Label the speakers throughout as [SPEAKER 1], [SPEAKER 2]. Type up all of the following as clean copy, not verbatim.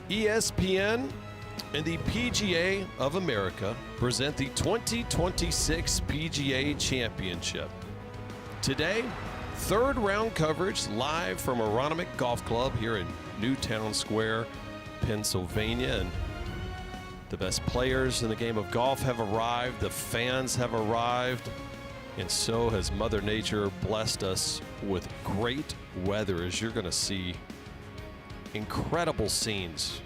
[SPEAKER 1] ESPN and the PGA of America present the 2026 PGA Championship. Today, third round coverage live from Aronimink Golf Club here in Newtown Square, Pennsylvania. And the best players in the game of golf have arrived, the fans have arrived, and so has Mother Nature blessed us with great weather, as you're going to see incredible scenes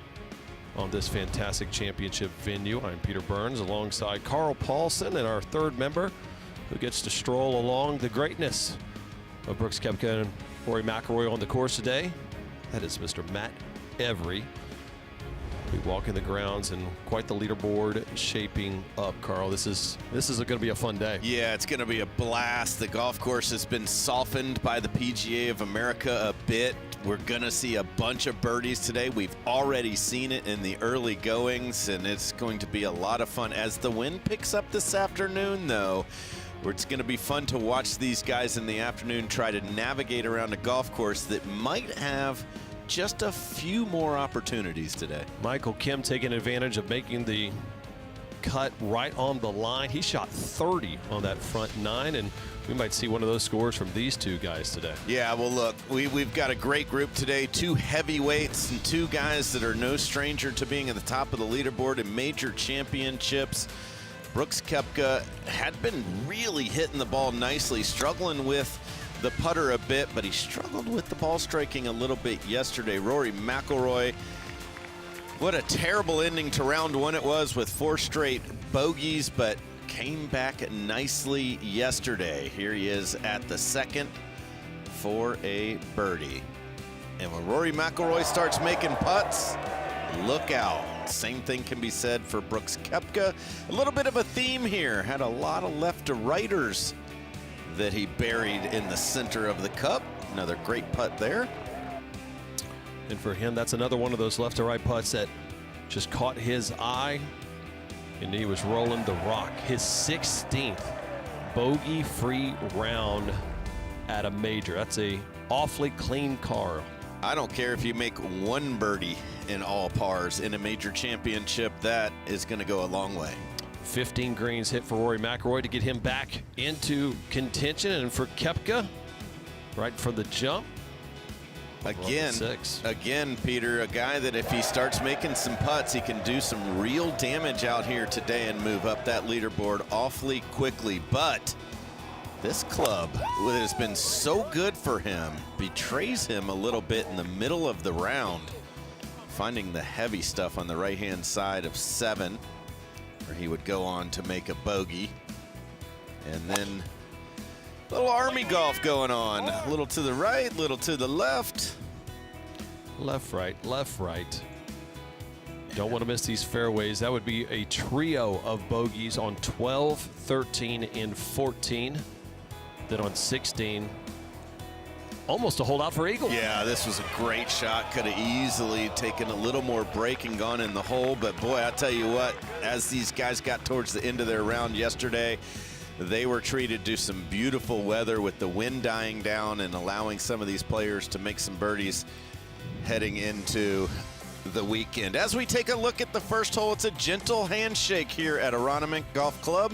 [SPEAKER 1] on this fantastic championship venue. I'm Peter Burns alongside Carl Paulson and our third member who gets to stroll along the greatness of Brooks Koepka and Rory McIlroy on the course today. That is Mr. Matt Every. We walk in the grounds and quite the leaderboard shaping up, Carl. This is going to be a fun day.
[SPEAKER 2] Yeah, it's going to be a blast. The golf course has been softened by the PGA of America a bit. We're going to see a bunch of birdies today. We've already seen it in the early goings, and it's going to be a lot of fun. As the wind picks up this afternoon, though, it's going to be fun to watch these guys in the afternoon try to navigate around a golf course that might have just a few more opportunities today.
[SPEAKER 1] Michael Kim taking advantage of making the cut right on the line. He shot 30 on that front nine, and we might see one of those scores from these two guys today.
[SPEAKER 2] Yeah, well, look, we've got a great group today. Two heavyweights and two guys that are no stranger to being at the top of the leaderboard in major championships. Brooks Koepka had been really hitting the ball nicely, struggling with the putter a bit, but he struggled with the ball striking a little bit yesterday. Rory McIlroy, what a terrible ending to round one it was with 4 straight bogeys, but came back nicely yesterday. Here he is at the second for a birdie. And when Rory McIlroy starts making putts, look out. Same thing can be said for Brooks Koepka. A little bit of a theme here. Had a lot of left to righters that he buried in the center of the cup. Another great putt there.
[SPEAKER 1] And for him, that's another one of those left to right putts that just caught his eye, and he was rolling the rock. His 16th bogey-free round at a major. That's a awfully clean car.
[SPEAKER 2] I don't care if you make one birdie in all pars in a major championship, that is going to go a long way.
[SPEAKER 1] 15 greens hit for Rory McIlroy to get him back into contention, and for Koepka, right from the jump.
[SPEAKER 2] Again, Peter, a guy that if he starts making some putts, he can do some real damage out here today and move up that leaderboard awfully quickly. But this club, that has been so good for him, betrays him a little bit in the middle of the round, finding the heavy stuff on the right-hand side of 7. Where he would go on to make a bogey. And then a little army golf going on. A little to the right, little to the left.
[SPEAKER 1] Left, right, left, right. Don't want to miss these fairways. That would be a trio of bogeys on 12, 13, and 14. Then on 16, almost a holdout for eagle.
[SPEAKER 2] Yeah, this was a great shot. Could have easily taken a little more break and gone in the hole. But boy, I tell you what, as these guys got towards the end of their round yesterday, they were treated to some beautiful weather with the wind dying down and allowing some of these players to make some birdies heading into the weekend. As we take a look at the first hole, it's a gentle handshake here at Aronimink Golf Club.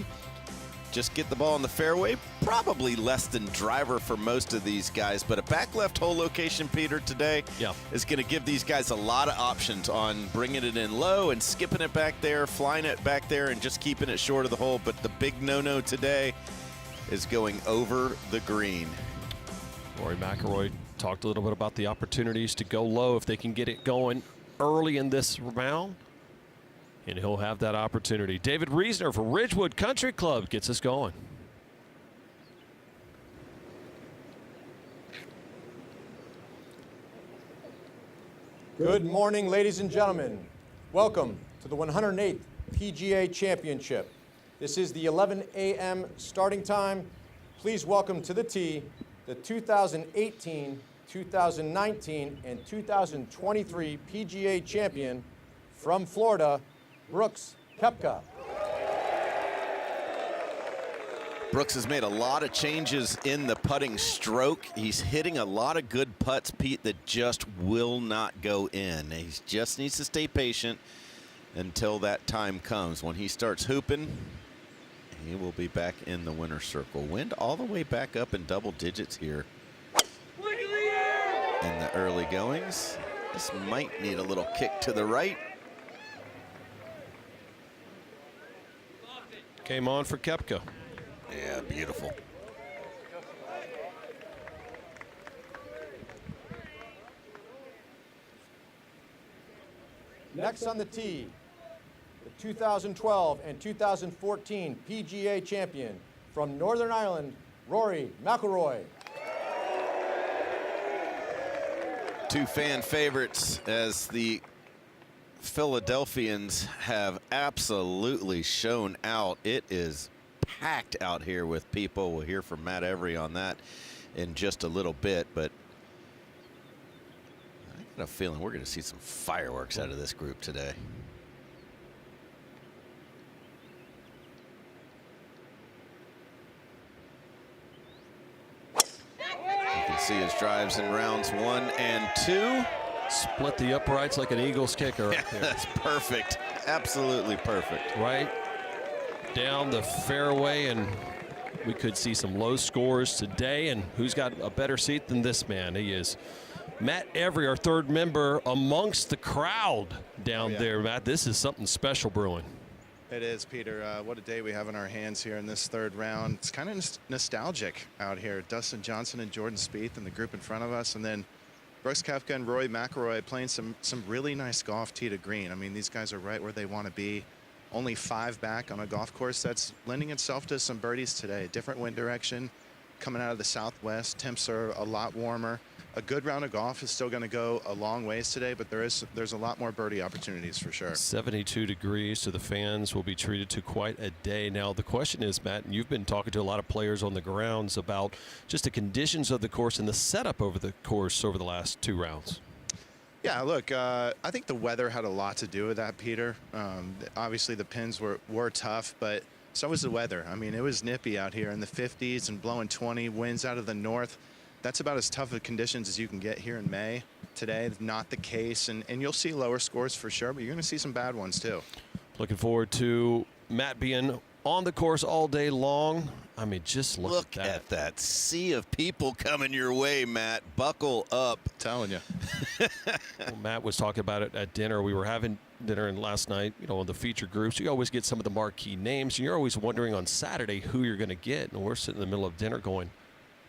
[SPEAKER 2] Just get the ball in the fairway. Probably less than driver for most of these guys, but a back left hole location, Peter, today is going to give these guys a lot of options on bringing it in low and skipping it back there, flying it back there, and just keeping it short of the hole. But the big no-no today is going over the green.
[SPEAKER 1] Rory McIlroy talked a little bit about the opportunities to go low if they can get it going early in this round. And he'll have that opportunity. David Reesner for Ridgewood Country Club gets us going.
[SPEAKER 3] Good morning, ladies and gentlemen. Welcome to the 108th PGA Championship. This is the 11 a.m. starting time. Please welcome to the tee the 2018, 2019, and 2023 PGA champion from Florida, Brooks Koepka.
[SPEAKER 2] Brooks has made a lot of changes in the putting stroke. He's hitting a lot of good putts, Pete, that just will not go in. He just needs to stay patient until that time comes. When he starts hooping, he will be back in the winner's circle. Wind all the way back up in double digits here in the early goings. This might need a little kick to the right.
[SPEAKER 1] Came on for Koepka.
[SPEAKER 2] Yeah, beautiful.
[SPEAKER 3] Next on the tee, the 2012 and 2014 PGA champion from Northern Ireland, Rory McIlroy.
[SPEAKER 2] Two fan favorites, as the Philadelphians have absolutely shown out. It is packed out here with people. We'll hear from Matt Every on that in just a little bit, but I got a feeling we're going to see some fireworks out of this group today. You can see his drives in rounds 1 and 2.
[SPEAKER 1] Split the uprights like an Eagles kicker right there.
[SPEAKER 2] That's perfect. Absolutely perfect.
[SPEAKER 1] Right down the fairway, and we could see some low scores today. And who's got a better seat than this man? He is Matt Every, our third member amongst the crowd down there. Matt, this is something special brewing.
[SPEAKER 4] It is, Peter. What a day we have in our hands here in this third round. It's kind of nostalgic out here. Dustin Johnson and Jordan Spieth and the group in front of us, and then Brooks Koepka and Rory McIlroy playing some really nice golf tee to green. I mean, these guys are right where they want to be. Only 5 back on a golf course that's lending itself to some birdies today. Different wind direction coming out of the southwest. Temps are a lot warmer. A good round of golf is still going to go a long ways today, but there's a lot more birdie opportunities for sure.
[SPEAKER 1] 72 degrees, so the fans will be treated to quite a day. Now, the question is, Matt, and you've been talking to a lot of players on the grounds about just the conditions of the course and the setup over the course over the last 2 rounds.
[SPEAKER 4] Yeah, look, I think the weather had a lot to do with that, Peter. Obviously, the pins were tough, but so was the weather. I mean, it was nippy out here in the 50s and blowing 20, winds out of the north. That's about as tough of conditions as you can get here in May. Today, not the case, and you'll see lower scores for sure, but you're going to see some bad ones too.
[SPEAKER 1] Looking forward to Matt being on the course all day long. I mean, just look
[SPEAKER 2] at that sea of people coming your way, Matt. Buckle up.
[SPEAKER 4] I'm telling you.
[SPEAKER 1] Well, Matt was talking about it at dinner. We were having dinner and last night, you know, on the feature groups, you always get some of the marquee names, and you're always wondering on Saturday who you're going to get. And we're sitting in the middle of dinner going,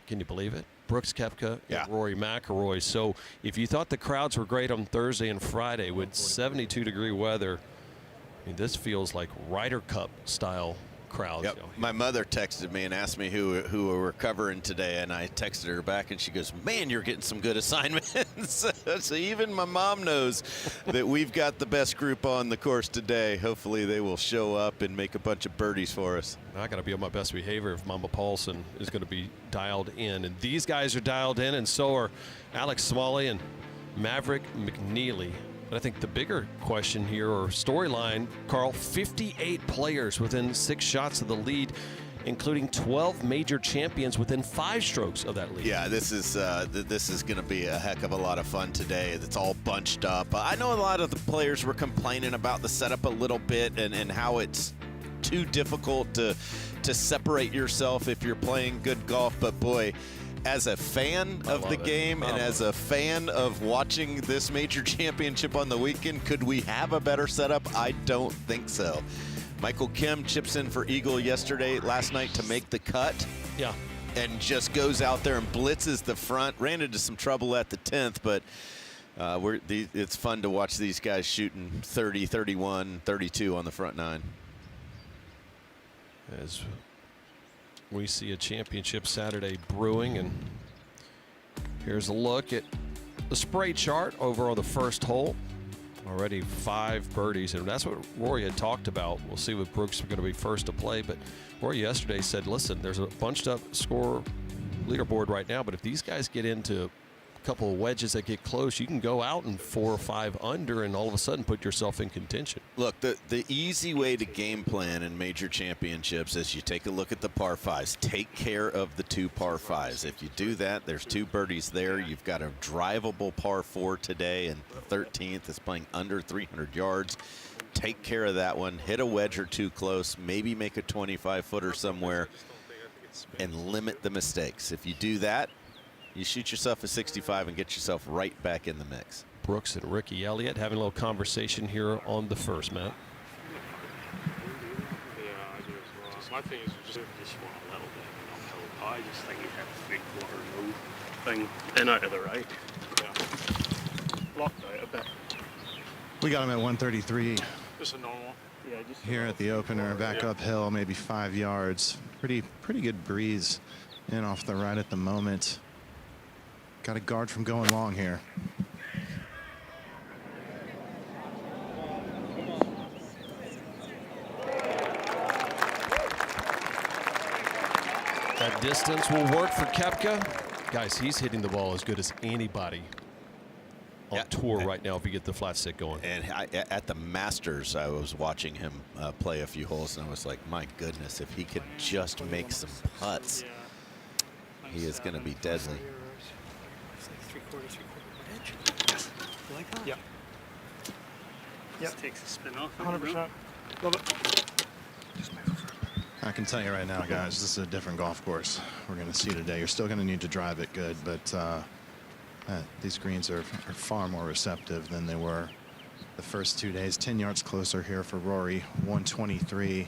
[SPEAKER 1] can you believe it? Brooks Koepka and Rory McIlroy. So if you thought the crowds were great on Thursday and Friday with 72-degree weather, I mean, this feels like Ryder Cup style crowds.
[SPEAKER 2] Yep.
[SPEAKER 1] You know.
[SPEAKER 2] My mother texted me and asked me who we're covering today, and I texted her back, and she goes, man, you're getting some good assignments. So even my mom knows that we've got the best group on the course today. Hopefully they will show up and make a bunch of birdies for us.
[SPEAKER 1] I got to be on my best behavior if Mama Paulson is going to be dialed in. And these guys are dialed in, and so are Alex Smalley and Maverick McNeely. But I think the bigger question here, or storyline, Carl, 58 players within 6 shots of the lead, including 12 major champions within 5 strokes of that lead.
[SPEAKER 2] Yeah, this is going to be a heck of a lot of fun today. It's all bunched up. I know a lot of the players were complaining about the setup a little bit and how it's too difficult to separate yourself if you're playing good golf. But boy, as a fan of the game and as a fan of watching this major championship on the weekend, could we have a better setup? I don't think so. Michael Kim chips in for Eagle last night to make the cut.
[SPEAKER 1] Yeah.
[SPEAKER 2] And just goes out there and blitzes the front. Ran into some trouble at the 10th, but it's fun to watch these guys shooting 30, 31, 32 on the front 9.
[SPEAKER 1] As we see a championship Saturday brewing, and here's a look at the spray chart over on the first hole. Already 5 birdies, and that's what Rory had talked about. We'll see what Brooks are going to be first to play, but Rory yesterday said, listen, there's a bunched up score leaderboard right now, but if these guys get into couple of wedges that get close, you can go out in 4 or 5 under and all of a sudden put yourself in contention.
[SPEAKER 2] Look, the easy way to game plan in major championships is you take a look at the par 5s. Take care of the 2 par 5s. If you do that, there's 2 birdies there. You've got a drivable par 4 today, and the 13th is playing under 300 yards. Take care of that one. Hit a wedge or 2 close. Maybe make a 25-footer somewhere and limit the mistakes. If you do that, you shoot yourself a 65 and get yourself right back in the mix.
[SPEAKER 1] Brooks and Ricky Elliott having a little conversation here on the first, Matt.
[SPEAKER 5] Yeah, I do as well. My thing is just want a little bit. I just think you have a 3/4 move thing in out of the right. Yeah. Locked out a bit.
[SPEAKER 4] We got him at 133
[SPEAKER 5] Just a normal. Yeah, just
[SPEAKER 4] here at the opener. Back uphill, maybe 5 yards. Pretty good breeze in off the right at the moment. Got a guard from going long here.
[SPEAKER 1] That distance will work for Koepka. Guys, he's hitting the ball as good as anybody on tour right now if you get the flat stick going.
[SPEAKER 2] And at the Masters, I was watching him play a few holes, and I was like, my goodness, if he could just make some putts, he is going to be deadly.
[SPEAKER 5] It's like 3/4 wedge. You like that? Yep. Just takes the spin off. 100%. Love it.
[SPEAKER 4] I can tell you right now, guys, this is a different golf course we're going to see today. You're still going to need to drive it good, but these greens are far more receptive than they were the first 2 days. 10 yards closer here for Rory. 123.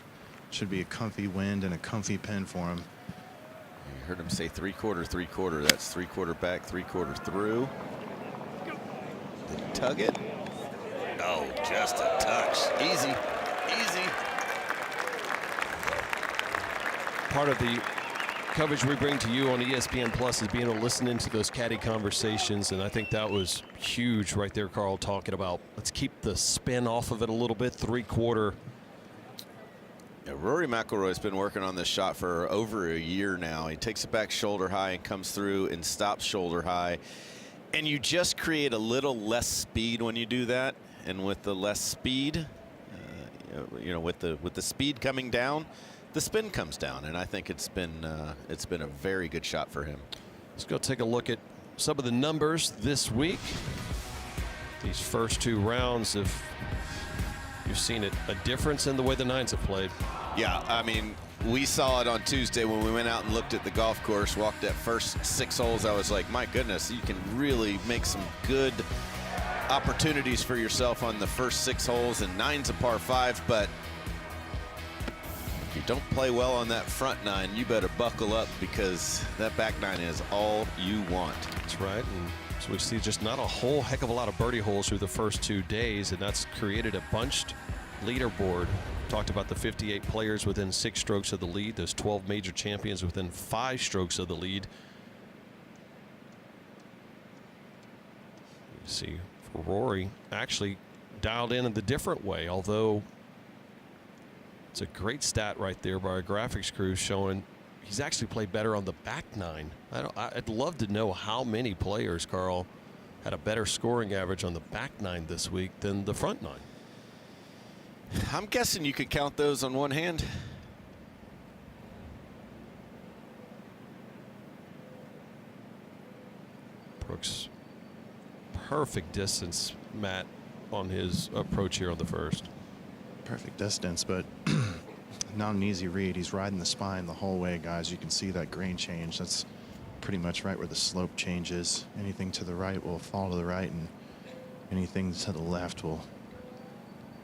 [SPEAKER 4] Should be a comfy wind and a comfy pin for him.
[SPEAKER 2] You heard him say 3/4, 3/4. That's 3/4 back, 3/4 through. Did he tug it? Oh, just a touch. Easy, easy.
[SPEAKER 1] Part of the coverage we bring to you on ESPN Plus is being able to listen into those caddy conversations, and I think that was huge right there, Carl, talking about let's keep the spin off of it a little bit. 3/4.
[SPEAKER 2] Yeah, Rory McIlroy's been working on this shot for over a year now. He takes it back shoulder high and comes through and stops shoulder high, and you just create a little less speed when you do that. And with the less speed, with the speed coming down, the spin comes down, and I think it's been a very good shot for him.
[SPEAKER 1] Let's go take a look at some of the numbers this week. These first 2 rounds, if you've seen it, a difference in the way the nines have played.
[SPEAKER 2] Yeah, I mean, we saw it on Tuesday when we went out and looked at the golf course, walked that first 6 holes. I was like, my goodness, you can really make some good opportunities for yourself on the first 6 holes, and 9's a par 5, but if you don't play well on that front 9, you better buckle up, because that back 9 is all you want.
[SPEAKER 1] That's right. And so we see just not a whole heck of a lot of birdie holes through the first 2 days, and that's created a bunched leaderboard. Talked about the 58 players within 6 strokes of the lead. There's 12 major champions within 5 strokes of the lead. You see Rory actually dialed in the different way, although it's a great stat right there by our graphics crew showing he's actually played better on the back 9. I'd love to know how many players, Carl, had a better scoring average on the back 9 this week than the front 9.
[SPEAKER 2] I'm guessing you could count those on one hand.
[SPEAKER 1] Brooks, perfect distance, Matt, on his approach here on the first.
[SPEAKER 4] Perfect distance, but not an easy read. He's riding the spine the whole way, guys. You can see that grain change. That's pretty much right where the slope changes. Anything to the right will fall to the right, and anything to the left will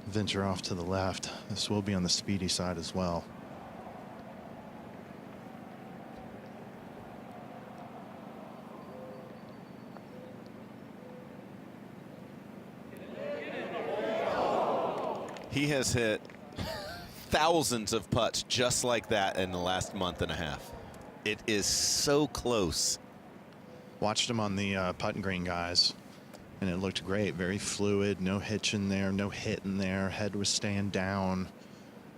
[SPEAKER 4] venture off to the left. This will be on the speedy side as well.
[SPEAKER 2] He has hit thousands of putts just like that in the last month and a half. It is so close.
[SPEAKER 4] Watched him on the putt and green, guys, and it looked great. Very fluid, no hitch in there, no hit in there. Head was staying down.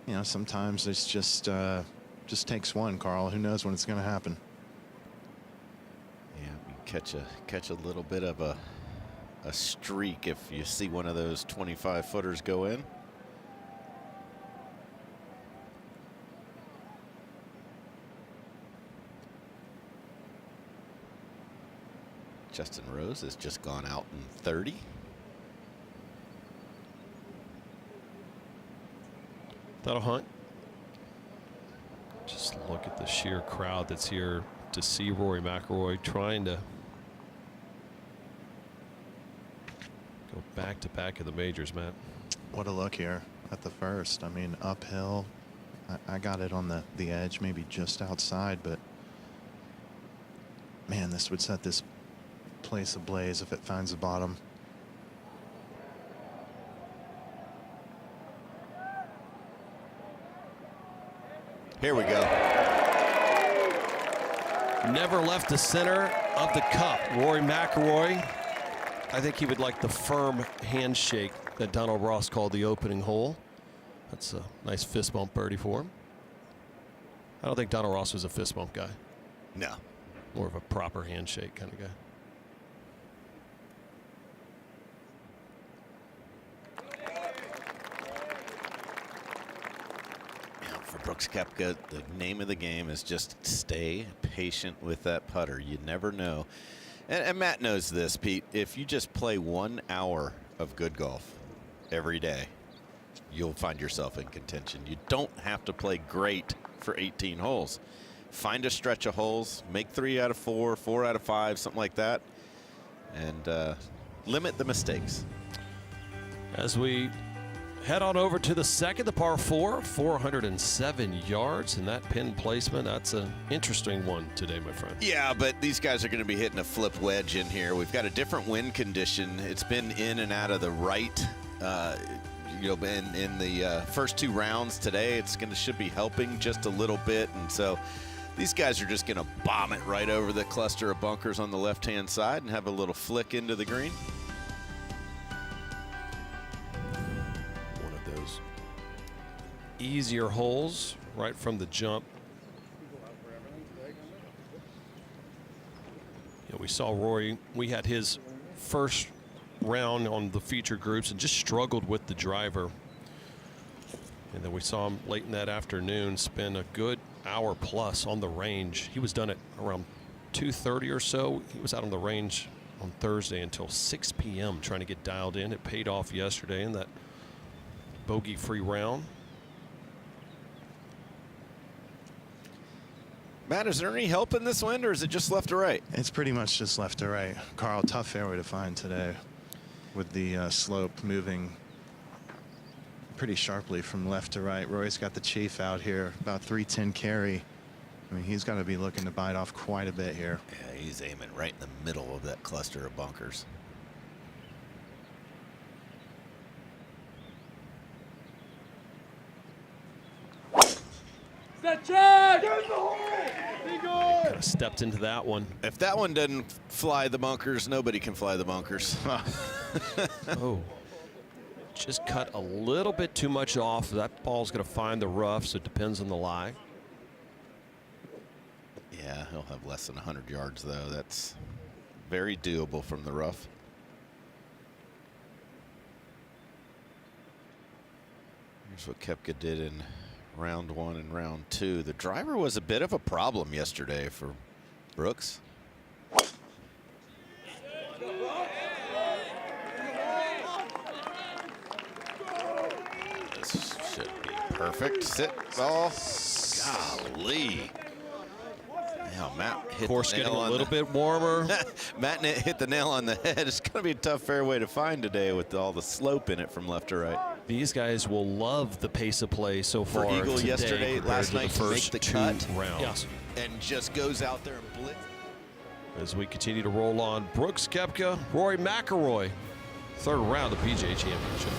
[SPEAKER 4] You know, sometimes it's just takes one, Carl. Who knows when it's going to happen?
[SPEAKER 2] Yeah, catch a little bit of a streak if you see one of those 25-footers go in. Justin Rose has just gone out in 30.
[SPEAKER 1] That'll hunt. Just look at the sheer crowd that's here to see Rory McIlroy trying to go back-to-back of the majors, Matt.
[SPEAKER 4] What a look here at the first. I mean, uphill. I got it on the edge, maybe just outside, but man, this would set this place ablaze if it finds the bottom.
[SPEAKER 2] Here we go.
[SPEAKER 1] Never left the center of the cup. Rory McIlroy, I think he would like the firm handshake that Donald Ross called the opening hole. That's a nice fist bump birdie for him. I don't think Donald Ross was a fist bump guy.
[SPEAKER 2] No.
[SPEAKER 1] More of a proper handshake kind of guy.
[SPEAKER 2] For Brooks Koepka, the name of the game is just stay patient with that putter. You never know. And Matt knows this, Pete. If you just play 1 hour of good golf every day, you'll find yourself in contention. You don't have to play great for 18 holes. Find a stretch of holes, make 3 out of 4, 4 out of 5, something like that, and limit the mistakes.
[SPEAKER 1] As we head on over to the second, the par 4, 407 yards, and that pin placement, that's an interesting one today, my friend.
[SPEAKER 2] Yeah, but these guys are going to be hitting a flip wedge in here. We've got a different wind condition. It's been in and out of the right. You know, in the first 2 rounds today, should be helping just a little bit, and so these guys are just going to bomb it right over the cluster of bunkers on the left-hand side and have a little flick into the green.
[SPEAKER 1] Easier holes right from the jump. Yeah, we saw Rory. We had his first round on the feature groups and just struggled with the driver. And then we saw him late in that afternoon spend a good hour plus on the range. He was done at around 2:30 or so. He was out on the range on Thursday until 6 p.m. trying to get dialed in. It paid off yesterday in that bogey-free round.
[SPEAKER 2] Matt, is there any help in this wind, or is it just left to right?
[SPEAKER 4] It's pretty much just left to right. Carl, tough fairway to find today with the slope moving pretty sharply from left to right. Rory's got the Chief out here, about 310 carry. I mean, he's got to be looking to bite off quite a bit here.
[SPEAKER 2] Yeah, he's aiming right in the middle of that cluster of bunkers.
[SPEAKER 1] Kind of stepped into that one.
[SPEAKER 2] If that one doesn't fly the bunkers, nobody can fly the bunkers.
[SPEAKER 1] Oh, just cut a little bit too much off. That ball's going to find the rough, so it depends on the lie.
[SPEAKER 2] Yeah, he'll have less than 100 yards, though. That's very doable from the rough. Here's what Koepka did in round 1 and round 2. The driver was a bit of a problem yesterday for Brooks. This should be perfect. Sit ball. Golly. Now Matt hit
[SPEAKER 1] Course
[SPEAKER 2] the nail
[SPEAKER 1] getting a
[SPEAKER 2] on
[SPEAKER 1] little bit warmer.
[SPEAKER 2] Matt hit the nail on the head. It's going to be a tough fairway to find today with all the slope in it from left to right.
[SPEAKER 1] These guys will love the pace of play so far.
[SPEAKER 2] For Eagle
[SPEAKER 1] today
[SPEAKER 2] yesterday, last night,
[SPEAKER 1] to the
[SPEAKER 2] to
[SPEAKER 1] first
[SPEAKER 2] make the
[SPEAKER 1] 2
[SPEAKER 2] cut.
[SPEAKER 1] rounds.
[SPEAKER 2] Yes. And just goes out there and blitz.
[SPEAKER 1] As we continue to roll on, Brooks Koepka, Rory McIlroy, 3rd round of the PGA Championship.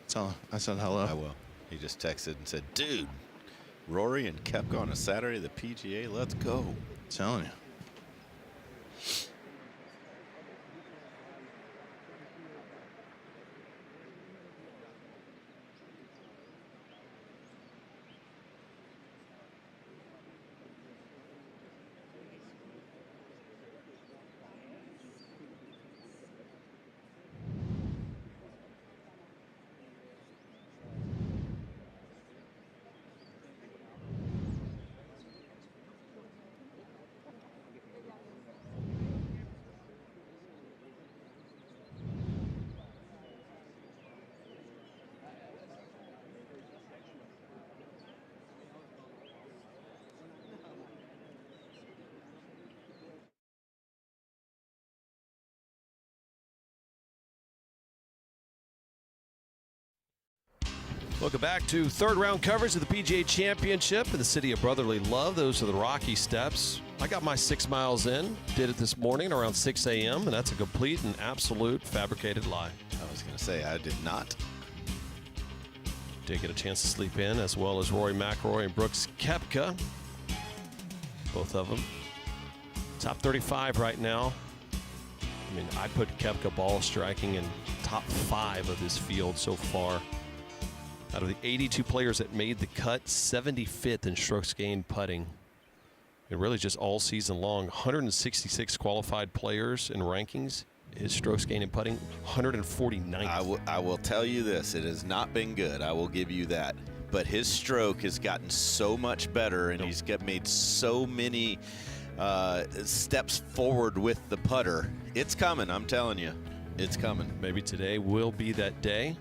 [SPEAKER 4] Tell him I said hello.
[SPEAKER 2] I will. He just texted and said, dude, Rory and Koepka on a Saturday, the PGA, let's go.
[SPEAKER 4] Telling you.
[SPEAKER 1] Welcome back to third round coverage of the PGA Championship in the city of brotherly love. Those are the Rocky Steps. I got my 6 miles in, did it this morning around 6 a.m., and that's a complete and absolute fabricated lie.
[SPEAKER 2] I was going to say, I did not.
[SPEAKER 1] Did get a chance to sleep in, as well as Rory McIlroy and Brooks Koepka. Both of them. Top 35 right now. I mean, I put Koepka ball striking in top 5 of this field so far. Out of the 82 players that made the cut, 75th in strokes gained putting. And really just all season long, 166 qualified players in rankings. His strokes gained in putting, 149th.
[SPEAKER 2] I will tell you this, it has not been good. I will give you that. But his stroke has gotten so much better, and he's made so many steps forward with the putter. It's coming, I'm telling you. It's coming.
[SPEAKER 1] Maybe today will be that day.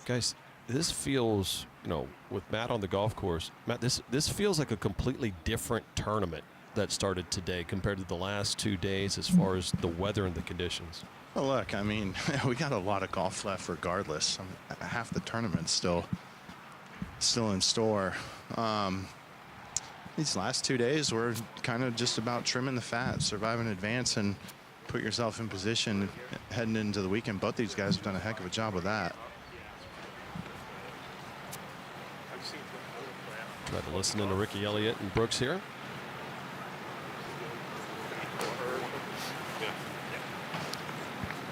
[SPEAKER 1] Guys, this feels, with Matt on the golf course, Matt, this feels like a completely different tournament that started today compared to the last 2 days as far as the weather and the conditions.
[SPEAKER 4] Well, look, I mean, we got a lot of golf left regardless. Half the tournament's still in store. These last 2 days, we're kind of just about trimming the fat, survive in advance, and put yourself in position heading into the weekend. Both these guys have done a heck of a job with that.
[SPEAKER 1] Try to listen in to Ricky Elliott and Brooks here.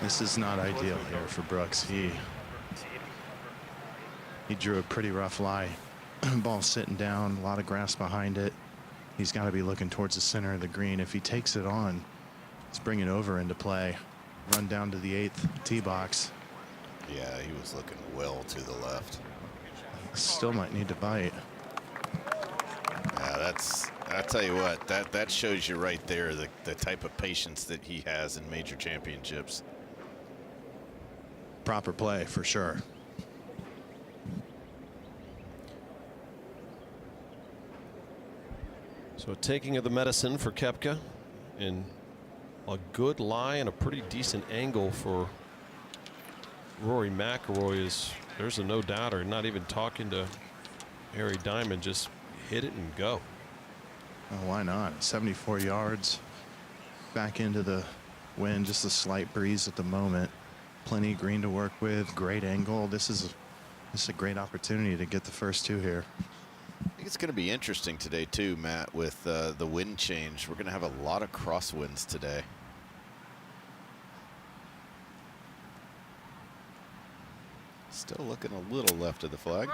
[SPEAKER 4] This is not ideal here for Brooks. He drew a pretty rough lie. Ball sitting down, a lot of grass behind it. He's got to be looking towards the center of the green. If he takes it on, let's bring it over into play. Run down to the 8th tee box.
[SPEAKER 2] Yeah, he was looking well to the left.
[SPEAKER 4] Still might need to bite.
[SPEAKER 2] Yeah, I tell you what, that shows you right there the type of patience that he has in major championships.
[SPEAKER 4] Proper play for sure.
[SPEAKER 1] So taking of the medicine for Koepka, and a good lie and a pretty decent angle for Rory McIlroy. Is there's a no doubter, not even talking to Harry Diamond, just hit it and go.
[SPEAKER 4] Oh, why not? 74 yards back into the wind, just a slight breeze at the moment. Plenty of green to work with, great angle. This is a great opportunity to get the first 2 here.
[SPEAKER 2] I think it's going to be interesting today too, Matt, with the wind change. We're going to have a lot of crosswinds today. Still looking a little left of the flag.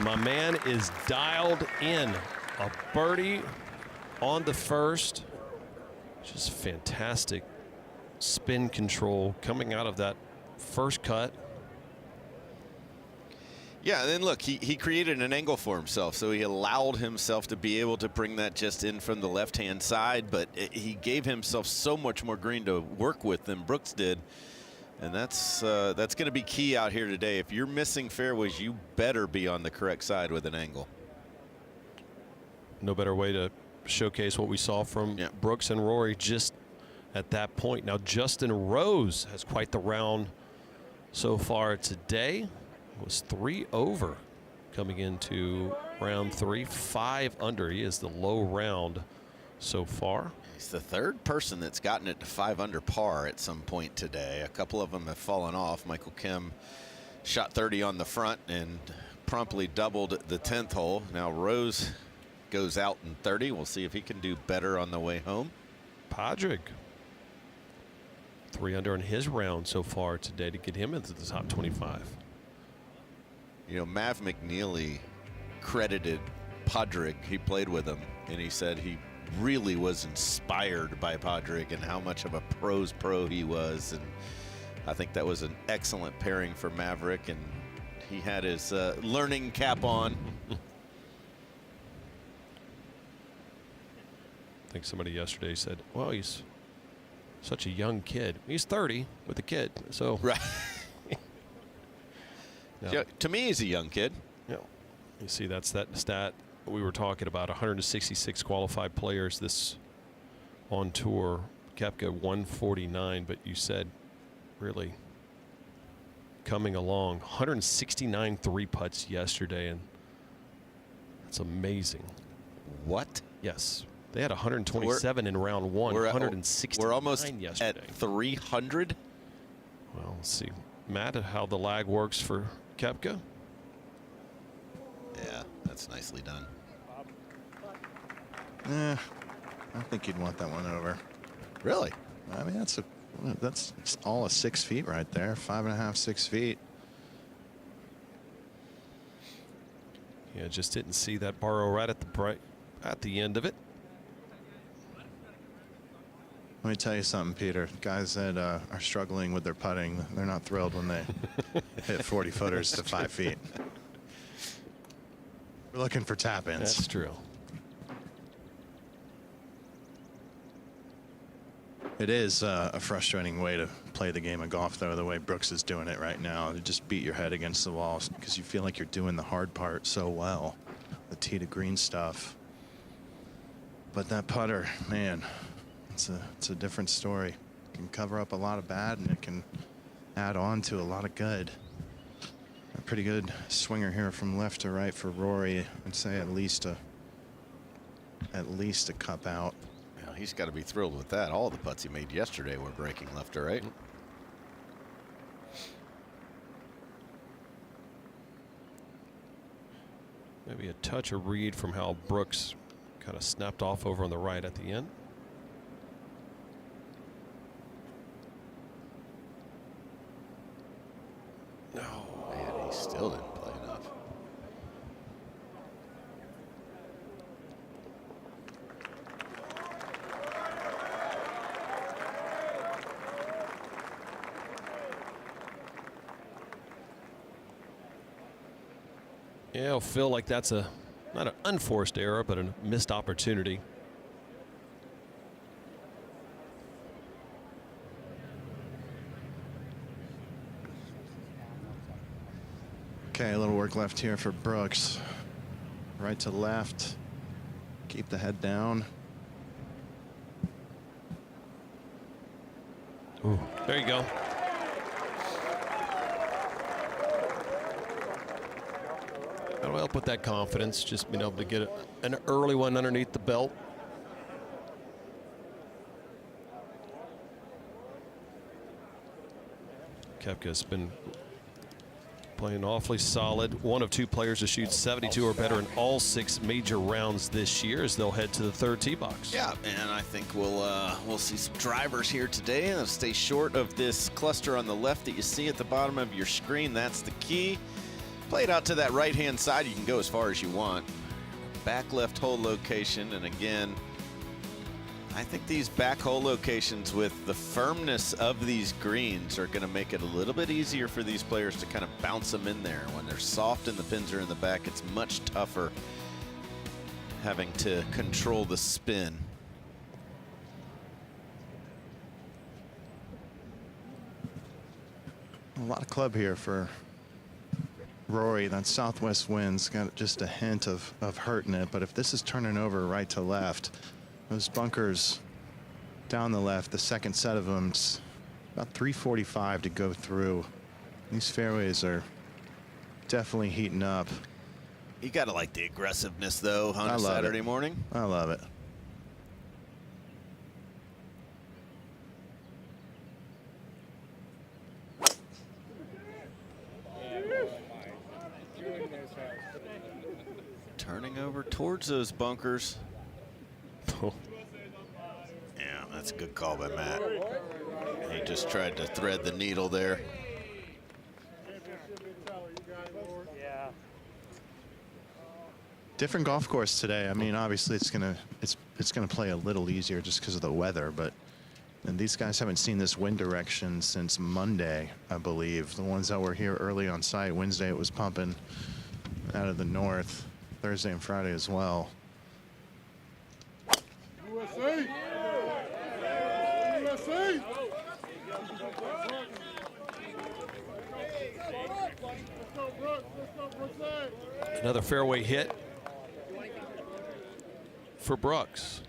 [SPEAKER 1] My man is dialed in. A birdie on the first. Just fantastic spin control coming out of that first cut.
[SPEAKER 2] Yeah, and then look, he created an angle for himself, so he allowed himself to be able to bring that just in from the left-hand side, but he gave himself so much more green to work with than Brooks did. And that's going to be key out here today. If you're missing fairways, you better be on the correct side with an angle.
[SPEAKER 1] No better way to showcase what we saw from Brooks and Rory just at that point. Now Justin Rose has quite the round so far today. Was 3 over coming into round 3, 5 under. He is the low round so far.
[SPEAKER 2] He's the third person that's gotten it to 5 under par at some point today. A couple of them have fallen off. Michael Kim shot 30 on the front and promptly doubled the 10th hole. Now Rose goes out in 30. We'll see if he can do better on the way home.
[SPEAKER 1] Padraig 3 under in his round so far today to get him into the top 25.
[SPEAKER 2] You know, Mav McNeely credited Padraig. He played with him, and he said he really was inspired by Padraig and how much of a pro's pro he was. And I think that was an excellent pairing for Maverick, and he had his learning cap on.
[SPEAKER 1] I think somebody yesterday said, well, he's such a young kid. He's 30 with a kid, so.
[SPEAKER 2] Right.
[SPEAKER 1] No.
[SPEAKER 2] Yeah, to me, he's a young kid.
[SPEAKER 1] Yeah. You see, that's that stat we were talking about. 166 qualified players this on tour. Koepka 149, but you said really coming along. 169 3 putts yesterday, and that's amazing.
[SPEAKER 2] What?
[SPEAKER 1] Yes. They had 127 in round 1. 169
[SPEAKER 2] we're almost
[SPEAKER 1] yesterday.
[SPEAKER 2] at 300.
[SPEAKER 1] Well, let's see, Matt, how the lag works for Koepka.
[SPEAKER 2] Yeah, that's nicely done.
[SPEAKER 4] I think you'd want that one over.
[SPEAKER 2] Really?
[SPEAKER 4] I mean, that's all of 6 feet right there. 5.5, 6 feet.
[SPEAKER 1] Yeah, just didn't see that borrow right at the end of it.
[SPEAKER 4] Let me tell you something, Peter. Guys that are struggling with their putting, they're not thrilled when they hit 40 footers to 5 feet. We're looking for tap-ins.
[SPEAKER 1] That's true.
[SPEAKER 4] It is a frustrating way to play the game of golf, though, the way Brooks is doing it right now. To just beat your head against the wall because you feel like you're doing the hard part so well, the tee to green stuff. But that putter, man, it's a different story. It can cover up a lot of bad, and it can add on to a lot of good. A pretty good swinger here from left to right for Rory. I'd say at least a cup out.
[SPEAKER 2] Yeah, he's got to be thrilled with that. All the putts he made yesterday were breaking left to right.
[SPEAKER 1] Maybe a touch of read from how Brooks kind of snapped off over on the right at the end. No.
[SPEAKER 2] Man, he still didn't play enough.
[SPEAKER 1] Yeah, it'll feel like that's not an unforced error, but a missed opportunity.
[SPEAKER 4] Okay, a little work left here for Brooks. Right to left. Keep the head down.
[SPEAKER 1] Ooh, there you go. That'll help with that confidence, just being able to get an early one underneath the belt. Koepka's been playing awfully solid. One of 2 players to shoot 72 or better in all 6 major rounds this year as they'll head to the 3rd tee box.
[SPEAKER 2] Yeah, and I think we'll see some drivers here today. They'll stay short of this cluster on the left that you see at the bottom of your screen. That's the key. Play it out to that right-hand side. You can go as far as you want. Back left hole location, and again, I think these back hole locations with the firmness of these greens are going to make it a little bit easier for these players to kind of bounce them in there. When they're soft and the pins are in the back, it's much tougher having to control the spin.
[SPEAKER 4] A lot of club here for Rory. That southwest wind's got just a hint of hurting it, but if this is turning over right to left, those bunkers down the left. The second set of them, it's about 345 to go through. These fairways are definitely heating up.
[SPEAKER 2] You got to like the aggressiveness, though, on
[SPEAKER 4] I
[SPEAKER 2] a
[SPEAKER 4] love
[SPEAKER 2] Saturday
[SPEAKER 4] it.
[SPEAKER 2] morning.
[SPEAKER 4] I love it.
[SPEAKER 2] Turning over towards those bunkers.
[SPEAKER 1] Oh.
[SPEAKER 2] Yeah, that's a good call by Matt. He just tried to thread the needle there.
[SPEAKER 4] Different golf course today. I mean, obviously it's gonna play a little easier just because of the weather, but and these guys haven't seen this wind direction since Monday, I believe. The ones that were here early on site. Wednesday it was pumping out of the north. Thursday and Friday as well.
[SPEAKER 6] USA! USA!
[SPEAKER 1] Another fairway hit for Brooks.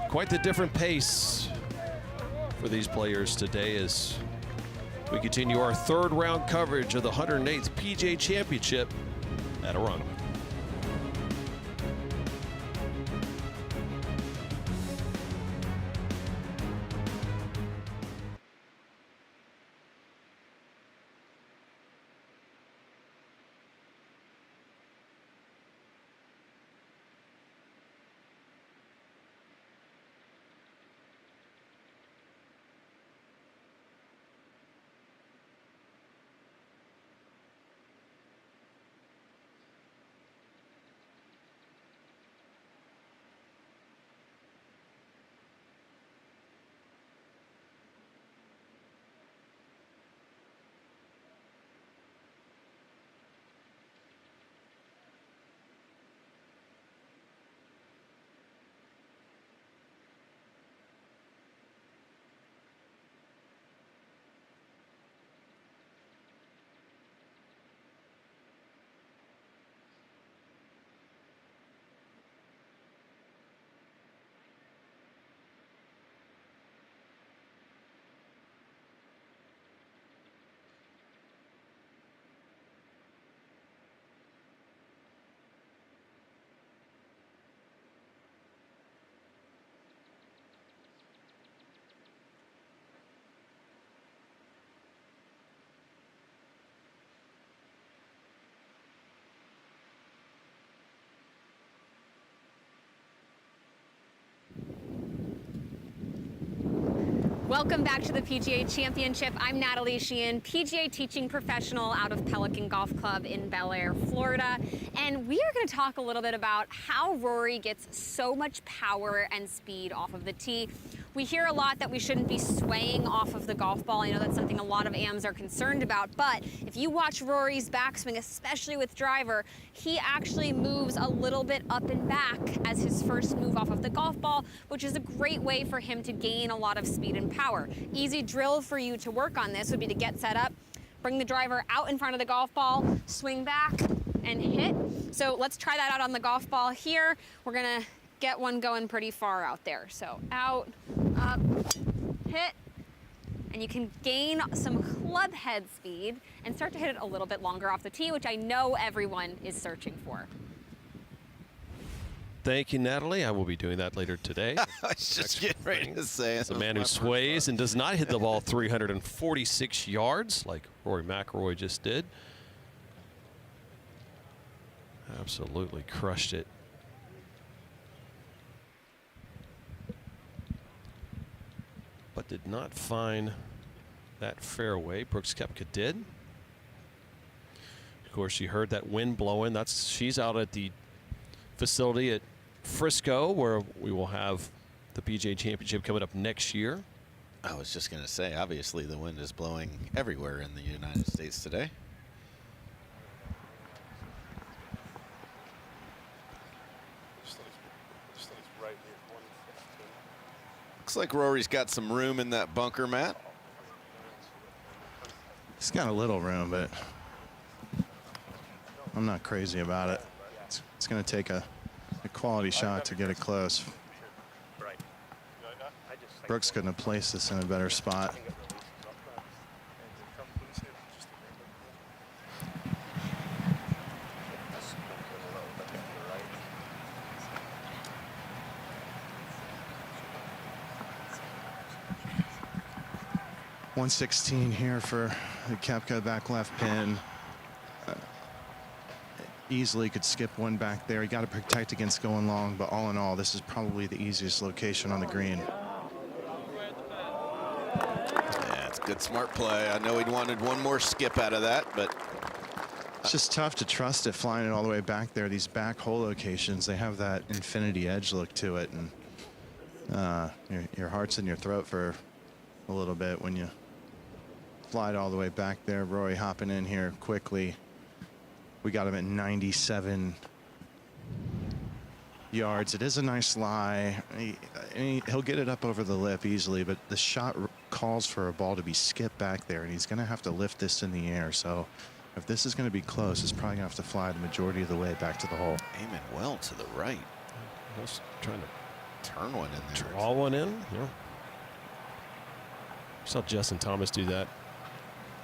[SPEAKER 1] Quite the different pace for these players today as we continue our third round coverage of the 108th PGA Championship at Aronimink.
[SPEAKER 7] Welcome back to the PGA Championship. I'm Natalie Sheehan, PGA teaching professional out of Pelican Golf Club in Bel Air, Florida. And we are going to talk a little bit about how Rory gets so much power and speed off of the tee. We hear a lot that we shouldn't be swaying off of the golf ball. I know that's something a lot of AMs are concerned about, but if you watch Rory's backswing, especially with driver, he actually moves a little bit up and back as his first move off of the golf ball, which is a great way for him to gain a lot of speed and power. Easy drill for you to work on this would be to get set up, bring the driver out in front of the golf ball, swing back and hit. So let's try that out on the golf ball here. We're gonna get one going pretty far out there. So out, up, hit, and you can gain some club head speed and start to hit it a little bit longer off the tee, which I know everyone is searching for.
[SPEAKER 1] Thank you, Natalie. I will be doing that later today.
[SPEAKER 2] I was just getting ready to say.
[SPEAKER 1] As a man who sways and does not hit the ball 346 yards like Rory McIlroy just did. Absolutely crushed it. But did not find that fairway. Brooks Koepka did. Of course, you heard that wind blowing. She's out at the facility at Frisco, where we will have the PGA Championship coming up next year.
[SPEAKER 2] I was just going to say, obviously the wind is blowing everywhere in the United States today. Looks like Rory's got some room in that bunker, Matt.
[SPEAKER 4] He's got a little room, but I'm not crazy about it. It's going to take a quality shot to get it close. Brooks couldn't have placed this in a better spot. .116 here for the Koepka back left pin. Easily could skip one back there. You got to protect against going long, but all in all, this is probably the easiest location on the green.
[SPEAKER 2] Yeah, it's good, smart play. I know he wanted one more skip out of that, but
[SPEAKER 4] it's just tough to trust it flying it all the way back there. These back hole locations, they have that infinity edge look to it, and your heart's in your throat for a little bit when you fly it all the way back there. Rory hopping in here quickly. We got him at 97 yards. It is a nice lie. He'll get it up over the lip easily, but the shot calls for a ball to be skipped back there, and he's going to have to lift this in the air. So if this is going to be close, it's probably going to have to fly the majority of the way back to the hole.
[SPEAKER 2] aiming well to the right.
[SPEAKER 1] I was trying to
[SPEAKER 2] Turn one in there.
[SPEAKER 1] draw one in. Yeah. Saw Justin Thomas do that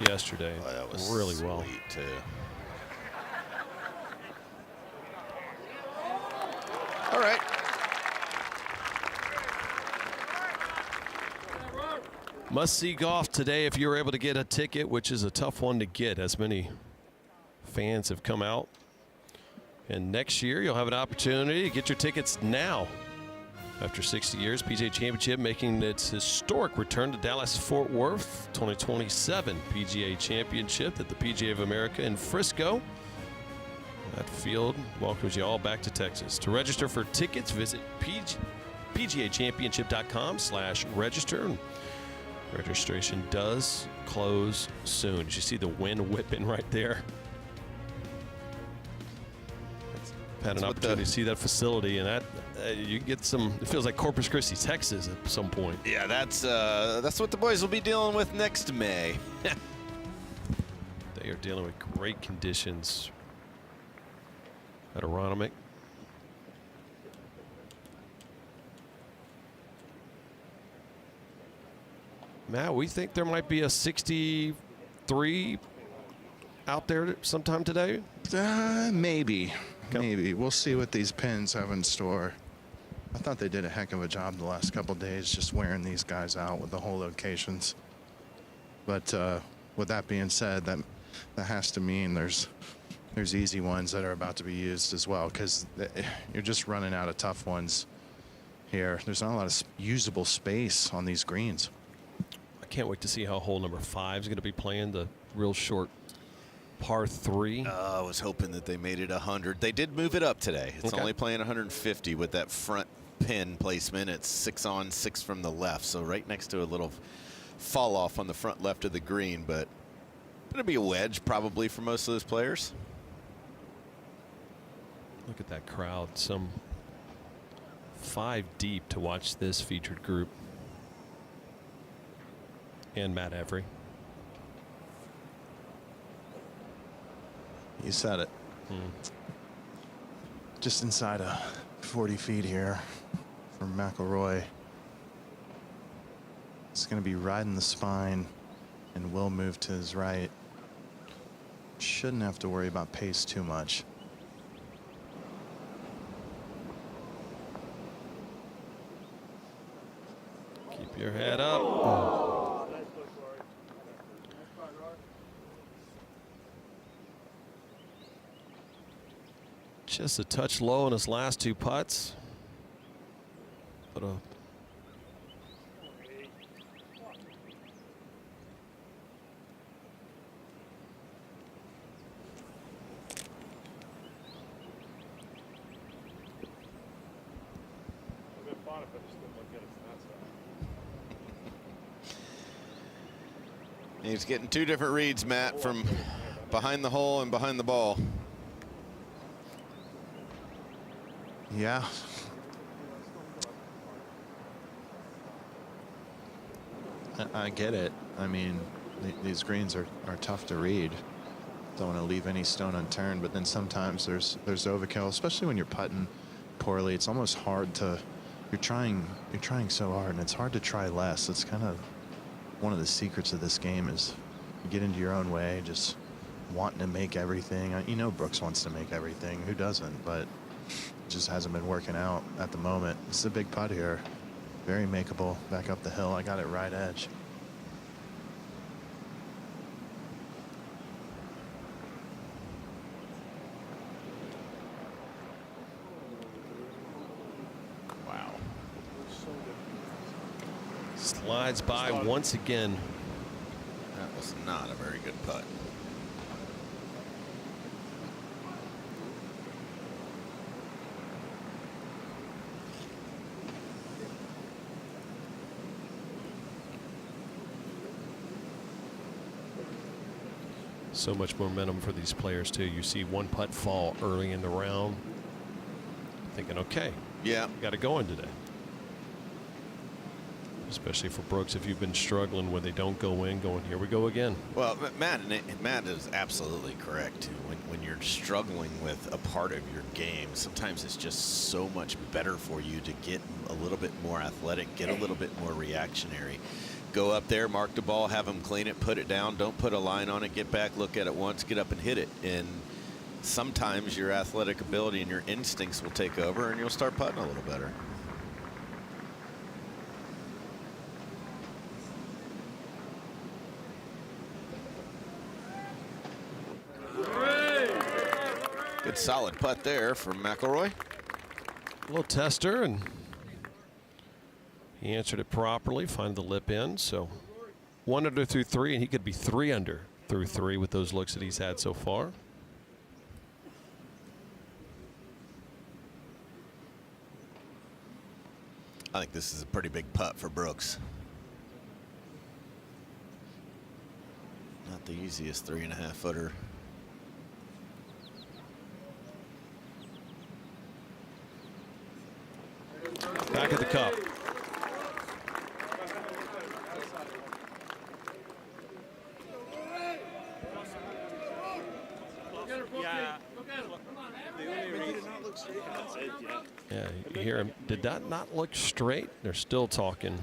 [SPEAKER 1] yesterday.
[SPEAKER 2] Oh, that was
[SPEAKER 1] really well.
[SPEAKER 2] sweet, too. All right.
[SPEAKER 1] Must-see golf today if you're able to get a ticket, which is a tough one to get, as many fans have come out. And next year, you'll have an opportunity to get your tickets now. After 60 years, PGA Championship making its historic return to Dallas-Fort Worth. 2027 PGA Championship at the PGA of America in Frisco. That field welcomes you all back to Texas. To register for tickets, visit PGAchampionship.com/register. Registration does close soon. Did you see the wind whipping right there? Had an opportunity to see that facility, and that you get some. It feels like Corpus Christi, Texas, at some point.
[SPEAKER 2] Yeah, that's what the boys will be dealing with next May.
[SPEAKER 1] They are dealing with great conditions at Aronimink. Matt, we think there might be a 63 out there sometime today.
[SPEAKER 4] Maybe. Maybe. We'll see what these pins have in store. I thought they did a heck of a job the last couple of days just wearing these guys out with the whole locations. But with that being said, that has to mean there's easy ones that are about to be used as well, because you're just running out of tough ones here. There's not a lot of usable space on these greens.
[SPEAKER 1] I can't wait to see how hole number 5 is going to be playing, the real short par 3.
[SPEAKER 2] I was hoping that they made it 100. They did move it up today. It's only playing 150 with that front pin placement. It's 6 on, 6 from the left, so right next to a little fall off on the front left of the green, but it'll be a wedge probably for most of those players.
[SPEAKER 1] Look at that crowd, some 5 deep to watch this featured group. And Matt Every.
[SPEAKER 4] You said it. Just inside of 40 feet here from McIlroy. It's going to be riding the spine and will move to his right. Shouldn't have to worry about pace too much.
[SPEAKER 1] Keep your head up. Oh. Just a touch low in his last 2 putts. But
[SPEAKER 2] He's getting 2 different reads, Matt, from behind the hole and behind the ball.
[SPEAKER 4] Yeah. I get it. I mean, these greens are tough to read. Don't want to leave any stone unturned, but then sometimes there's overkill, especially when you're putting poorly. It's almost hard to, you're trying so hard, and it's hard to try less. It's kind of one of the secrets of this game is you get into your own way, just wanting to make everything. You know Brooks wants to make everything. Who doesn't? But it just hasn't been working out at the moment. It's a big putt here. Very makeable. Back up the hill. I got it right edge.
[SPEAKER 2] Wow.
[SPEAKER 1] Slides by once again.
[SPEAKER 2] That was not a very good putt.
[SPEAKER 1] So much momentum for these players too. You see one putt fall early in the round, thinking, okay,
[SPEAKER 2] Yeah.
[SPEAKER 1] got it going today. Especially for Brooks, if you've been struggling when they don't go in, going, here we go again.
[SPEAKER 2] Well, Matt is absolutely correct too. When you're struggling with a part of your game, sometimes it's just so much better for you to get a little bit more athletic, get a little bit more reactionary. Go up there, mark the ball, have them clean it, put it down, don't put a line on it, get back, look at it once, get up and hit it. And sometimes your athletic ability and your instincts will take over and you'll start putting a little better. Good solid putt there from McIlroy.
[SPEAKER 1] A little tester, and he answered it properly, find the lip in. So 1 under through 3, and he could be 3 under through 3 with those looks that he's had so far.
[SPEAKER 2] I think this is a pretty big putt for Brooks. Not the easiest 3.5 footer.
[SPEAKER 1] Back at the cup. Yeah, you hear him. Did that not look straight? They're still talking,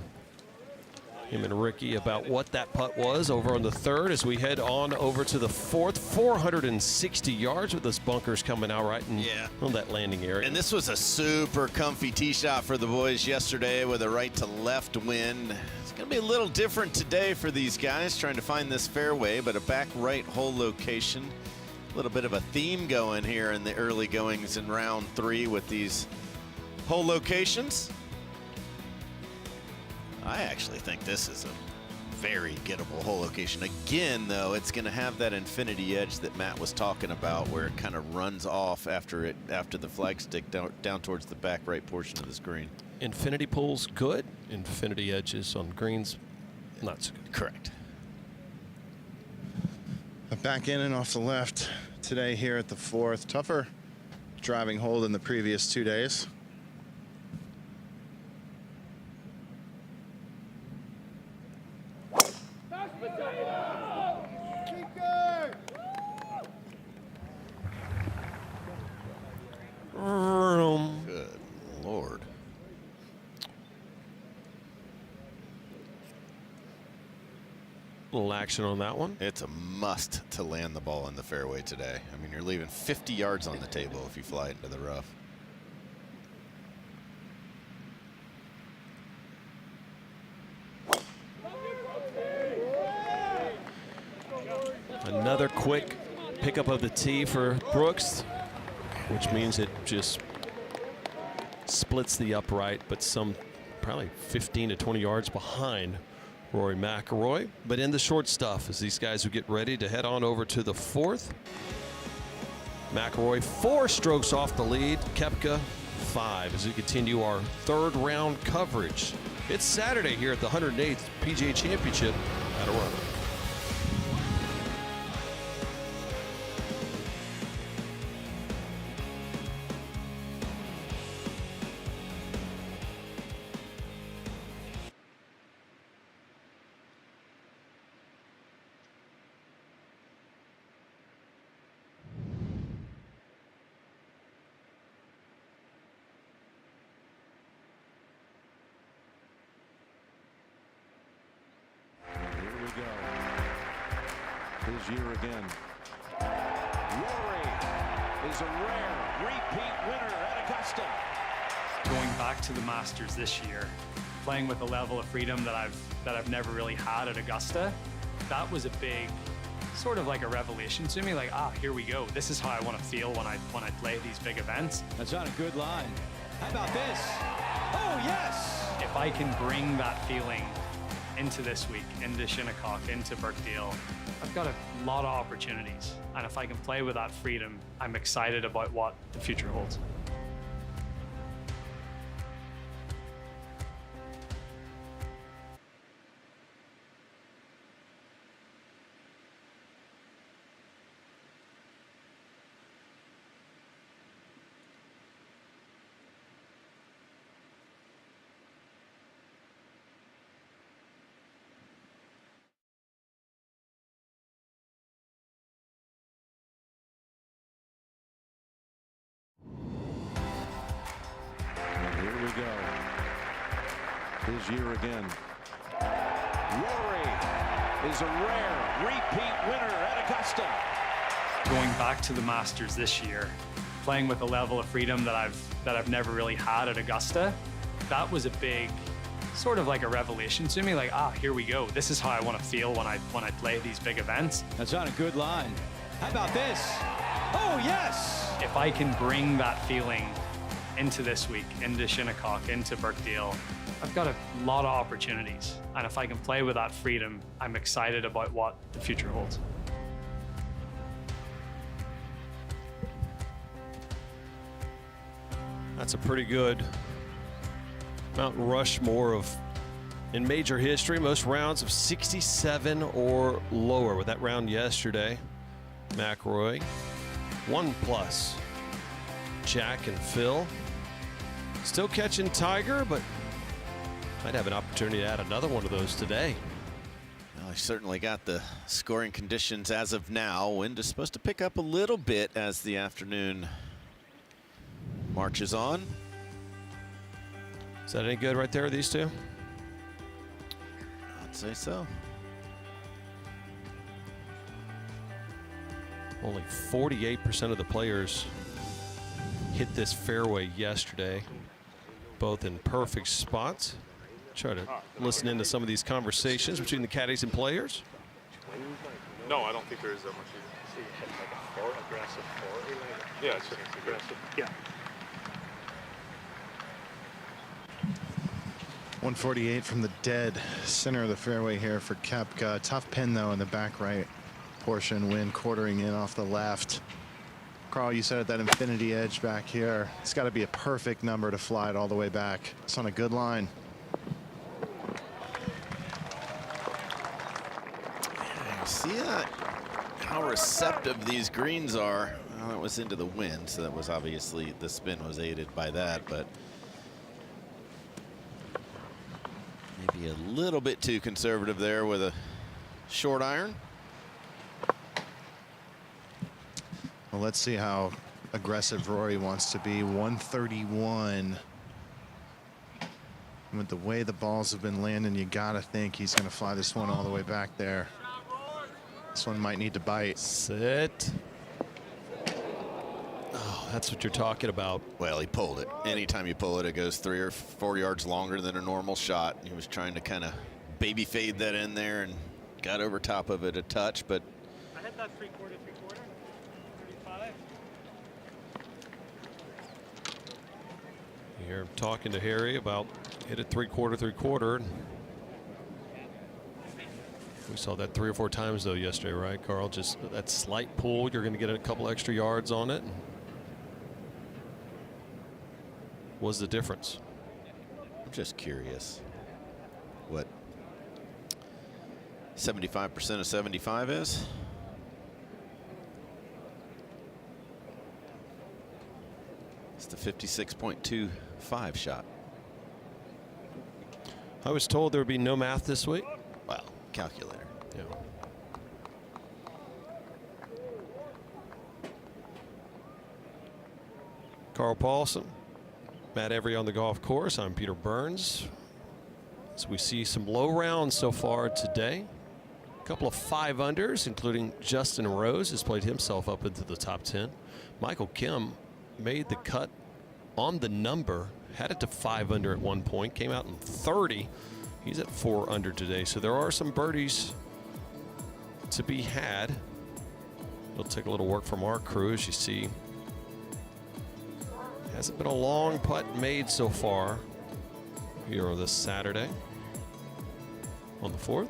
[SPEAKER 1] him and Ricky, about what that putt was over on the third as we head on over to the fourth. 460 yards with those bunkers coming out right in on that landing area.
[SPEAKER 2] And this was a super comfy tee shot for the boys yesterday with a right to left wind. It's going to be a little different today for these guys trying to find this fairway, but a back right hole location. A little bit of a theme going here in the early goings in round 3 with these hole locations. I actually think this is a very gettable hole location. Again, though, it's going to have that infinity edge that Matt was talking about, where it kind of runs off after the flagstick down towards the back right portion of the screen.
[SPEAKER 1] Infinity pools good. Infinity edges on greens, not so good.
[SPEAKER 2] Correct.
[SPEAKER 4] Back in and off the left today here at the 4th. Tougher driving hole than the previous 2 days.
[SPEAKER 2] Good Lord.
[SPEAKER 1] A little action on that one.
[SPEAKER 2] It's a must to land the ball in the fairway today. I mean, you're leaving 50 yards on the table if you fly into the rough.
[SPEAKER 1] Another quick pickup of the tee for Brooks, which means it just splits the upright, but some probably 15 to 20 yards behind Rory McIlroy. But in the short stuff, as these guys who get ready to head on over to the 4th. McIlroy 4 strokes off the lead. Koepka 5 as we continue our 3rd round coverage. It's Saturday here at the 108th PGA Championship at Aronimink.
[SPEAKER 6] his year again. Rory is a rare repeat winner at Augusta.
[SPEAKER 8] Going back to the Masters this year, playing with a level of freedom that I've never really had at Augusta, that was a big, sort of like a revelation to me. Like, here we go. This is how I want to feel when I play these big events.
[SPEAKER 6] That's on a good line. How about this? Oh yes!
[SPEAKER 8] If I can bring that feeling into this week, into Shinnecock, into Birkdale, I've got a lot of opportunities. And if I can play with that freedom, I'm excited about what the future holds.
[SPEAKER 6] Here we go. His year again. Rory is a rare repeat winner at Augusta.
[SPEAKER 8] Going back to the Masters this year, playing with a level of freedom that I've never really had at Augusta, that was a big, sort of like a revelation to me. Like, here we go. This is how I want to feel when I play these big events.
[SPEAKER 6] That's on a good line. How about this? Oh yes!
[SPEAKER 8] If I can bring that feeling into this week, into Shinnecock, into Birkdale, I've got a lot of opportunities. And if I can play with that freedom, I'm excited about what the future holds.
[SPEAKER 1] That's a pretty good Mount Rushmore of, in major history, most rounds of 67 or lower. With that round yesterday, McIlroy, 1+. Jack and Phil still catching Tiger, but might have an opportunity to add another one of those today.
[SPEAKER 2] Well, he certainly got the scoring conditions as of now. Wind is supposed to pick up a little bit as the afternoon marches on.
[SPEAKER 1] Is that any good right there, these two?
[SPEAKER 2] I'd say so.
[SPEAKER 1] Only 48% of the players hit this fairway yesterday, both in perfect spots. Try to listen into some of these conversations between the caddies and players.
[SPEAKER 5] No, I don't think there is that much. So you hit like a aggressive 40. Yeah, it's just aggressive. Yeah.
[SPEAKER 4] 148 from the dead center of the fairway here for Koepka. Tough pin though in the back right portion. Wind quartering in off the left. Carl, you said at that infinity edge back here, it's got to be a perfect number to fly it all the way back. It's on a good line.
[SPEAKER 2] See how receptive these greens are. Well, that was into the wind, so that was obviously, the spin was aided by that, but maybe a little bit too conservative there with a short iron.
[SPEAKER 4] Well, let's see how aggressive Rory wants to be. 131. And with the way the balls have been landing, you gotta think he's gonna fly this one all the way back there. This one might need to bite.
[SPEAKER 1] Sit. Oh, that's what you're talking about.
[SPEAKER 2] Well, he pulled it. Anytime you pull it, it goes 3 or 4 yards longer than a normal shot. He was trying to kind of baby fade that in there and got over top of it a touch, but
[SPEAKER 5] I had that 3/4, 35.
[SPEAKER 1] You're talking to Harry about hit it 3/4, 3/4. We saw that 3 or 4 times though yesterday, right, Carl? Just that slight pull, you're going to get a couple extra yards on it. What's the difference?
[SPEAKER 2] I'm just curious what 75% of 75 is. It's the 56.25 shot.
[SPEAKER 1] I was told there would be no math this week.
[SPEAKER 2] Well, calculator.
[SPEAKER 1] Yeah. Carl Paulson, Matt Every on the golf course. I'm Peter Burns. As we see some low rounds so far today. couple of 5-unders, including Justin Rose, has played himself up into the top 10. Michael Kim made the cut on the number, had it to 5-under at one point, came out in 30. He's at 4-under today, so there are some birdies to be had. It'll take a little work from our crew, as you see. Hasn't been a long putt made so far here on this Saturday on the 4th.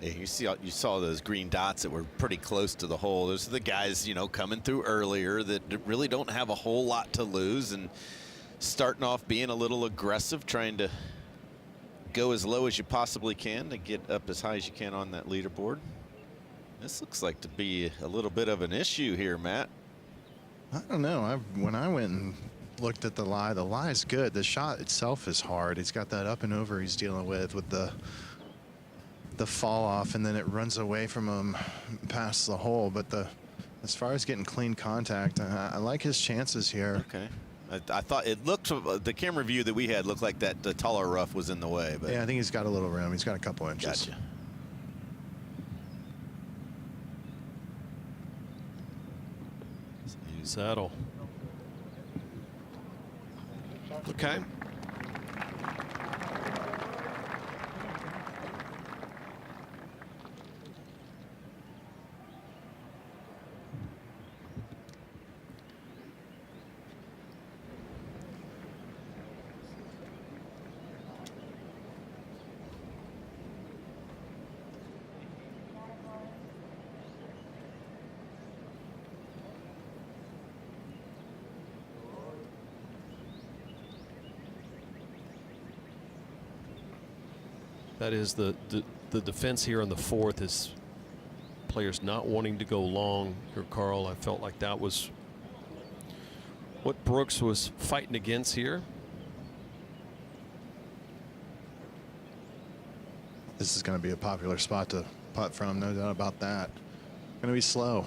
[SPEAKER 2] Yeah, you saw those green dots that were pretty close to the hole. Those are the guys, you know, coming through earlier that really don't have a whole lot to lose and starting off being a little aggressive, trying to go as low as you possibly can to get up as high as you can on that leaderboard. This looks like to be a little bit of an issue here, Matt.
[SPEAKER 4] I don't know. When I went and looked at the lie's good. The shot itself is hard. He's got that up and over he's dealing with the fall off, and then it runs away from him past the hole. But as far as getting clean contact, I like his chances here.
[SPEAKER 2] Okay. I thought it looked, the camera view that we had looked like that the taller rough was in the way. But
[SPEAKER 4] yeah, I think he's got a little room. He's got a couple inches.
[SPEAKER 2] Gotcha.
[SPEAKER 1] Settle. Okay. That is the defense here on the 4th is players not wanting to go long here, Carl. I felt like that was what Brooks was fighting against here.
[SPEAKER 4] This is going to be a popular spot to putt from, no doubt about that. Going to be slow.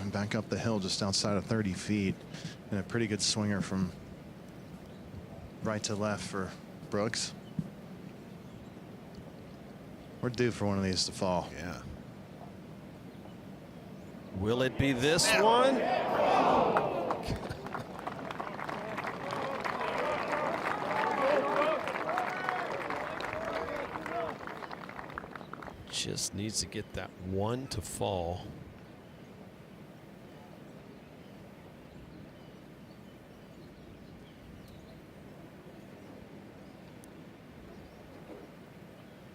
[SPEAKER 4] Back up the hill just outside of 30 feet. And a pretty good swinger from right to left for Brooks. We're due for one of these to fall.
[SPEAKER 2] Yeah.
[SPEAKER 1] Will it be this one? Just needs to get that one to fall.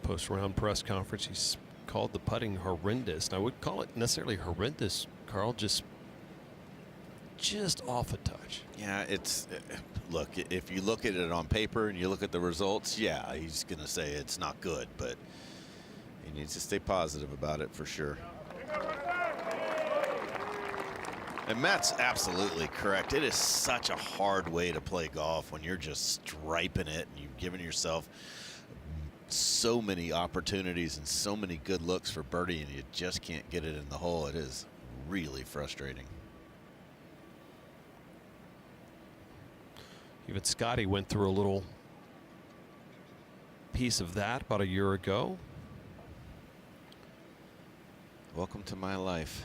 [SPEAKER 1] Post-round press conference, he's called the putting horrendous. And I wouldn't call it necessarily horrendous, Carl, just off a touch.
[SPEAKER 2] Yeah, it's, look, if you look at it on paper and you look at the results, yeah, he's going to say it's not good, but he needs to stay positive about it for sure. And Matt's absolutely correct. It is such a hard way to play golf when you're just striping it and you've given yourself so many opportunities and so many good looks for birdie, and you just can't get it in the hole. It is really frustrating.
[SPEAKER 1] Even Scotty went through a little piece of that about a year ago.
[SPEAKER 2] Welcome to my life.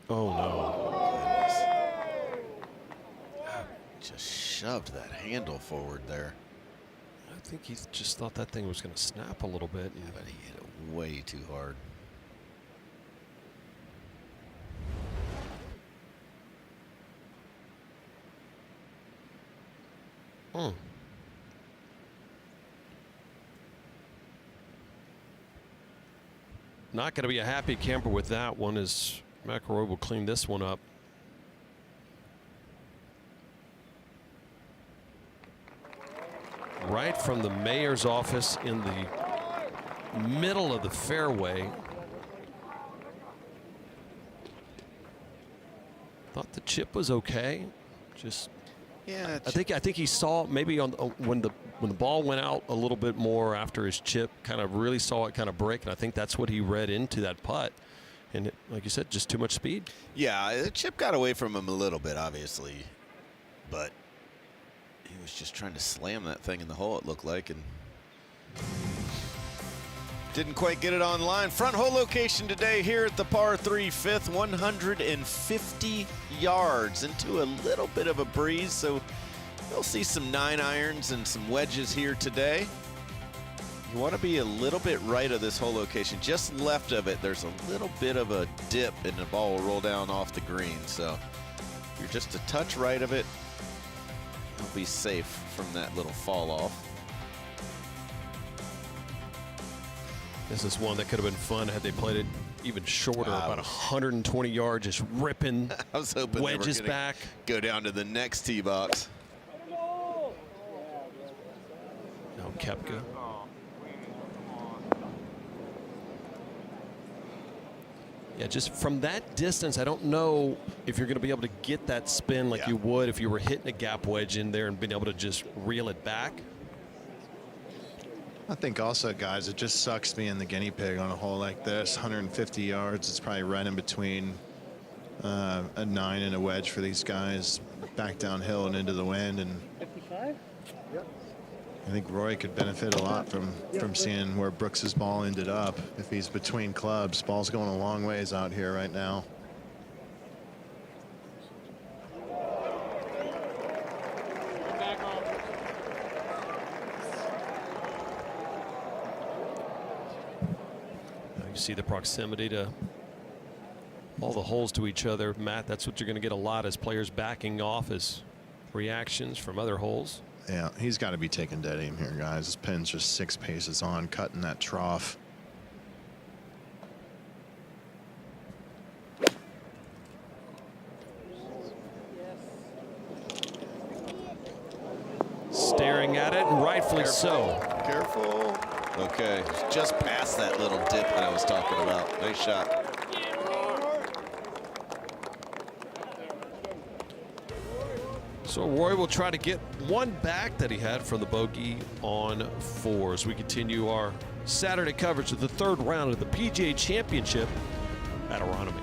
[SPEAKER 1] Oh no.
[SPEAKER 2] Just shoved that handle forward there.
[SPEAKER 1] I think he just thought that thing was going to snap a little bit.
[SPEAKER 2] Yeah, but he hit it way too hard.
[SPEAKER 1] Not going to be a happy camper with that one, as McIlroy will clean this one up. Right from the mayor's office in the middle of the fairway. Thought the chip was okay. Just
[SPEAKER 2] yeah.
[SPEAKER 1] I think he saw maybe on when the when the ball went out a little bit more after his chip, kind of really saw it kind of break, and I think that's what he read into that putt. And like you said, just too much speed.
[SPEAKER 2] Yeah, the chip got away from him a little bit, obviously, but he was just trying to slam that thing in the hole, it looked like, and didn't quite get it on line. Front hole location today here at the par 3 fifth, 150 yards into a little bit of a breeze, so you'll see some 9-irons and some wedges here today. You want to be a little bit right of this hole location. Just left of it, there's a little bit of a dip and the ball will roll down off the green. So if you're just a touch right of it, you'll be safe from that little fall off.
[SPEAKER 1] This is one that could have been fun had they played it even shorter, about 120 yards, just ripping
[SPEAKER 2] I was hoping
[SPEAKER 1] wedges
[SPEAKER 2] they were
[SPEAKER 1] back.
[SPEAKER 2] Go down to the next tee box.
[SPEAKER 1] Now Koepka. Yeah, just from that distance, I don't know if you're going to be able to get that spin like you would if you were hitting a gap wedge in there and being able to just reel it back.
[SPEAKER 4] I think also, guys, it just sucks being the guinea pig on a hole like this. 150 yards, it's probably right in between a 9 and a wedge for these guys, back downhill and into the wind. And
[SPEAKER 5] 55? Yep.
[SPEAKER 4] I think Rory could benefit a lot from seeing where Brooks's ball ended up. If he's between clubs, ball's going a long ways out here right now.
[SPEAKER 1] You see the proximity to all the holes to each other, Matt. That's what you're going to get a lot as players backing off as reactions from other holes.
[SPEAKER 4] Yeah, he's got to be taking dead aim here, guys. This pin's just 6 paces on, cutting that trough.
[SPEAKER 1] Staring at it, and rightfully so.
[SPEAKER 2] Careful. Okay, just past that little dip that I was talking about. Nice shot.
[SPEAKER 1] So Rory will try to get one back that he had from the bogey on 4 as we continue our Saturday coverage of the 3rd round of the PGA Championship at Aronimink.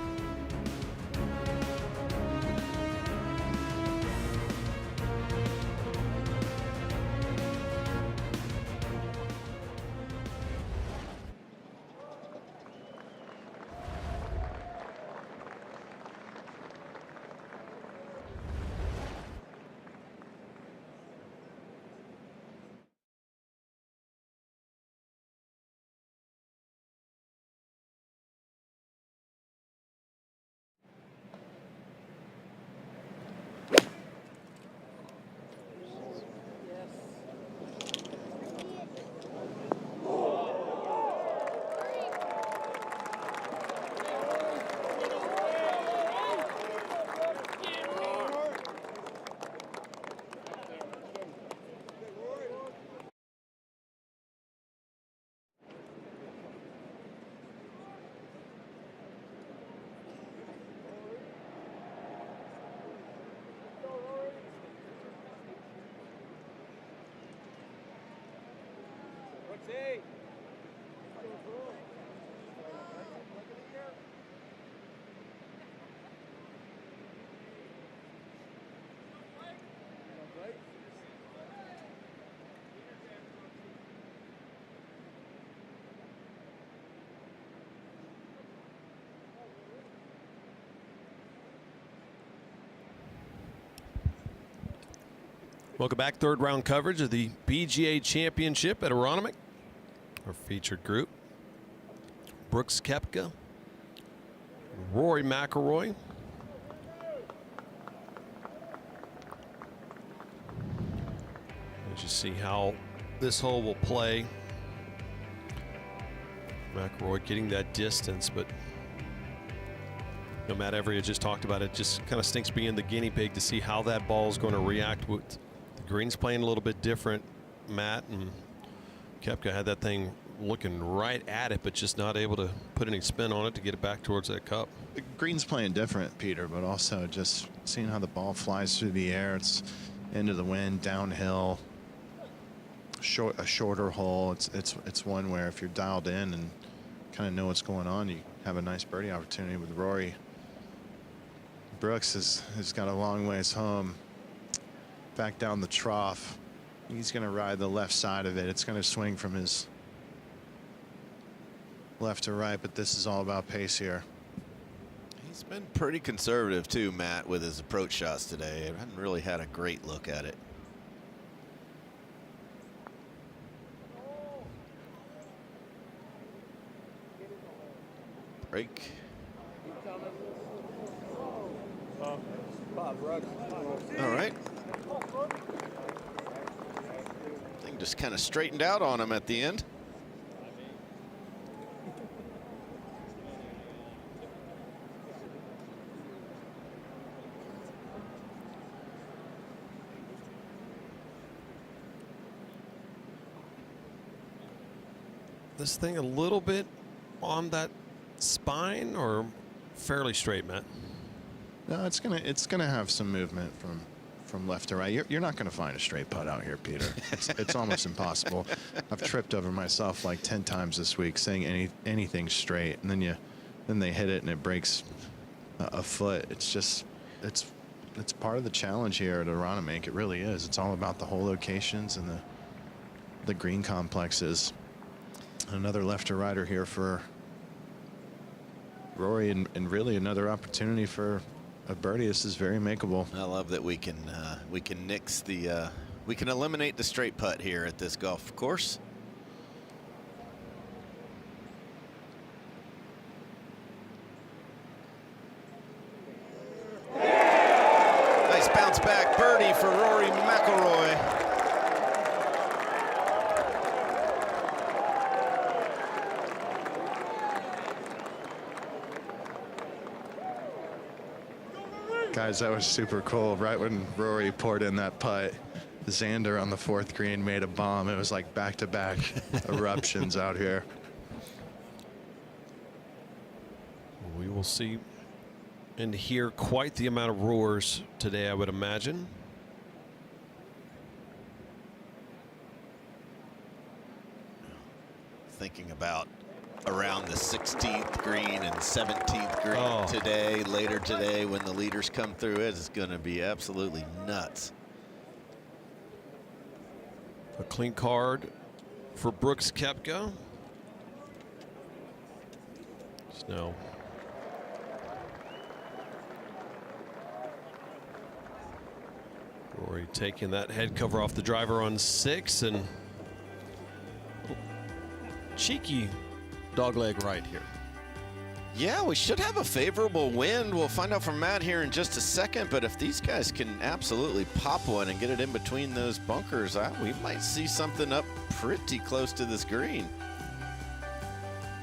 [SPEAKER 1] Welcome back. 3rd round coverage of the PGA Championship at Aronimink. Our featured group: Brooks Koepka, Rory McIlroy, let's just see how this hole will play. McIlroy getting that distance, but no, Matt Everett just talked about it. Just kind of stinks being the guinea pig to see how that ball is going to react. With the green's playing a little bit different, Matt, and Koepka had that thing looking right at it, but just not able to put any spin on it to get it back towards that cup.
[SPEAKER 4] The green's playing different, Peter, but also just seeing how the ball flies through the air. It's into the wind, downhill. a shorter hole. It's one where if you're dialed in and kind of know what's going on, you have a nice birdie opportunity with Rory. Brooks has got a long ways home. Back down the trough. He's going to ride the left side of it. It's going to swing from his left to right, but this is all about pace here.
[SPEAKER 2] He's been pretty conservative too, Matt, with his approach shots today. I haven't really had a great look at it. Break. All right. Thing just kind of straightened out on him at the end.
[SPEAKER 1] This thing a little bit on that spine or fairly straight, Matt?
[SPEAKER 4] No, it's gonna have some movement from left to right. You're not gonna find a straight putt out here, Peter. It's almost impossible. I've tripped over myself like 10 times this week saying anything straight, and then they hit it and it breaks a foot. It's part of the challenge here at Aronimink. It really is. It's all about the hole locations and the green complexes. Another left to righter here for Rory, and really another opportunity for a birdie. This is very makeable.
[SPEAKER 2] I love that we can nix the we can eliminate the straight putt here at this golf course. Nice bounce back birdie for Rory McIlroy.
[SPEAKER 4] Guys, that was super cool. Right when Rory poured in that putt, Xander on the 4th green made a bomb. It was like back-to-back eruptions out here.
[SPEAKER 1] We will see and hear quite the amount of roars today, I would imagine.
[SPEAKER 2] Thinking about around the 16th green and 17th green today, later today, when the leaders come through, it is going to be absolutely nuts.
[SPEAKER 1] A clean card for Brooks Koepka. Snow. Rory taking that head cover off the driver on 6, and cheeky dogleg right here.
[SPEAKER 2] Yeah, we should have a favorable wind. We'll find out from Matt here in just a second, but if these guys can absolutely pop one and get it in between those bunkers, we might see something up pretty close to this green.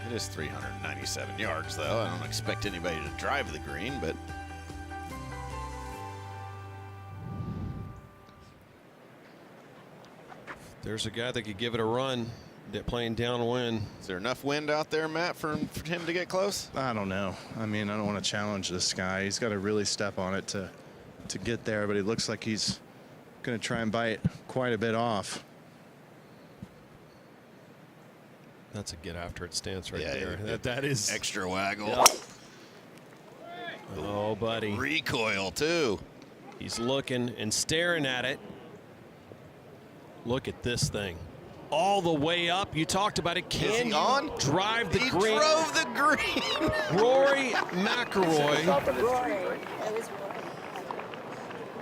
[SPEAKER 2] It is 397 yards, though. I don't expect anybody to drive the green, but
[SPEAKER 1] there's a guy that could give it a run. They're playing downwind.
[SPEAKER 2] Is there enough wind out there, Matt, for him to get close?
[SPEAKER 4] I don't know. I mean, I don't want to challenge this guy. He's got to really step on it to get there, but he looks like he's going to try and bite quite a bit off.
[SPEAKER 1] That's a get after it stance right there. That is
[SPEAKER 2] extra waggle.
[SPEAKER 1] Yep. Oh, buddy.
[SPEAKER 2] Recoil, too.
[SPEAKER 1] He's looking and staring at it. Look at this thing. All the way up. You talked about it. Can you drive the green?
[SPEAKER 2] He drove the green.
[SPEAKER 1] Rory McIlroy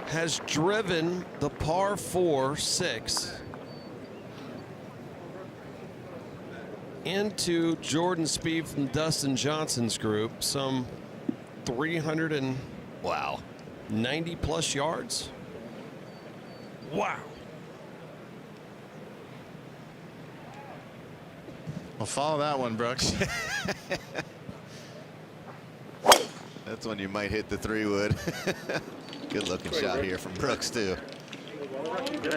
[SPEAKER 1] has driven the par 4-6 into Jordan Spieth from Dustin Johnson's group, some 390 plus yards. Wow.
[SPEAKER 4] Well, follow that one, Brooks.
[SPEAKER 2] That's when you might hit the 3-wood. Good looking shot here from Brooks, too.
[SPEAKER 5] I think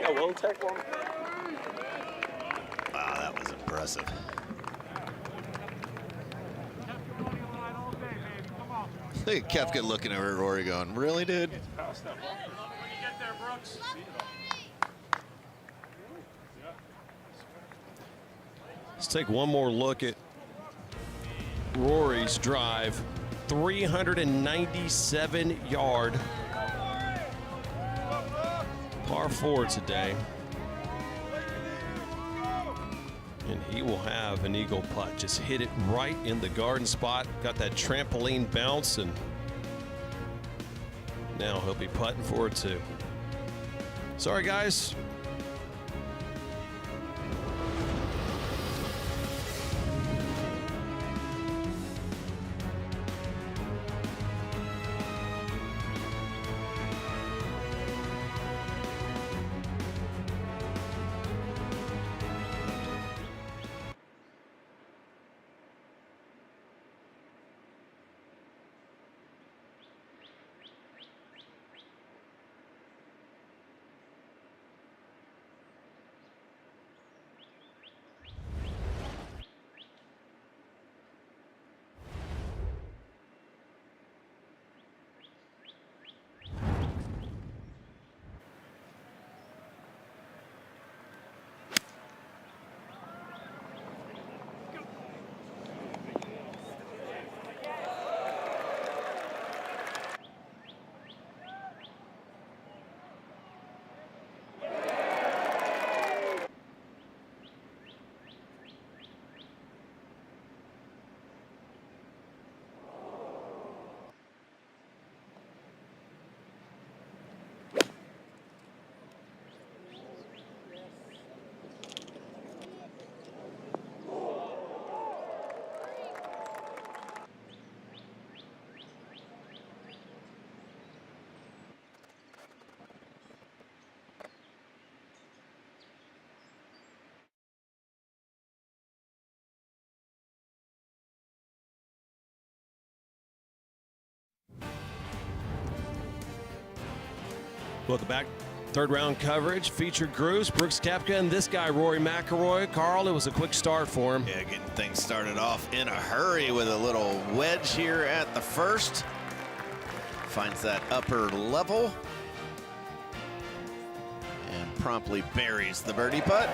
[SPEAKER 5] I will take one.
[SPEAKER 2] Wow, that was impressive. Look at Koepka looking over at Rory going, really, dude?
[SPEAKER 1] Let's take one more look at Rory's drive. 397-yard par 4 today. And he will have an eagle putt. Just hit it right in the garden spot. Got that trampoline bounce, and now he'll be putting for it too. Sorry, guys. Welcome back. Third round coverage featured Bruce, Brooks Koepka, and this guy, Rory McIlroy. Carl, it was a quick start for him.
[SPEAKER 2] Yeah, getting things started off in a hurry with a little wedge here at the first. Finds that upper level and promptly buries the birdie putt.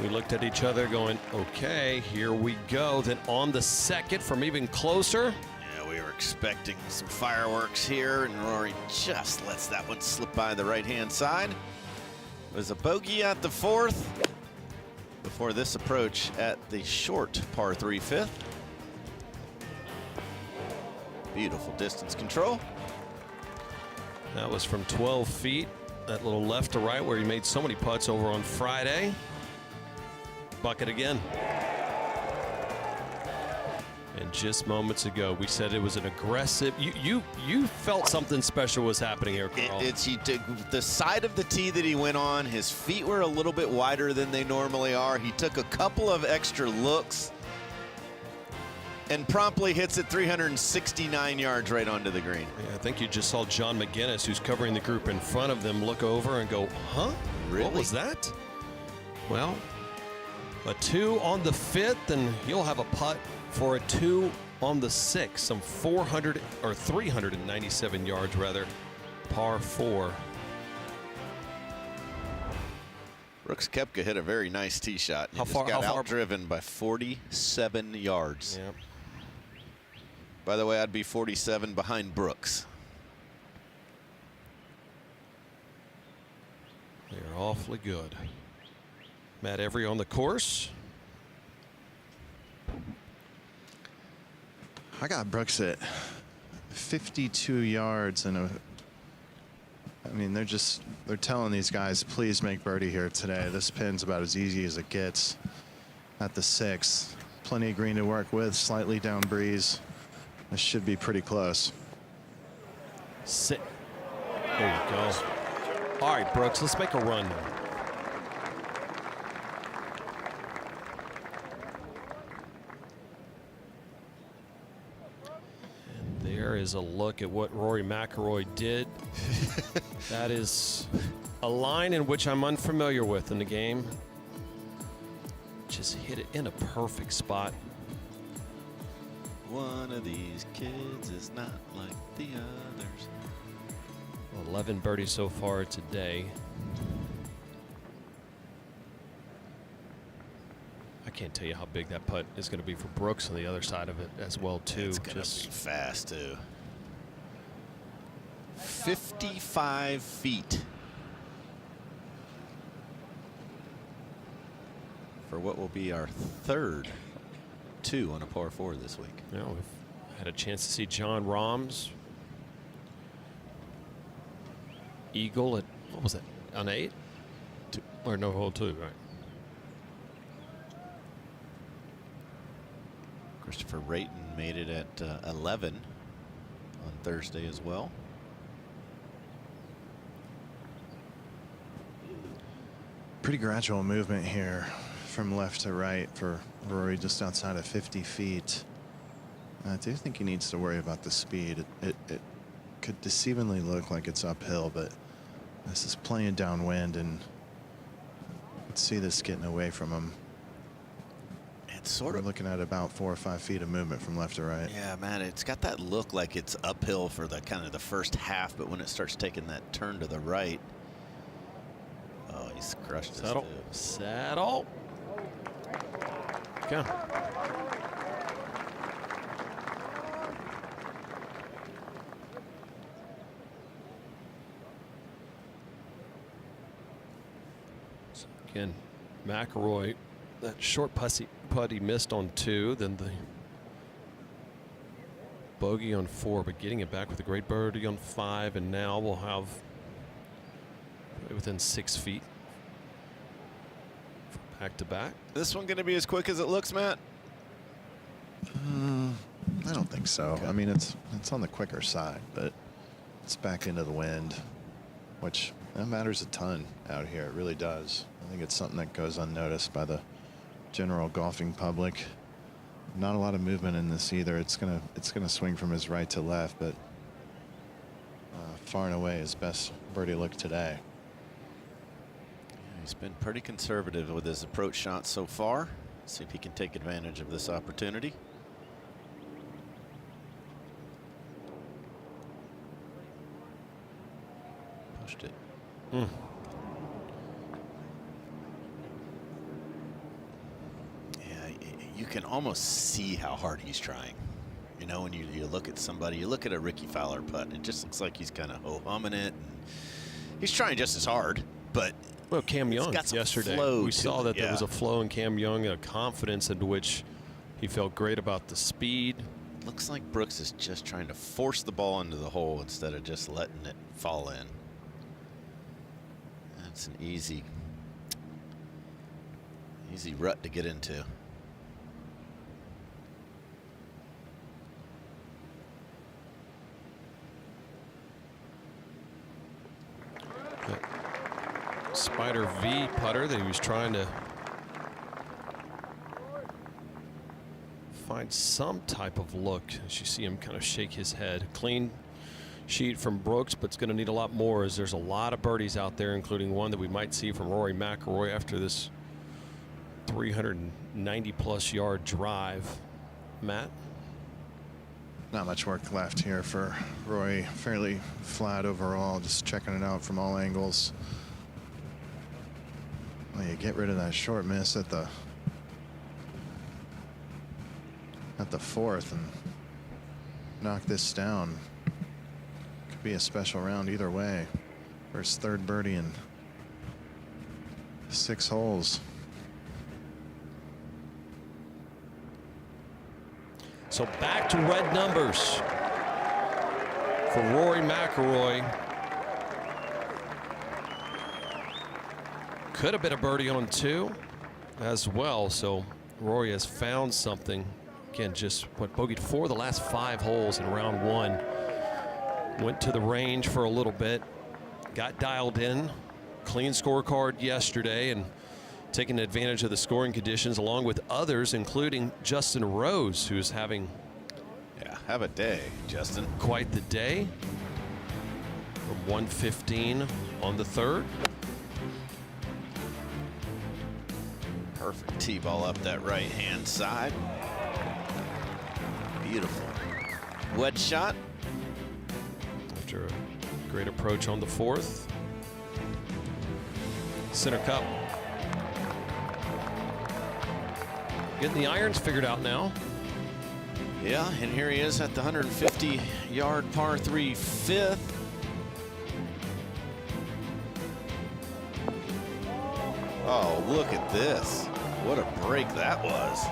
[SPEAKER 1] We looked at each other going, okay, here we go. Then on the second from even closer.
[SPEAKER 2] Yeah, we were expecting some fireworks here, and Rory just lets that one slip by the right-hand side. It was a bogey at the fourth before this approach at the short par 3 fifth. Beautiful distance control.
[SPEAKER 1] That was from 12 feet. That little left to right where he made so many putts over on Friday. Bucket again. And just moments ago, we said it was an aggressive. You felt something special was happening here, Carl.
[SPEAKER 2] He took the side of the tee that he went on. His feet were a little bit wider than they normally are. He took a couple of extra looks and promptly hits it 369 yards right onto the green.
[SPEAKER 1] Yeah, I think you just saw John McGinnis, who's covering the group in front of them, look over and go, huh?
[SPEAKER 2] Really?
[SPEAKER 1] What was that? Well, a 2 on the 5th, and he'll have a putt for a 2 on the 6th. Some 397 yards, rather, par 4.
[SPEAKER 2] Brooks Koepka hit a very nice tee shot. He
[SPEAKER 1] How
[SPEAKER 2] just
[SPEAKER 1] far?
[SPEAKER 2] got outdriven by 47 yards.
[SPEAKER 1] Yep.
[SPEAKER 2] By the way, I'd be 47 behind Brooks.
[SPEAKER 1] They're awfully good. Matt Every on the course.
[SPEAKER 4] I got Brooks at 52 yards and I mean, they're telling these guys, please make birdie here today. This pin's about as easy as it gets at the 6th. Plenty of green to work with, slightly down breeze. This should be pretty close.
[SPEAKER 1] Sit. There you go. All right, Brooks, let's make a run now. And there is a look at what Rory McIlroy did. That is a line in which I'm unfamiliar with in the game. Just hit it in a perfect spot.
[SPEAKER 2] One of these kids is not like the others.
[SPEAKER 1] 11 birdies so far today. I can't tell you how big that putt is going to be for Brooks on the other side of it as well, too.
[SPEAKER 2] It's going to be fast, too. 55 feet for what will be our third 2 on a par 4 this week.
[SPEAKER 1] You know, we've had a chance to see John Rahm's eagle at, what was that, on 8? 2, or no, hole 2, right?
[SPEAKER 2] Christopher Rayton made it at 11 on Thursday as well.
[SPEAKER 4] Pretty gradual movement here from left to right for Rory, just outside of 50 feet. I do think he needs to worry about the speed. It could deceivingly look like it's uphill, but this is playing downwind, and let's see this getting away from him.
[SPEAKER 2] It's sort
[SPEAKER 4] We're
[SPEAKER 2] of
[SPEAKER 4] looking at about 4 or 5 feet of movement from left to right.
[SPEAKER 2] Yeah, man, it's got that look like it's uphill for the kind of the first half, but when it starts taking that turn to the right, oh, he's crushed this
[SPEAKER 1] Settle.
[SPEAKER 2] too.
[SPEAKER 1] Settle. Okay. So again, McIlroy, that short putt he missed on 2, then the bogey on 4, but getting it back with a great birdie on 5, and now we'll have within 6 feet. Back to back.
[SPEAKER 2] This one going to be as quick as it looks, Matt?
[SPEAKER 4] I don't think so.
[SPEAKER 2] Okay.
[SPEAKER 4] I mean, it's on the quicker side, but it's back into the wind, which that matters a ton out here. It really does. I think it's something that goes unnoticed by the general golfing public. Not a lot of movement in this either. It's gonna swing from his right to left, but far and away his best birdie look today.
[SPEAKER 2] He's been pretty conservative with his approach shots so far. See if he can take advantage of this opportunity. Pushed it.
[SPEAKER 1] Mm.
[SPEAKER 2] Yeah, you can almost see how hard he's trying. You know, when you look at somebody, you look at a Ricky Fowler putt, and it just looks like he's kind of ho-humming it. And he's trying just as hard, but
[SPEAKER 1] well, Cam Young yesterday, we saw that there was a flow in Cam Young, a confidence into which he felt great about the speed.
[SPEAKER 2] Looks like Brooks is just trying to force the ball into the hole instead of just letting it fall in. That's an easy rut to get into.
[SPEAKER 1] Spider V putter that he was trying to find some type of look. As you see him kind of shake his head. Clean sheet from Brooks, but it's going to need a lot more, as there's a lot of birdies out there, including one that we might see from Rory McIlroy after this 390+ yard drive. Matt?
[SPEAKER 4] Not much work left here for Rory. Fairly flat overall, just checking it out from all angles. Well, you get rid of that short miss at the 4th and knock this down. Could be a special round either way. For his 3rd birdie in 6 holes.
[SPEAKER 1] So back to red numbers for Rory McIlroy. Could have been a birdie on 2 as well. So Rory has found something. Again, just bogeyed 4 of the last 5 holes in round 1. Went to the range for a little bit, got dialed in. Clean scorecard yesterday, and taking advantage of the scoring conditions along with others, including Justin Rose, who's having
[SPEAKER 2] have a day, Justin.
[SPEAKER 1] Quite the day. From 115 on the 3rd.
[SPEAKER 2] Perfect tee ball up that right hand side. Beautiful wedge shot.
[SPEAKER 1] After a Great approach on the 4th. Center cup. Getting the irons figured out now.
[SPEAKER 2] Yeah, and here he is at the 150-yard par 3 5th. Oh, look at this. What a break that was.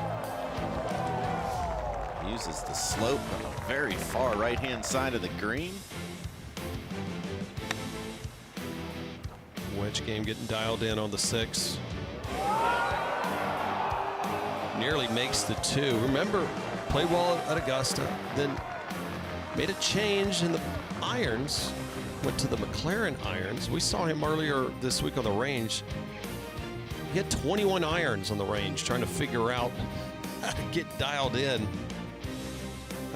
[SPEAKER 2] Uses the slope on the very far right-hand side of the green.
[SPEAKER 1] Wedge game getting dialed in on the 6. Nearly makes the 2. Remember, played well at Augusta, then made a change in the irons, went to the McLaren irons. We saw him earlier this week on the range. He had 21 irons on the range trying to figure out how to get dialed in.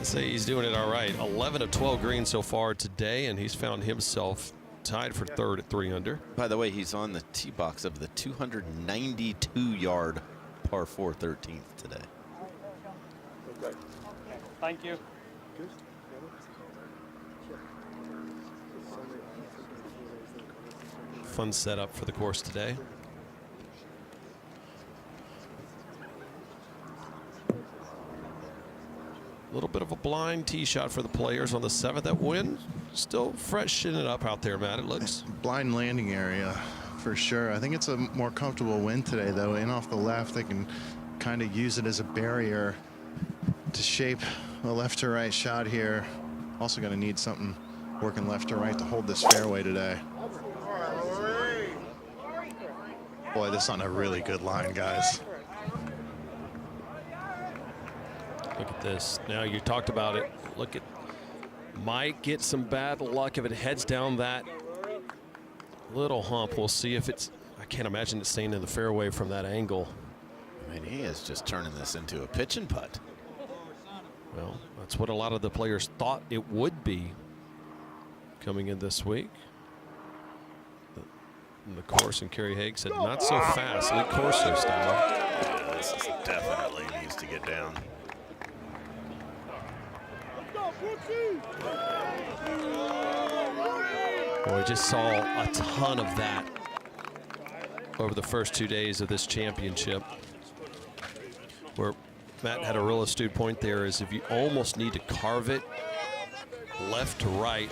[SPEAKER 1] I say he's doing it all right. 11 of 12 greens so far today, and he's found himself tied for 3rd at 3 under.
[SPEAKER 2] By the way, he's on the tee box of the 292-yard par 4 13th today.
[SPEAKER 8] Thank you.
[SPEAKER 1] Fun setup for the course today. A little bit of a blind tee shot for the players on the 7th. That wind still freshening it up out there, Matt, it looks.
[SPEAKER 4] Blind landing area for sure. I think it's a more comfortable wind today, though. In off the left, they can kind of use it as a barrier to shape a left to right shot here. Also going to need something working left to right to hold this fairway today. Boy, this is on a really good line, guys.
[SPEAKER 1] Look at this. Now you talked about it. Look at, might get some bad luck if it heads down that little hump. We'll see if it's, I can't imagine it staying in the fairway from that angle.
[SPEAKER 2] I mean, he is just turning this into a pitch and putt.
[SPEAKER 1] Well, that's what a lot of the players thought it would be coming in this week. In the course, and Kerry Haig said not so fast, Lee Corso style.
[SPEAKER 2] Yeah, this is definitely needs to get down.
[SPEAKER 1] Well, we just saw a ton of that over the first 2 days of this championship, where Matt had a real astute point there, is if you almost need to carve it left to right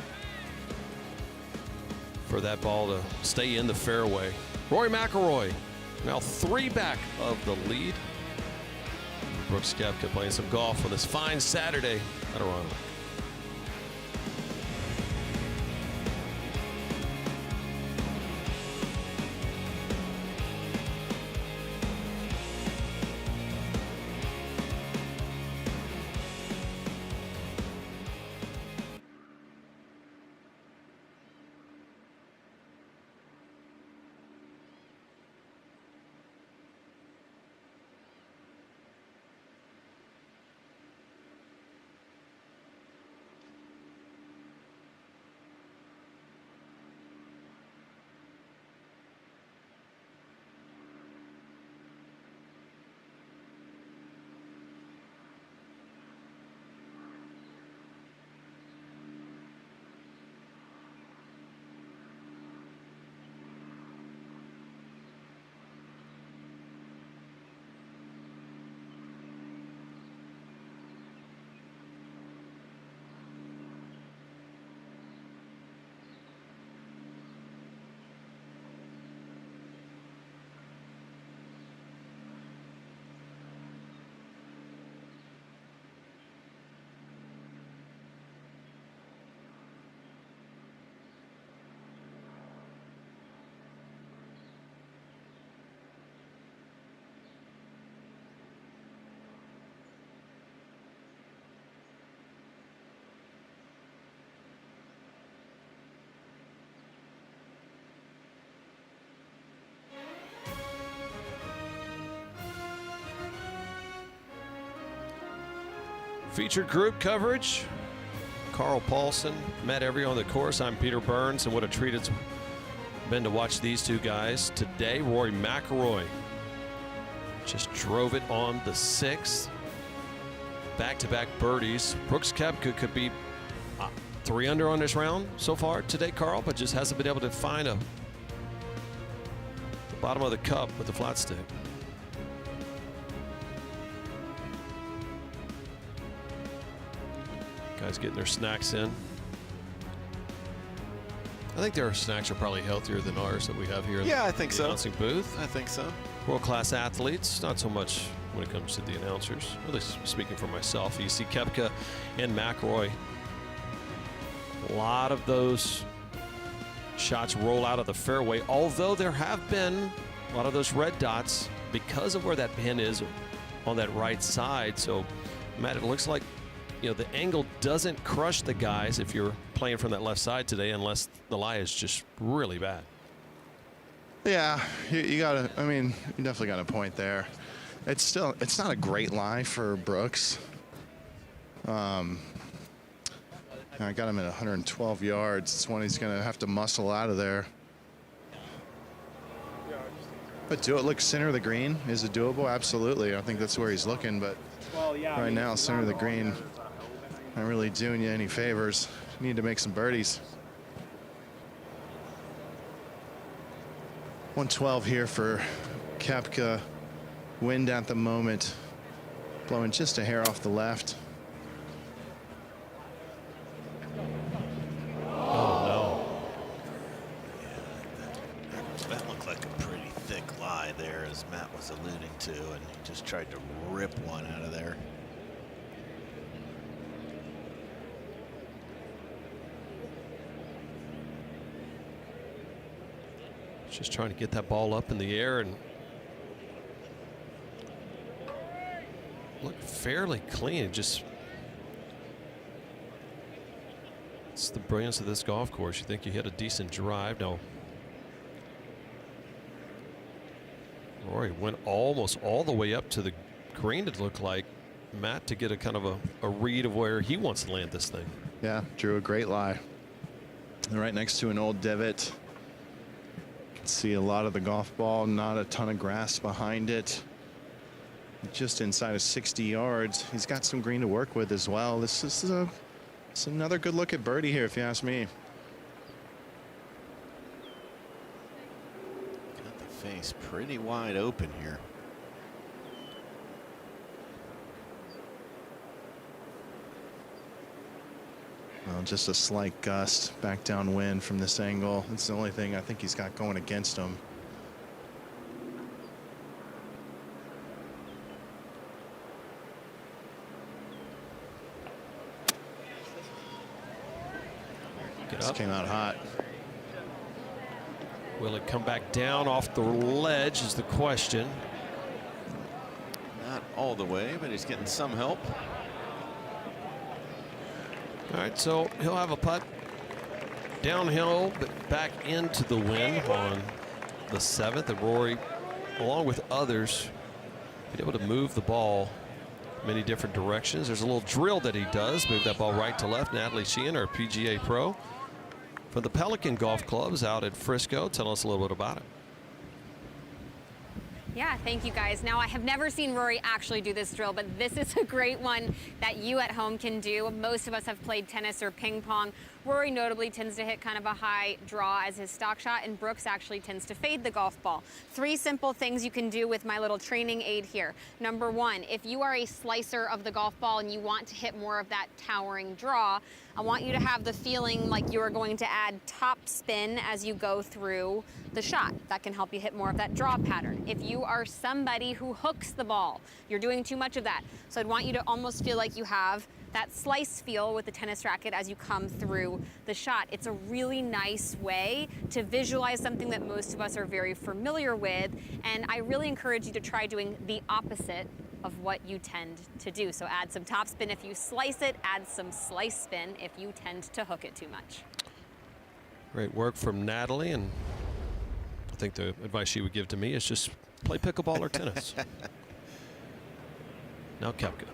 [SPEAKER 1] for that ball to stay in the fairway. Rory McIlroy now 3 back of the lead. Brooks Koepka playing some golf on this fine Saturday at Aronimink. Featured group coverage. Carl Paulson, Matt Every on the course. I'm Peter Burns, and what a treat it's been to watch these two guys. Today, Rory McIlroy just drove it on the 6th. Back-to-back birdies. Brooks Koepka could be 3 under on this round so far today, Carl, but just hasn't been able to find the bottom of the cup with the flat stick. Guys getting their snacks in. I think their snacks are probably healthier than ours that we have here in
[SPEAKER 2] Yeah, I think
[SPEAKER 1] the
[SPEAKER 2] so.
[SPEAKER 1] announcing booth.
[SPEAKER 2] I think so.
[SPEAKER 1] World-class athletes, not so much when it comes to the announcers. Really speaking for myself. You see Koepka and McIlroy. A lot of those shots roll out of the fairway, although there have been a lot of those red dots because of where that pin is on that right side. So, Matt, it looks like, you know, the angle doesn't crush the guys if you're playing from that left side today, unless the lie is just really bad.
[SPEAKER 4] Yeah, you got to, I mean, you definitely got a point there. It's not a great lie for Brooks. I got him at 112 yards. It's one he's going to have to muscle out of there. But do it look center of the green? Is it doable? Absolutely. I think that's where he's looking. But right now, center of the green, not really doing you any favors. You need to make some birdies. 112 here for Koepka. Wind at the moment, blowing just a hair off the left.
[SPEAKER 1] Oh,
[SPEAKER 2] Yeah, that looked like a pretty thick lie there, as Matt was alluding to, and he just tried to rip one out of there.
[SPEAKER 1] just trying to get that ball up in the air and look fairly clean. Just, it's the brilliance of this golf course. You think you hit a decent drive. No. Rory went almost all the way up to the green, it looked like, Matt, to get a kind of a read of where he wants to land this thing.
[SPEAKER 4] Yeah, drew a great lie. And right next to an old divot. You can see a lot of the golf ball, not a ton of grass behind it. Just inside of 60 yards. He's got some green to work with as well. This is it's another good look at birdie here, if you ask me.
[SPEAKER 2] Got the face pretty wide open here.
[SPEAKER 4] Well, just a slight gust back downwind from this angle. It's the only thing I think he's got going against him.
[SPEAKER 1] Get up.
[SPEAKER 4] Came out hot.
[SPEAKER 1] Will it come back down off the ledge is the question.
[SPEAKER 2] Not all the way, but he's getting some help.
[SPEAKER 1] All right, so he'll have a putt downhill, but back into the wind on the 7th. And Rory, along with others, be able to move the ball many different directions. There's a little drill that he does, move that ball right to left. Natalie Sheehan, our PGA pro from the Pelican Golf Clubs out at Frisco. Tell us a little bit about it.
[SPEAKER 7] Yeah, thank you guys. Now, I have never seen Rory actually do this drill, but this is a great one that you at home can do. Most of us have played tennis or ping pong. Rory notably tends to hit kind of a high draw as his stock shot, and Brooks actually tends to fade the golf ball. 3 simple things you can do with my little training aid here. Number 1, if you are a slicer of the golf ball and you want to hit more of that towering draw, I want you to have the feeling like you are going to add top spin as you go through the shot. That can help you hit more of that draw pattern. If you are somebody who hooks the ball, you're doing too much of that. So I'd want you to almost feel like you have that slice feel with the tennis racket as you come through the shot. It's a really nice way to visualize something that most of us are very familiar with, and I really encourage you to try doing the opposite of what you tend to do. So add some top spin if you slice it, add some slice spin if you tend to hook it too much.
[SPEAKER 1] Great work from Natalie, and I think the advice she would give to me is just play pickleball or tennis. Now Koepka.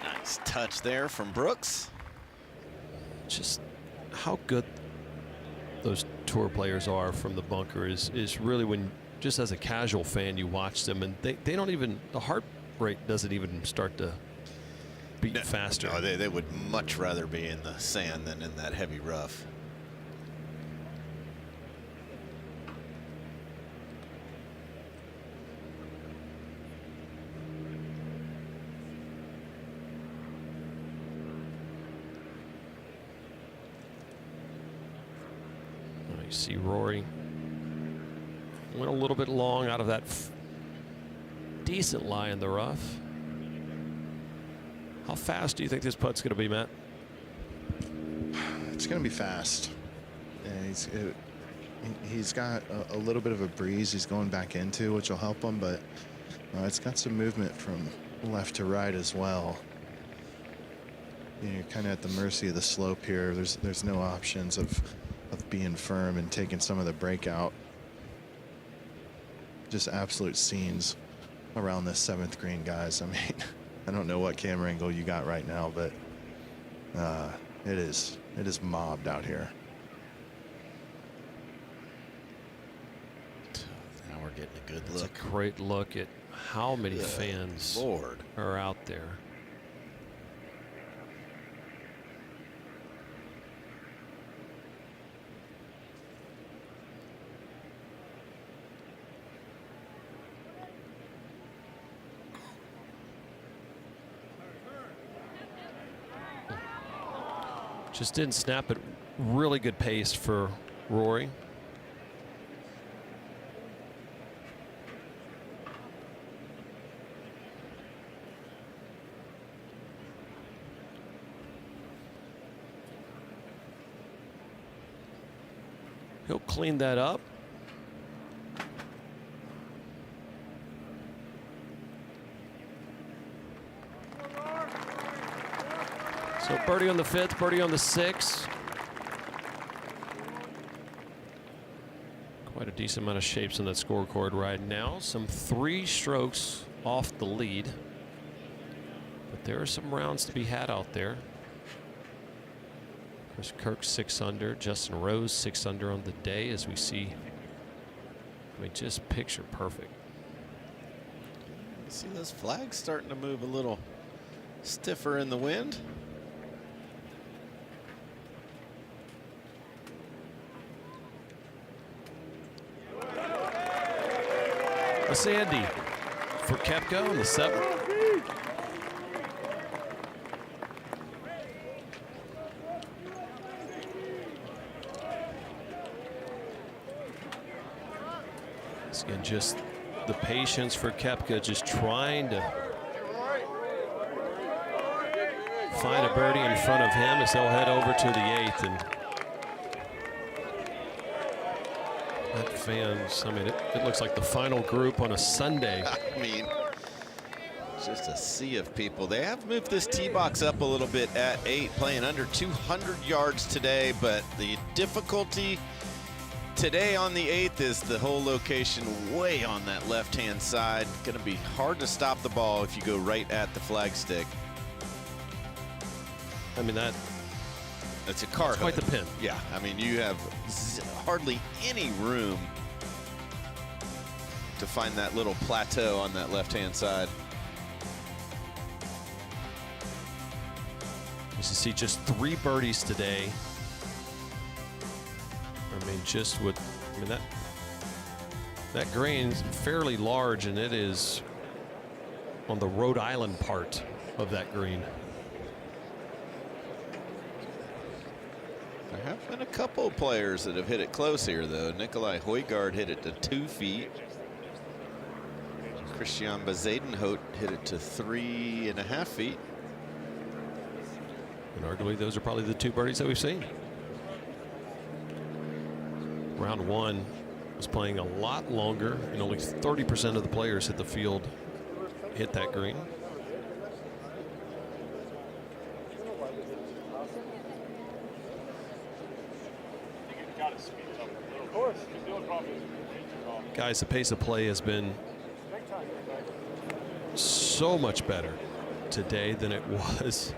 [SPEAKER 2] Nice touch there from Brooks.
[SPEAKER 1] Just how good those tour players are from the bunker is really when, just as a casual fan, you watch them and they don't even, the heart rate doesn't even start to beat faster.
[SPEAKER 2] No, they would much rather be in the sand than in that heavy rough.
[SPEAKER 1] You see Rory went a little bit long out of that decent lie in the rough. How fast do you think this putt's going to be, Matt?
[SPEAKER 4] It's going to be fast. And he's got a little bit of a breeze he's going back into, which will help him, but it's got some movement from left to right as well. You're kind of at the mercy of the slope here. There's no options of being firm and taking some of the breakout. Just absolute scenes around this 7th green, guys. I mean, I don't know what camera angle you got right now, but it is mobbed out here.
[SPEAKER 2] Now we're getting a good
[SPEAKER 1] It's
[SPEAKER 2] look.
[SPEAKER 1] a great look at how many fans
[SPEAKER 2] Lord
[SPEAKER 1] are out there. Just didn't snap at really good pace for Rory. He'll clean that up. So birdie on the 5th, birdie on the 6th. Quite a decent amount of shapes on that scorecard right now. Some 3 strokes off the lead. But there are some rounds to be had out there. Chris Kirk 6 under, Justin Rose 6 under on the day, as we see. I mean, just picture perfect.
[SPEAKER 2] See those flags starting to move a little stiffer in the wind.
[SPEAKER 1] A Sandy for Koepka on the 7th. Again, just the patience for Koepka, just trying to find a birdie in front of him as they'll head over to the 8th. And that fans, I mean, it looks like the final group on a Sunday.
[SPEAKER 2] I mean, just a sea of people. They have moved this tee box up a little bit at 8, playing under 200 yards today, but the difficulty today on the 8th is the whole location way on that left-hand side. Going to be hard to stop the ball if you go right at the flagstick.
[SPEAKER 1] I mean,
[SPEAKER 2] It's a car
[SPEAKER 1] quite the pin.
[SPEAKER 2] Yeah, I mean, you have hardly any room to find that little plateau on that left-hand side.
[SPEAKER 1] You see just 3 birdies today. I mean, just with, I mean, that green's fairly large, and it is on the Rhode Island part of that green.
[SPEAKER 2] There have been a couple of players that have hit it close here, though. Nikolai Højgaard hit it to 2 feet. Christian Bezuidenhout hit it to 3.5 feet.
[SPEAKER 1] And arguably, those are probably the 2 birdies that we've seen. Round 1 was playing a lot longer, and only 30% of the players hit the field hit that green. Guys, the pace of play has been so much better today than it was.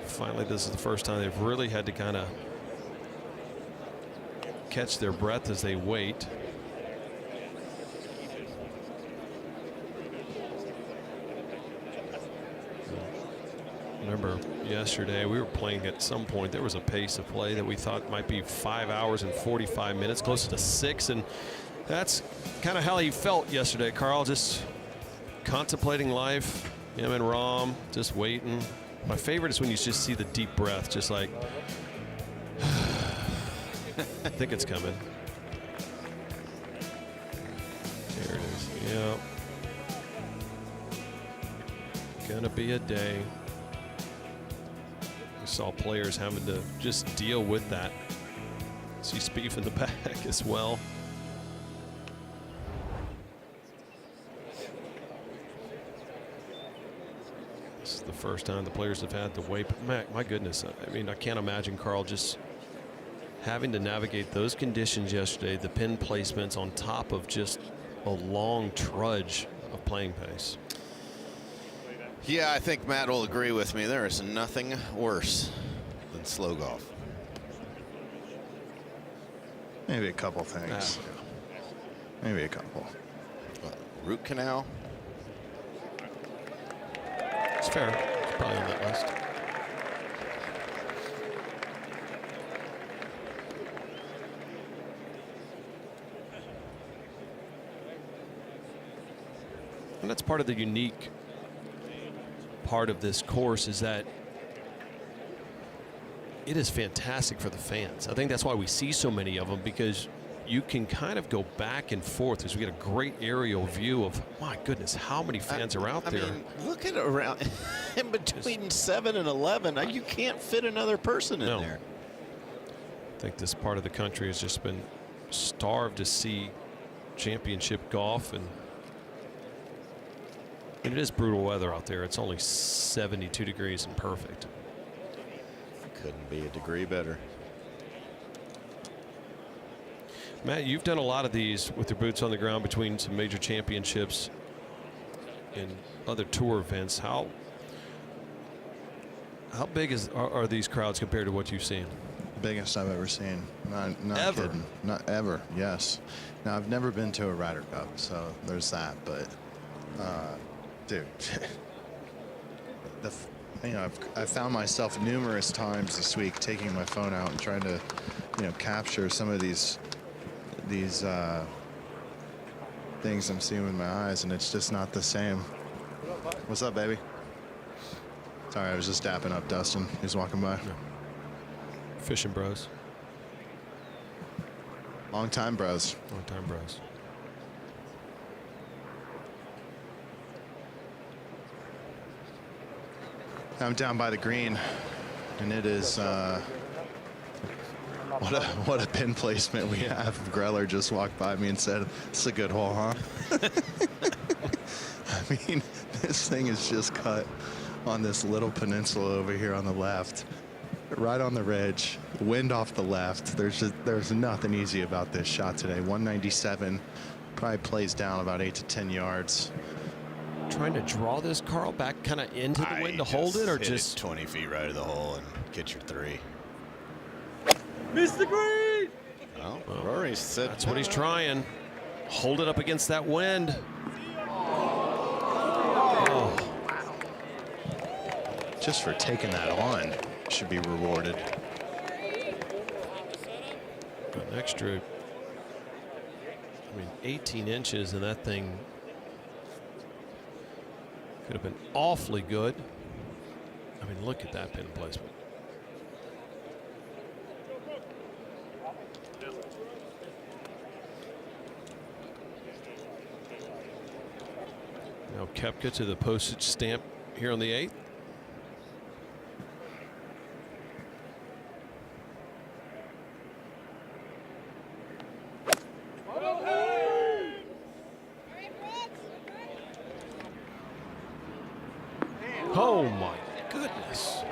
[SPEAKER 1] Finally, this is the first time they've really had to kind of catch their breath as they wait. Remember yesterday we were playing at some point, there was a pace of play that we thought might be 5 hours and 45 minutes, closer to 6, and that's kind of how he felt yesterday, Carl, just contemplating life, him and Rahm just waiting. My favorite is when you just see the deep breath, just like I think it's coming. There it is. Yep. Gonna be a day. We saw players having to just deal with that. See Spieth in the back as well. This is the first time the players have had to wait. But my goodness, I mean, I can't imagine, Carl, just having to navigate those conditions yesterday, the pin placements on top of just a long trudge of playing pace.
[SPEAKER 2] Yeah, I think Matt will agree with me. There is nothing worse than slow golf.
[SPEAKER 4] Maybe a couple things. Maybe a couple.
[SPEAKER 2] Root canal.
[SPEAKER 1] It's fair. It's probably on that list. And that's part of the unique part of this course, is that it is fantastic for the fans. I think that's why we see so many of them, because you can kind of go back and forth as we get a great aerial view of, my goodness, how many fans are out there.
[SPEAKER 2] I mean, look at around in between 7 and 11. You can't fit another person in there.
[SPEAKER 1] I think this part of the country has just been starved to see championship golf, and it is brutal weather out there. It's only 72 degrees and perfect.
[SPEAKER 2] Couldn't be a degree better.
[SPEAKER 1] Matt, you've done a lot of these with your boots on the ground between some major championships and other tour events. How big are these crowds compared to what you've seen?
[SPEAKER 4] Biggest I've ever seen. Not
[SPEAKER 1] Ever?
[SPEAKER 4] kidding. Not ever. Yes. Now, I've never been to a Ryder Cup, so there's that. But dude, I've found myself numerous times this week taking my phone out and trying to, capture some of these things I'm seeing with my eyes, and it's just not the same. What's up, baby? Sorry, I was just dapping up Dustin. He's walking by.
[SPEAKER 1] Fishing bros.
[SPEAKER 4] Long time bros.
[SPEAKER 1] Long time bros.
[SPEAKER 4] I'm down by the green, and it is what a pin placement we have. Greller just walked by me and said, "It's a good hole, huh?" I mean, this thing is just cut on this little peninsula over here on the left, right on the ridge, wind off the left. There's nothing easy about this shot today. 197, probably plays down about 8 to 10 yards.
[SPEAKER 1] Trying to draw this, Carl, back kind of into the wind to hold it, or
[SPEAKER 2] hit
[SPEAKER 1] just
[SPEAKER 2] it 20 feet right of the hole and get your 3.
[SPEAKER 6] Miss the green!
[SPEAKER 2] Well, Rory said
[SPEAKER 1] that's what he's trying. Hold it up against that wind. Oh.
[SPEAKER 4] Just for taking that on, should be rewarded.
[SPEAKER 1] An extra, 18 inches, and that thing could have been awfully good. Look at that pin placement. Now Koepka to the postage stamp here on the 8th. Oh my goodness.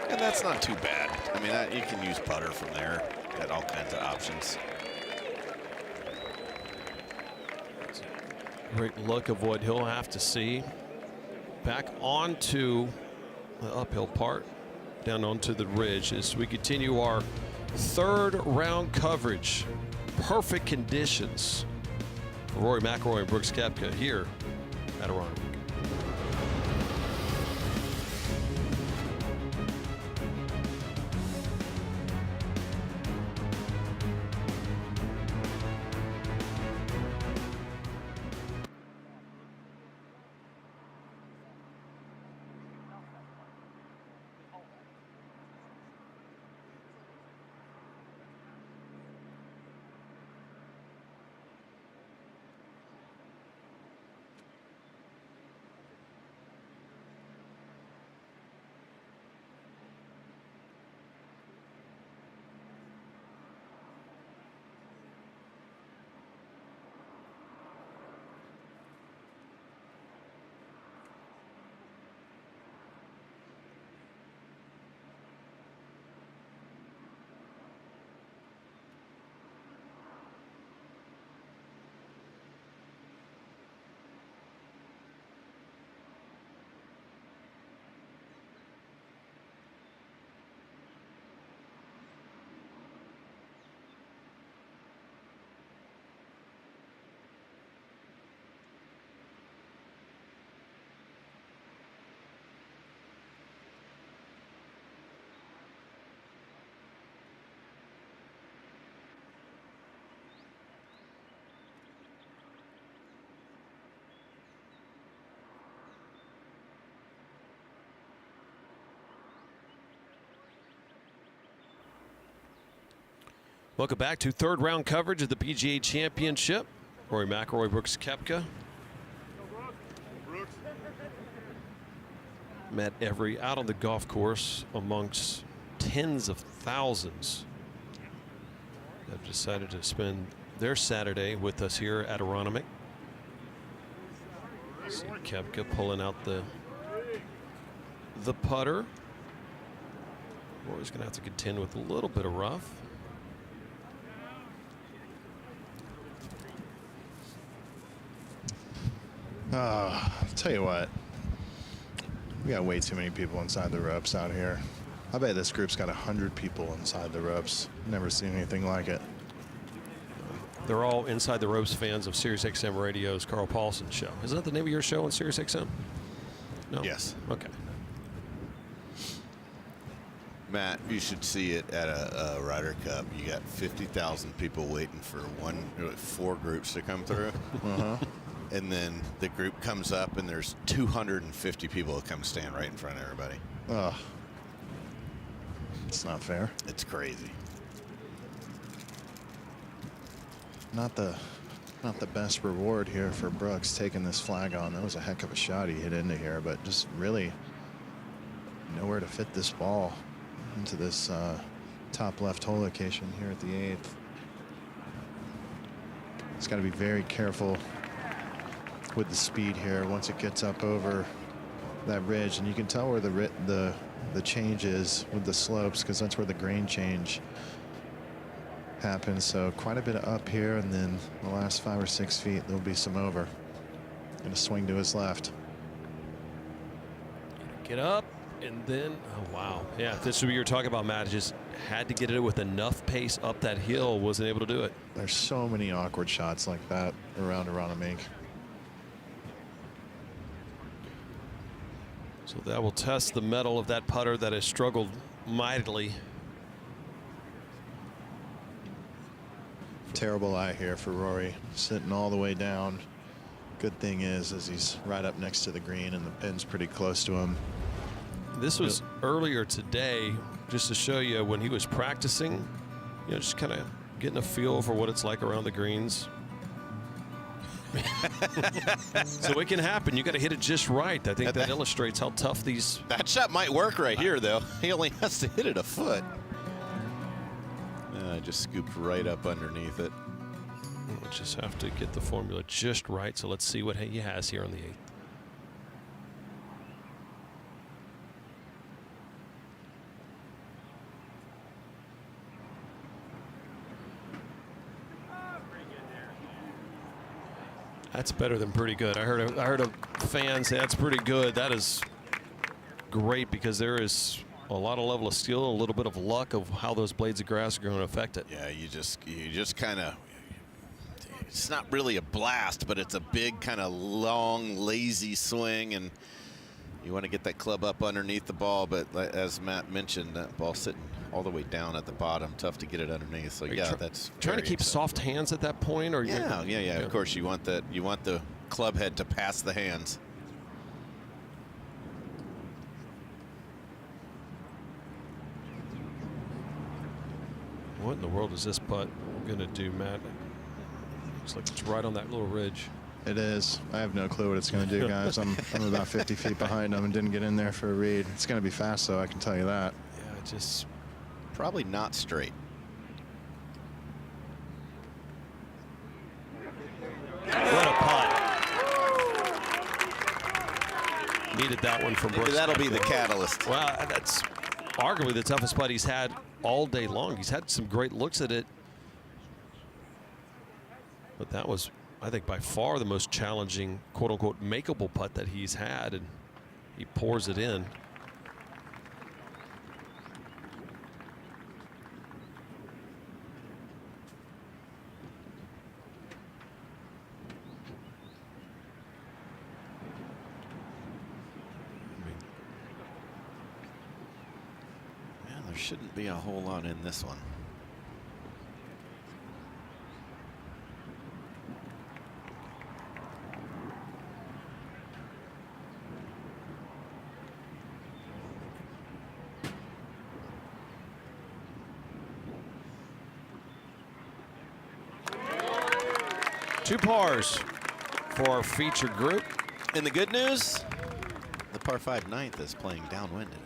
[SPEAKER 2] And that's not too bad. You can use putter from there. Got all kinds of options.
[SPEAKER 1] Great look of what he'll have to see. Back onto the uphill part. down onto the ridge as we continue our third round coverage. Perfect conditions for Rory McIlroy and Brooks Koepka here at Aronimink. Welcome back to third round coverage of the PGA Championship. Rory McIlroy, Brooks Koepka. Met out on the golf course amongst tens of thousands that have decided to spend their Saturday with us here at Aronimink. See Koepka pulling out the putter. Rory's going to have to contend with a little bit of rough.
[SPEAKER 4] I'll tell you what, we got way too many people inside the ropes out here. I bet this group's got 100 people inside the ropes. Never seen anything like it.
[SPEAKER 1] They're all inside the ropes fans of SiriusXM Radio's Carl Paulson show. Isn't that the name of your show on SiriusXM? No?
[SPEAKER 2] Yes.
[SPEAKER 1] Okay.
[SPEAKER 2] Matt, you should see it at a Ryder Cup. You got 50,000 people waiting for four groups to come through. And then the group comes up and there's 250 people that come stand right in front of everybody.
[SPEAKER 4] Ugh. It's not fair.
[SPEAKER 2] It's crazy.
[SPEAKER 4] Not the best reward here for Brooks taking this flag on. That was a heck of a shot he hit into here, but just really nowhere to fit this ball into this top left hole location here at the 8th. He's got to be very careful with the speed here once it gets up over that ridge, and you can tell where the change is with the slopes, because that's where the grade change happens. So quite a bit of up here, and then the last 5 or 6 feet there'll be some over. Gonna swing to his left.
[SPEAKER 1] Get up, and then oh wow, yeah, this is what you're talking about, Matt. Just had to get it with enough pace up that hill, wasn't able to do it.
[SPEAKER 4] There's so many awkward shots like that around Aronimink.
[SPEAKER 1] So that will test the mettle of that putter that has struggled mightily.
[SPEAKER 4] Terrible eye here for Rory, sitting all the way down. Good thing is he's right up next to the green and the pin's pretty close to him.
[SPEAKER 1] This was earlier today, just to show you when he was practicing, you know, just kind of getting a feel for what it's like around the greens. So it can happen. You got to hit it just right. I think that illustrates how tough these.
[SPEAKER 2] That shot might work right here, though. He only has to hit it a foot. I just scooped right up underneath it.
[SPEAKER 1] We just have to get the formula just right. So let's see what he has here on the 8th. That's better than pretty good. I heard a fan say that's pretty good. That is great, because there is a lot of level of skill, a little bit of luck of how those blades of grass are going to affect it.
[SPEAKER 2] Yeah, you just kind of, it's not really a blast, but it's a big kind of long, lazy swing, and you want to get that club up underneath the ball. But as Matt mentioned, that ball sitting all the way down at the bottom, tough to get it underneath. So yeah, that's
[SPEAKER 1] trying to keep
[SPEAKER 2] exciting.
[SPEAKER 1] soft hands at that point, or
[SPEAKER 2] yeah. Of course, you want that. You want the club head to pass the hands.
[SPEAKER 1] What in the world is this putt going to do, Matt? Looks like it's right on that little ridge.
[SPEAKER 4] It is. I have no clue what it's going to do, guys. I'm about 50 feet behind him and didn't get in there for a read. It's going to be fast, though, I can tell you that.
[SPEAKER 1] Yeah, just
[SPEAKER 2] probably not straight.
[SPEAKER 1] What a putt. Needed that one from Brooks.
[SPEAKER 2] Maybe that'll be the catalyst.
[SPEAKER 1] Well, that's arguably the toughest putt he's had all day long. He's had some great looks at it, but that was, I think, by far the most challenging, quote-unquote, makeable putt that he's had, and he pours it in.
[SPEAKER 2] There shouldn't be a whole lot in this one.
[SPEAKER 1] Two pars for our feature group.
[SPEAKER 2] And the good news, the par 5 ninth is playing downwind today.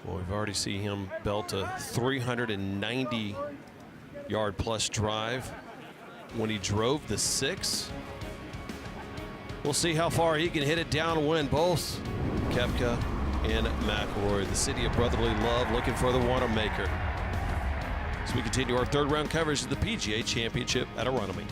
[SPEAKER 1] Well, we've already seen him belt a 390-yard plus drive when he drove the 6. We'll see how far he can hit it downwind. Both Koepka and McIlroy, the city of brotherly love, looking for the Wanamaker. As we continue our third round coverage of the PGA Championship at Aronimink.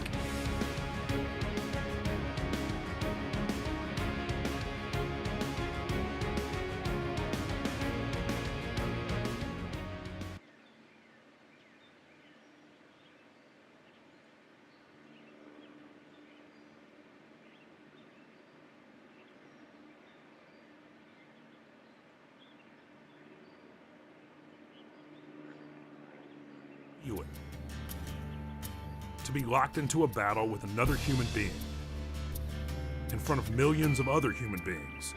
[SPEAKER 9] To be locked into a battle with another human being in front of millions of other human beings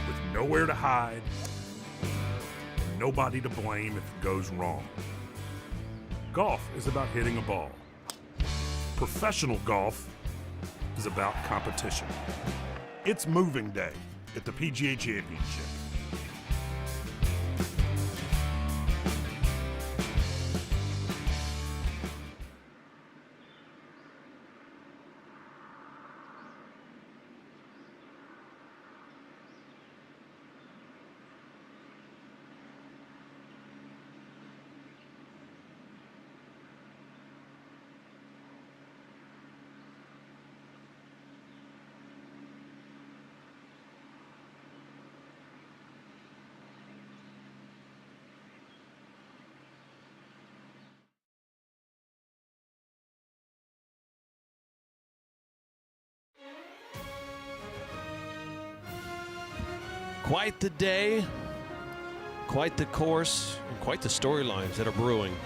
[SPEAKER 9] with nowhere to hide and nobody to blame if it goes wrong. Golf is about hitting a ball. Professional golf is about competition. It's moving day at the PGA Championship.
[SPEAKER 1] Quite the day, quite the course, and quite the storylines that are brewing.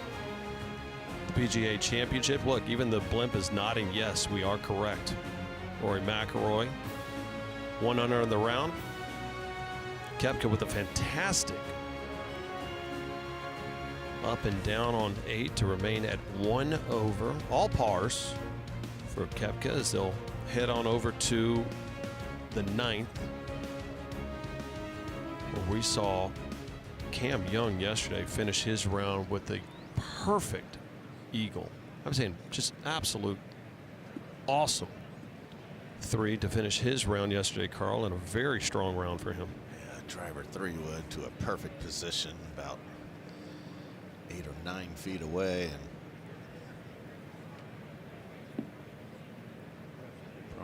[SPEAKER 1] The PGA Championship. Look, even the blimp is nodding. Yes, we are correct. Rory McIlroy, 1 under in the round. Koepka with a fantastic up and down on 8 to remain at 1 over. All pars for Koepka as they'll head on over to the 9th. We saw Cam Young yesterday finish his round with a perfect eagle. I'm saying just absolute awesome 3 to finish his round yesterday, Carl, and a very strong round for him.
[SPEAKER 2] Yeah, driver 3 wood to a perfect position, about 8 or 9 feet away, and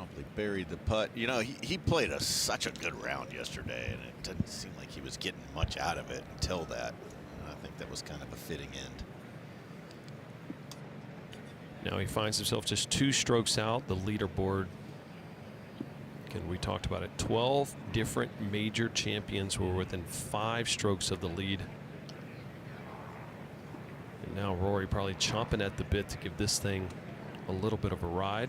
[SPEAKER 2] Probably buried the putt. You know, he played such a good round yesterday, and it didn't seem like he was getting much out of it until that. And I think that was kind of a fitting end.
[SPEAKER 1] Now he finds himself just 2 strokes out. The leaderboard, again, we talked about it, 12 different major champions were within 5 strokes of the lead. And now Rory probably chomping at the bit to give this thing a little bit of a ride.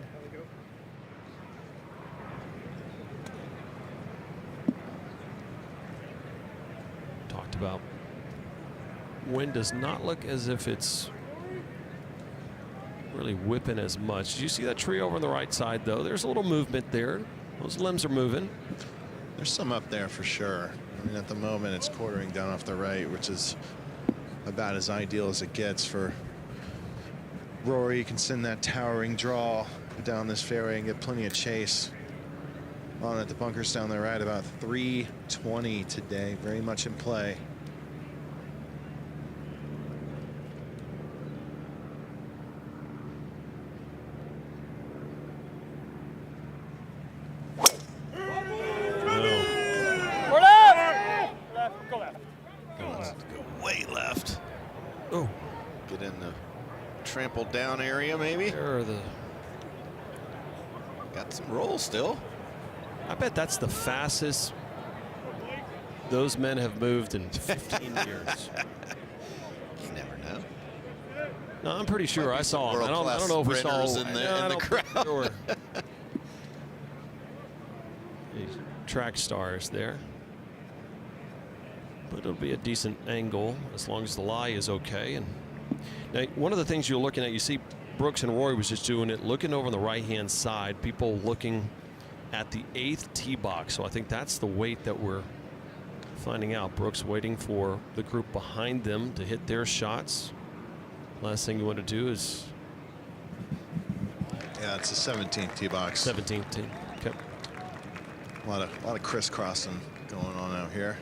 [SPEAKER 1] Talked about wind does not look as if it's really whipping as much. Did you see that tree over on the right side, though? There's a little movement there. Those limbs are moving.
[SPEAKER 4] There's some up there for sure. I mean, at the moment, it's quartering down off the right, which is about as ideal as it gets for Rory. You can send that towering draw down this fairway and get plenty of chase on at the bunkers down the right. About 320 today, very much in play.
[SPEAKER 2] Trampled down area, maybe. Got some roll still.
[SPEAKER 1] I bet that's the fastest those men have moved in 15 years.
[SPEAKER 2] You never know.
[SPEAKER 1] No, I'm pretty sure I saw him. I don't know if we saw
[SPEAKER 2] in the crowd.
[SPEAKER 1] Sure. These track stars there. But it'll be a decent angle as long as the lie is okay. And now, one of the things you're looking at, you see Brooks and Rory was just doing it, looking over on the right-hand side, people looking at the 8th tee box. So I think that's the weight that we're finding out. Brooks waiting for the group behind them to hit their shots. Last thing you want to do is...
[SPEAKER 4] Yeah, it's the 17th tee box.
[SPEAKER 1] 17th tee. Okay.
[SPEAKER 4] A lot of crisscrossing going on out here.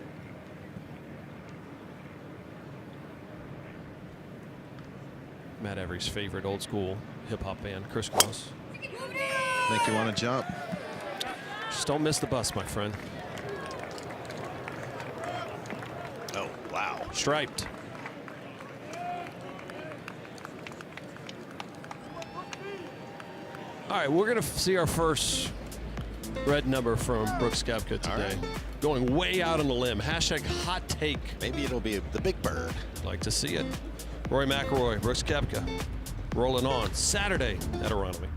[SPEAKER 1] Matt Every's favorite old school hip-hop band, Crisscross.
[SPEAKER 4] Make you want to jump.
[SPEAKER 1] Just don't miss the bus, my friend.
[SPEAKER 2] Oh, wow.
[SPEAKER 1] Striped. All right, we're going to see our first red number from Brooks Koepka today.
[SPEAKER 2] Right.
[SPEAKER 1] Going way out on the limb. Hashtag hot take.
[SPEAKER 2] Maybe it'll be the big bird.
[SPEAKER 1] Like to see it. Rory McIlroy, Brooks Koepka, rolling on Saturday at Aronimink.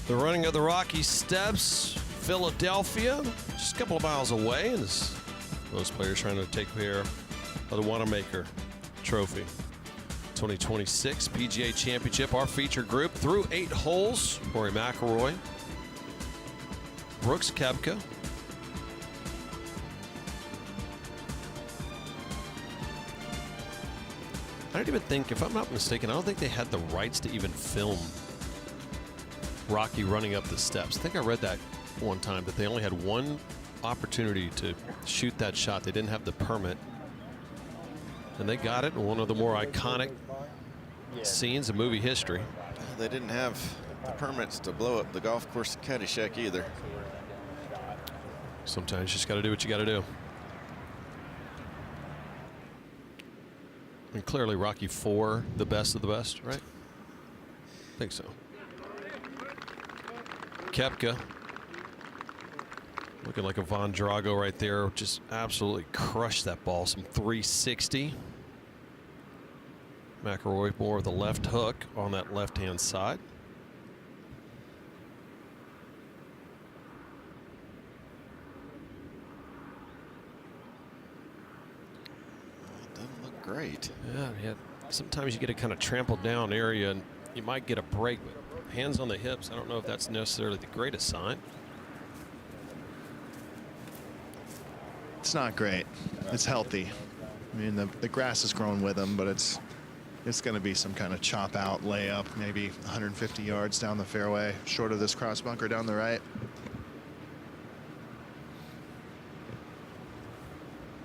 [SPEAKER 1] The running of the Rocky Steps, Philadelphia, just a couple of miles away, and those players trying to take care of the Wanamaker Trophy. 2026 PGA Championship, our feature group through 8 holes. Rory McIlroy, Brooks Koepka, I don't even think, if I'm not mistaken, I don't think they had the rights to even film Rocky running up the steps. I think I read that one time, that they only had one opportunity to shoot that shot. They didn't have the permit. And they got it in one of the more iconic scenes of movie history.
[SPEAKER 2] They didn't have the permits to blow up the golf course at Caddyshack either.
[SPEAKER 1] Sometimes you just got to do what you got to do. And clearly Rocky IV, the best of the best, right? I think so. Koepka, looking like a Von Drago right there. Just absolutely crushed that ball. Some 360. McIlroy more of the left hook on that left-hand side.
[SPEAKER 2] Doesn't look great.
[SPEAKER 1] Yeah, sometimes you get a kind of trampled down area and you might get a break, but hands on the hips, I don't know if that's necessarily the greatest sign.
[SPEAKER 4] It's not great. It's healthy. I mean, the grass is growing with him, but it's going to be some kind of chop out layup, maybe 150 yards down the fairway, short of this cross bunker down the right.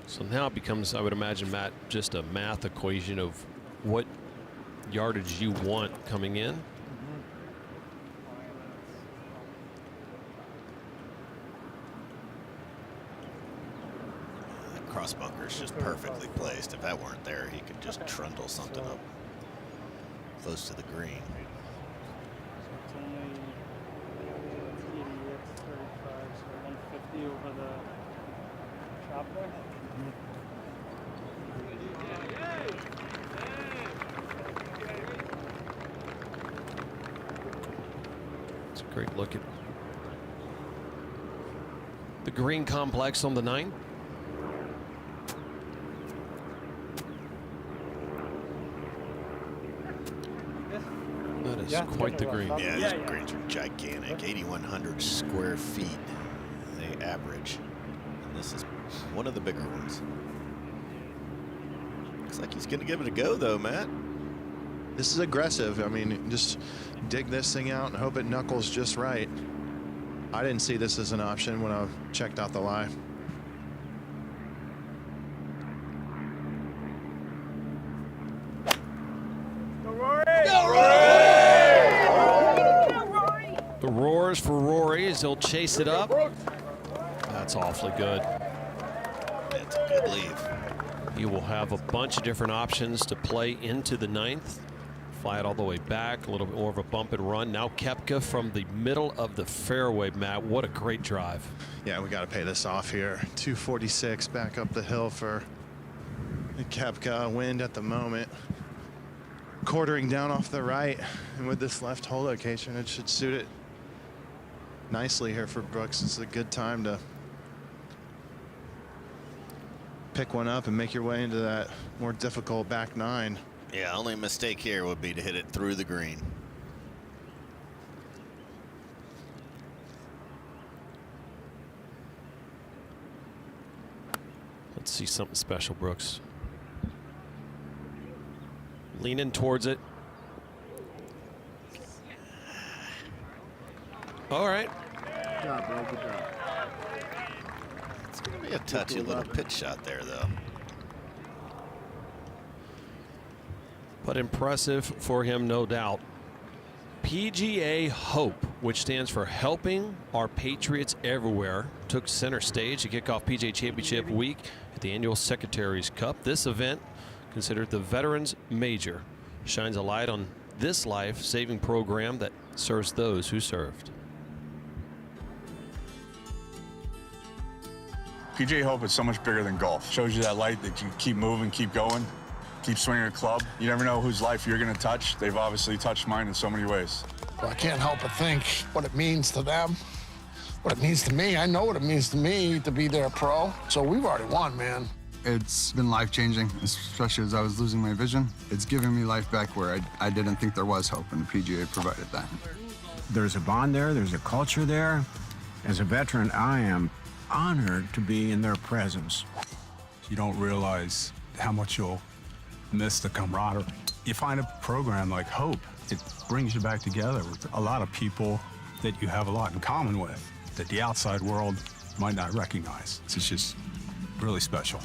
[SPEAKER 1] So now it becomes, I would imagine, Matt, just a math equation of what yardage you want coming in.
[SPEAKER 2] That cross bunker is just perfectly placed. If that weren't there, he could just trundle something up close to the green.
[SPEAKER 1] It's a great look at the green complex on the 9. That is quite the green.
[SPEAKER 2] Yeah, these greens are gigantic. 8,100 square feet they average. And this is one of the bigger ones. Looks like he's going to give it a go, though, Matt.
[SPEAKER 4] This is aggressive. I mean, just dig this thing out and hope it knuckles just right. I didn't see this as an option when I checked out the lie.
[SPEAKER 1] The roars for Rory as he'll chase it up. That's awfully good.
[SPEAKER 2] That's a good leave.
[SPEAKER 1] He will have a bunch of different options to play into the 9th. Fly it all the way back, a little bit more of a bump and run. Now Koepka from the middle of the fairway, Matt. What a great drive.
[SPEAKER 4] Yeah, we got to pay this off here. 246 back up the hill for Koepka. Wind at the moment. Quartering down off the right. And with this left hole location, it should suit it nicely here for Brooks. It's a good time to pick one up and make your way into that more difficult back 9.
[SPEAKER 2] Yeah, only mistake here would be to hit it through the green.
[SPEAKER 1] Let's see something special, Brooks. Leaning towards it. All right.
[SPEAKER 10] Good job, bro. Good job.
[SPEAKER 2] It's going to be a touchy little pitch shot there, though.
[SPEAKER 1] But impressive for him, no doubt. PGA Hope, which stands for Helping Our Patriots Everywhere, took center stage to kick off PGA Championship week at the annual Secretaries Cup. This event, considered the Veterans Major, shines a light on this life-saving program that serves those who served.
[SPEAKER 11] PGA Hope is so much bigger than golf. Shows you that light that you keep moving, keep going, keep swinging a club. You never know whose life you're going to touch. They've obviously touched mine in so many ways.
[SPEAKER 10] Well, I can't help but think what it means to them, what it means to me. I know what it means to me to be their pro. So we've already won, man.
[SPEAKER 12] It's been life-changing, especially as I was losing my vision. It's given me life back where I didn't think there was hope, and the PGA provided that.
[SPEAKER 13] There's a bond there. There's a culture there. As a veteran, I am honored to be in their presence.
[SPEAKER 11] You don't realize how much you'll
[SPEAKER 14] miss the camaraderie. You find a program like Hope, it brings you back together with a lot of people that you have a lot in common with that the outside world might not recognize. It's just really special.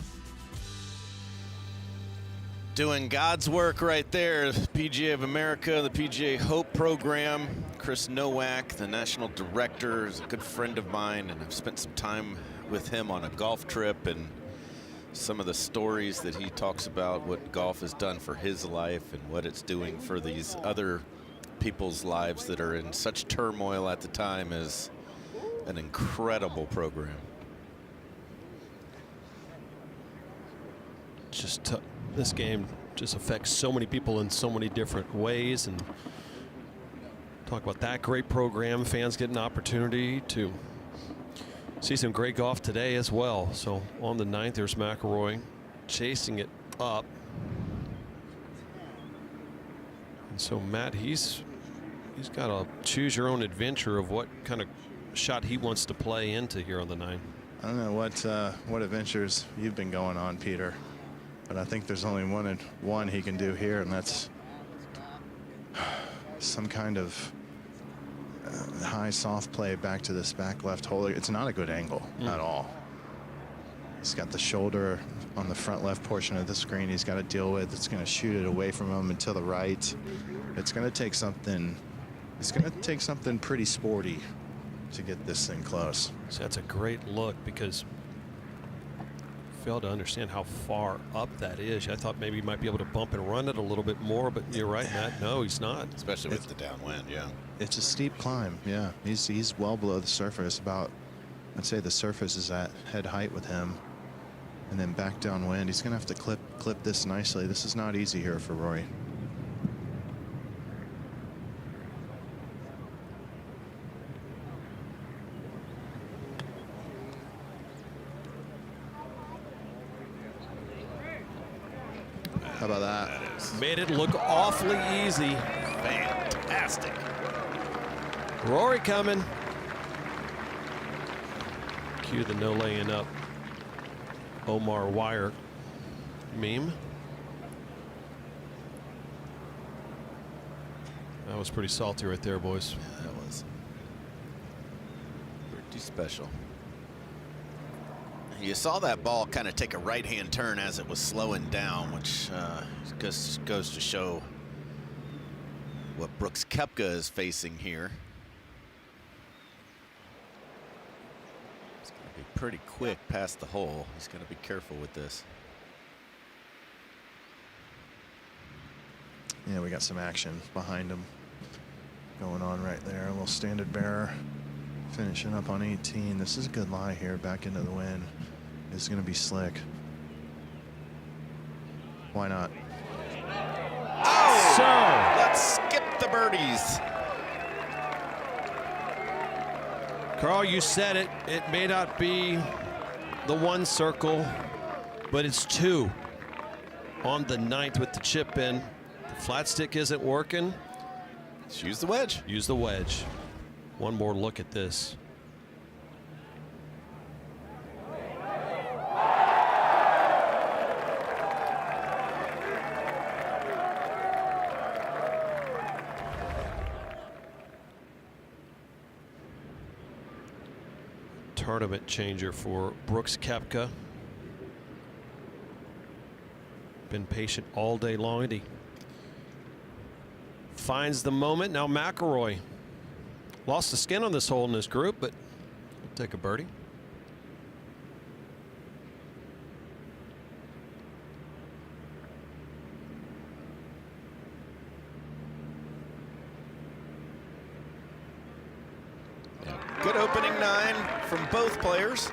[SPEAKER 2] Doing God's work right there. PGA of America, the PGA Hope program. Chris Nowak, the national director, is a good friend of mine, and I've spent some time with him on a golf trip, and some of the stories that he talks about, what golf has done for his life and what it's doing for these other people's lives that are in such turmoil at the time, is an incredible program.
[SPEAKER 1] Just this game just affects so many people in so many different ways, and talk about that great program. Fans get an opportunity to see some great golf today as well. So on the 9th, there's McIlroy chasing it up, and so Matt, he's got to choose your own adventure of what kind of shot he wants to play into here on the 9th.
[SPEAKER 4] I don't know what adventures you've been going on, Peter, but I think there's only one he can do here, and that's some kind of high soft play back to this back left hole. It's not a good angle at all. He's got the shoulder on the front left portion of the screen he's got to deal with. It's going to shoot it away from him and to the right. It's going to take something. It's going to take something pretty sporty to get this thing close.
[SPEAKER 1] So that's a great look, because I failed to understand how far up that is. I thought maybe he might be able to bump and run it a little bit more, but you're right, Matt. No, he's not.
[SPEAKER 2] Especially with the downwind, yeah.
[SPEAKER 4] It's a steep climb, yeah. He's well below the surface. About, I'd say the surface is at head height with him. And then back downwind. He's going to have to clip this nicely. This is not easy here for Rory. How about that?
[SPEAKER 1] Made it look awfully easy.
[SPEAKER 2] Fantastic.
[SPEAKER 1] Rory coming. Cue the no laying up Omar Wire meme. That was pretty salty right there, boys.
[SPEAKER 2] Yeah, that was pretty special. You saw that ball kind of take a right-hand turn as it was slowing down, which goes to show what Brooks Koepka is facing here. It's going to be pretty quick past the hole. He's going to be careful with this.
[SPEAKER 4] Yeah, we got some action behind him going on right there. A little standard bearer finishing up on 18. This is a good lie here back into the wind. It's going to be slick. Why not?
[SPEAKER 2] Oh! So let's skip the birdies.
[SPEAKER 1] Carl, you said it. It may not be the one circle, but it's two on the 9th with the chip in. The flat stick isn't working.
[SPEAKER 2] Let's use the wedge.
[SPEAKER 1] Use the wedge. One more look at this. Tournament changer for Brooks Koepka. Been patient all day long, and he finds the moment. Now McIlroy lost the skin on this hole in this group, but he'll take a birdie.
[SPEAKER 2] Good opening 9 from both players.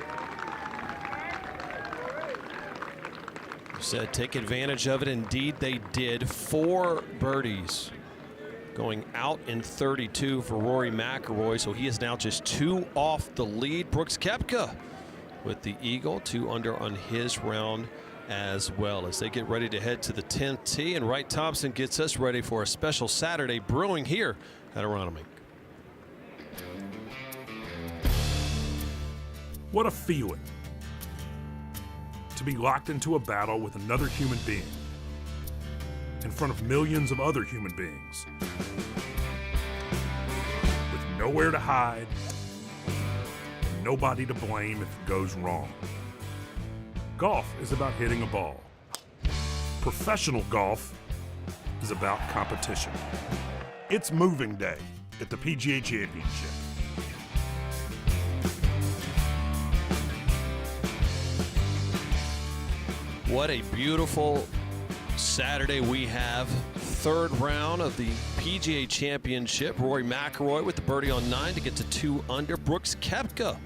[SPEAKER 1] Said take advantage of it. Indeed, they did. 4 birdies going out in 32 for Rory McIlroy, so he is now just 2 off the lead. Brooks Koepka with the eagle, 2 under on his round as well, as they get ready to head to the 10th tee, and Wright Thompson gets us ready for a special Saturday brewing here at Aronimink.
[SPEAKER 9] What a feeling to be locked into a battle with another human being. in front of millions of other human beings. With nowhere to hide, nobody to blame if it goes wrong. Golf is about hitting a ball. Professional golf is about competition. It's moving day at the PGA Championship.
[SPEAKER 1] What a beautiful Saturday we have. Third round of the PGA Championship. Rory McIlroy with the birdie on 9 to get to 2 under. Brooks Koepka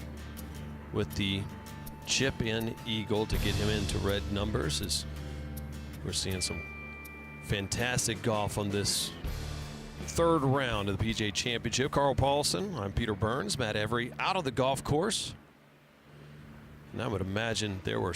[SPEAKER 1] with the chip-in eagle to get him into red numbers. As we're seeing some fantastic golf on this third round of the PGA Championship. Carl Paulson, I'm Peter Burns. Matt Every out of the golf course. And I would imagine there were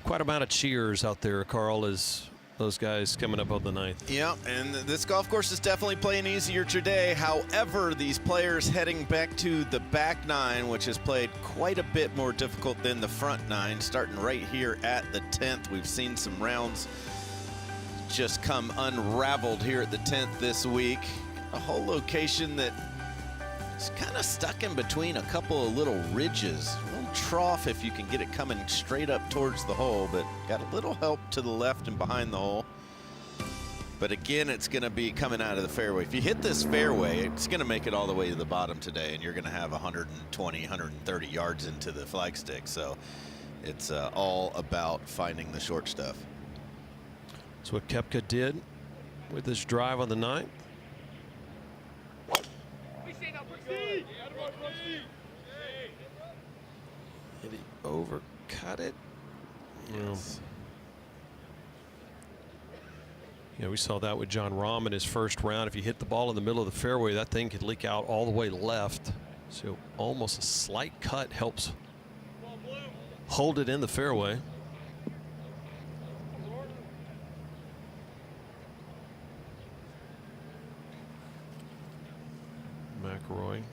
[SPEAKER 1] quite a amount of cheers out there, Carl, as those guys coming up on the 9th.
[SPEAKER 2] Yeah, and this golf course is definitely playing easier today. However, these players heading back to the back 9, which has played quite a bit more difficult than the front 9, starting right here at the 10th. We've seen some rounds just come unraveled here at the 10th this week. A whole location that is kind of stuck in between a couple of little ridges. A little trough if you can get it coming straight up towards the hole, but got a little help to the left and behind the hole. But again, it's going to be coming out of the fairway. If you hit this fairway, it's going to make it all the way to the bottom today, and you're going to have 120, 130 yards into the flagstick. So it's all about finding the short stuff.
[SPEAKER 1] That's what Koepka did with his drive on the 9th. Did he overcut it?
[SPEAKER 2] Yes.
[SPEAKER 1] Yeah, we saw that with John Rahm in his first round. If you hit the ball in the middle of the fairway, that thing could leak out all the way left. So almost a slight cut helps hold it in the fairway. McIlroy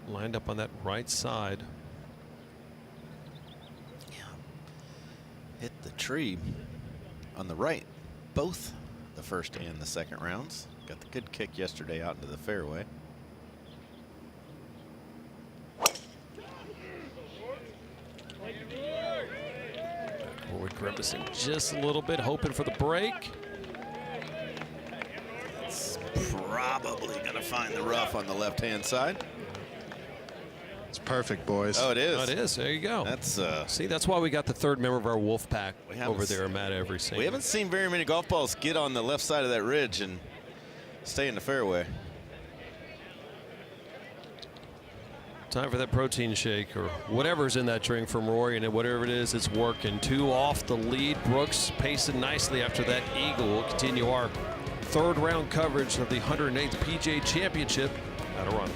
[SPEAKER 1] lined up on that right side.
[SPEAKER 2] Yeah. Hit the tree on the right, both the first and the second rounds. Got the good kick yesterday out into the fairway.
[SPEAKER 1] Rory grimacing just a little bit, hoping for the break.
[SPEAKER 2] It's probably going to find the rough on the left-hand side.
[SPEAKER 4] It's perfect, boys.
[SPEAKER 2] Oh, it is.
[SPEAKER 1] Oh, it is. There you go.
[SPEAKER 2] That's
[SPEAKER 1] see, that's why we got the third member of our wolf pack
[SPEAKER 2] haven't
[SPEAKER 1] over there, Matt Every.
[SPEAKER 2] We haven't seen very many golf balls get on the left side of that ridge and stay in the fairway.
[SPEAKER 1] Time for that protein shake or whatever's in that drink from Rory, and whatever it is, it's working. 2 off the lead. Brooks pacing nicely after that eagle. We'll continue our third round coverage of the 108th PGA Championship at Aronimink.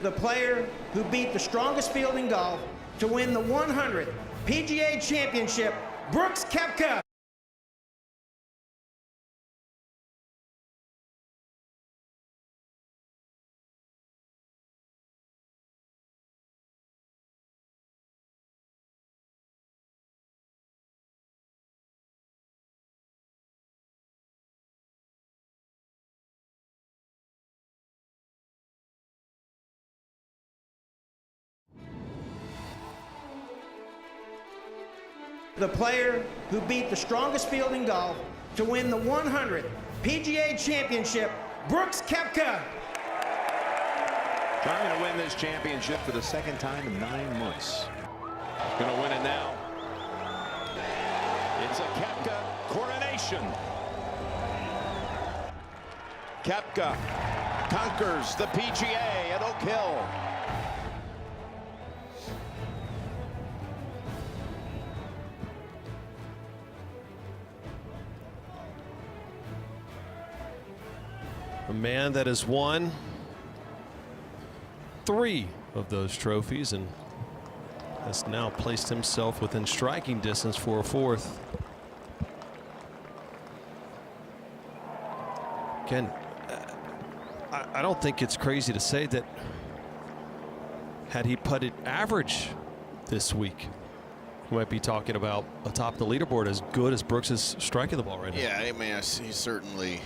[SPEAKER 15] The player who beat the strongest field in golf to win the 100th PGA Championship, Brooks Koepka. the player who beat the strongest field in golf to win the 100th PGA Championship, Brooks Koepka.
[SPEAKER 6] Trying to win this championship for the second time in 9 months.
[SPEAKER 16] Going to win it now. It's a Koepka coronation. Koepka conquers the PGA at Oak Hill.
[SPEAKER 1] A man that has won 3 of those trophies and has now placed himself within striking distance for a 4th. Again, I don't think it's crazy to say that had he putted average this week, we might be talking about atop the leaderboard as good as Brooks is striking the ball right now.
[SPEAKER 2] Yeah, I mean, he certainly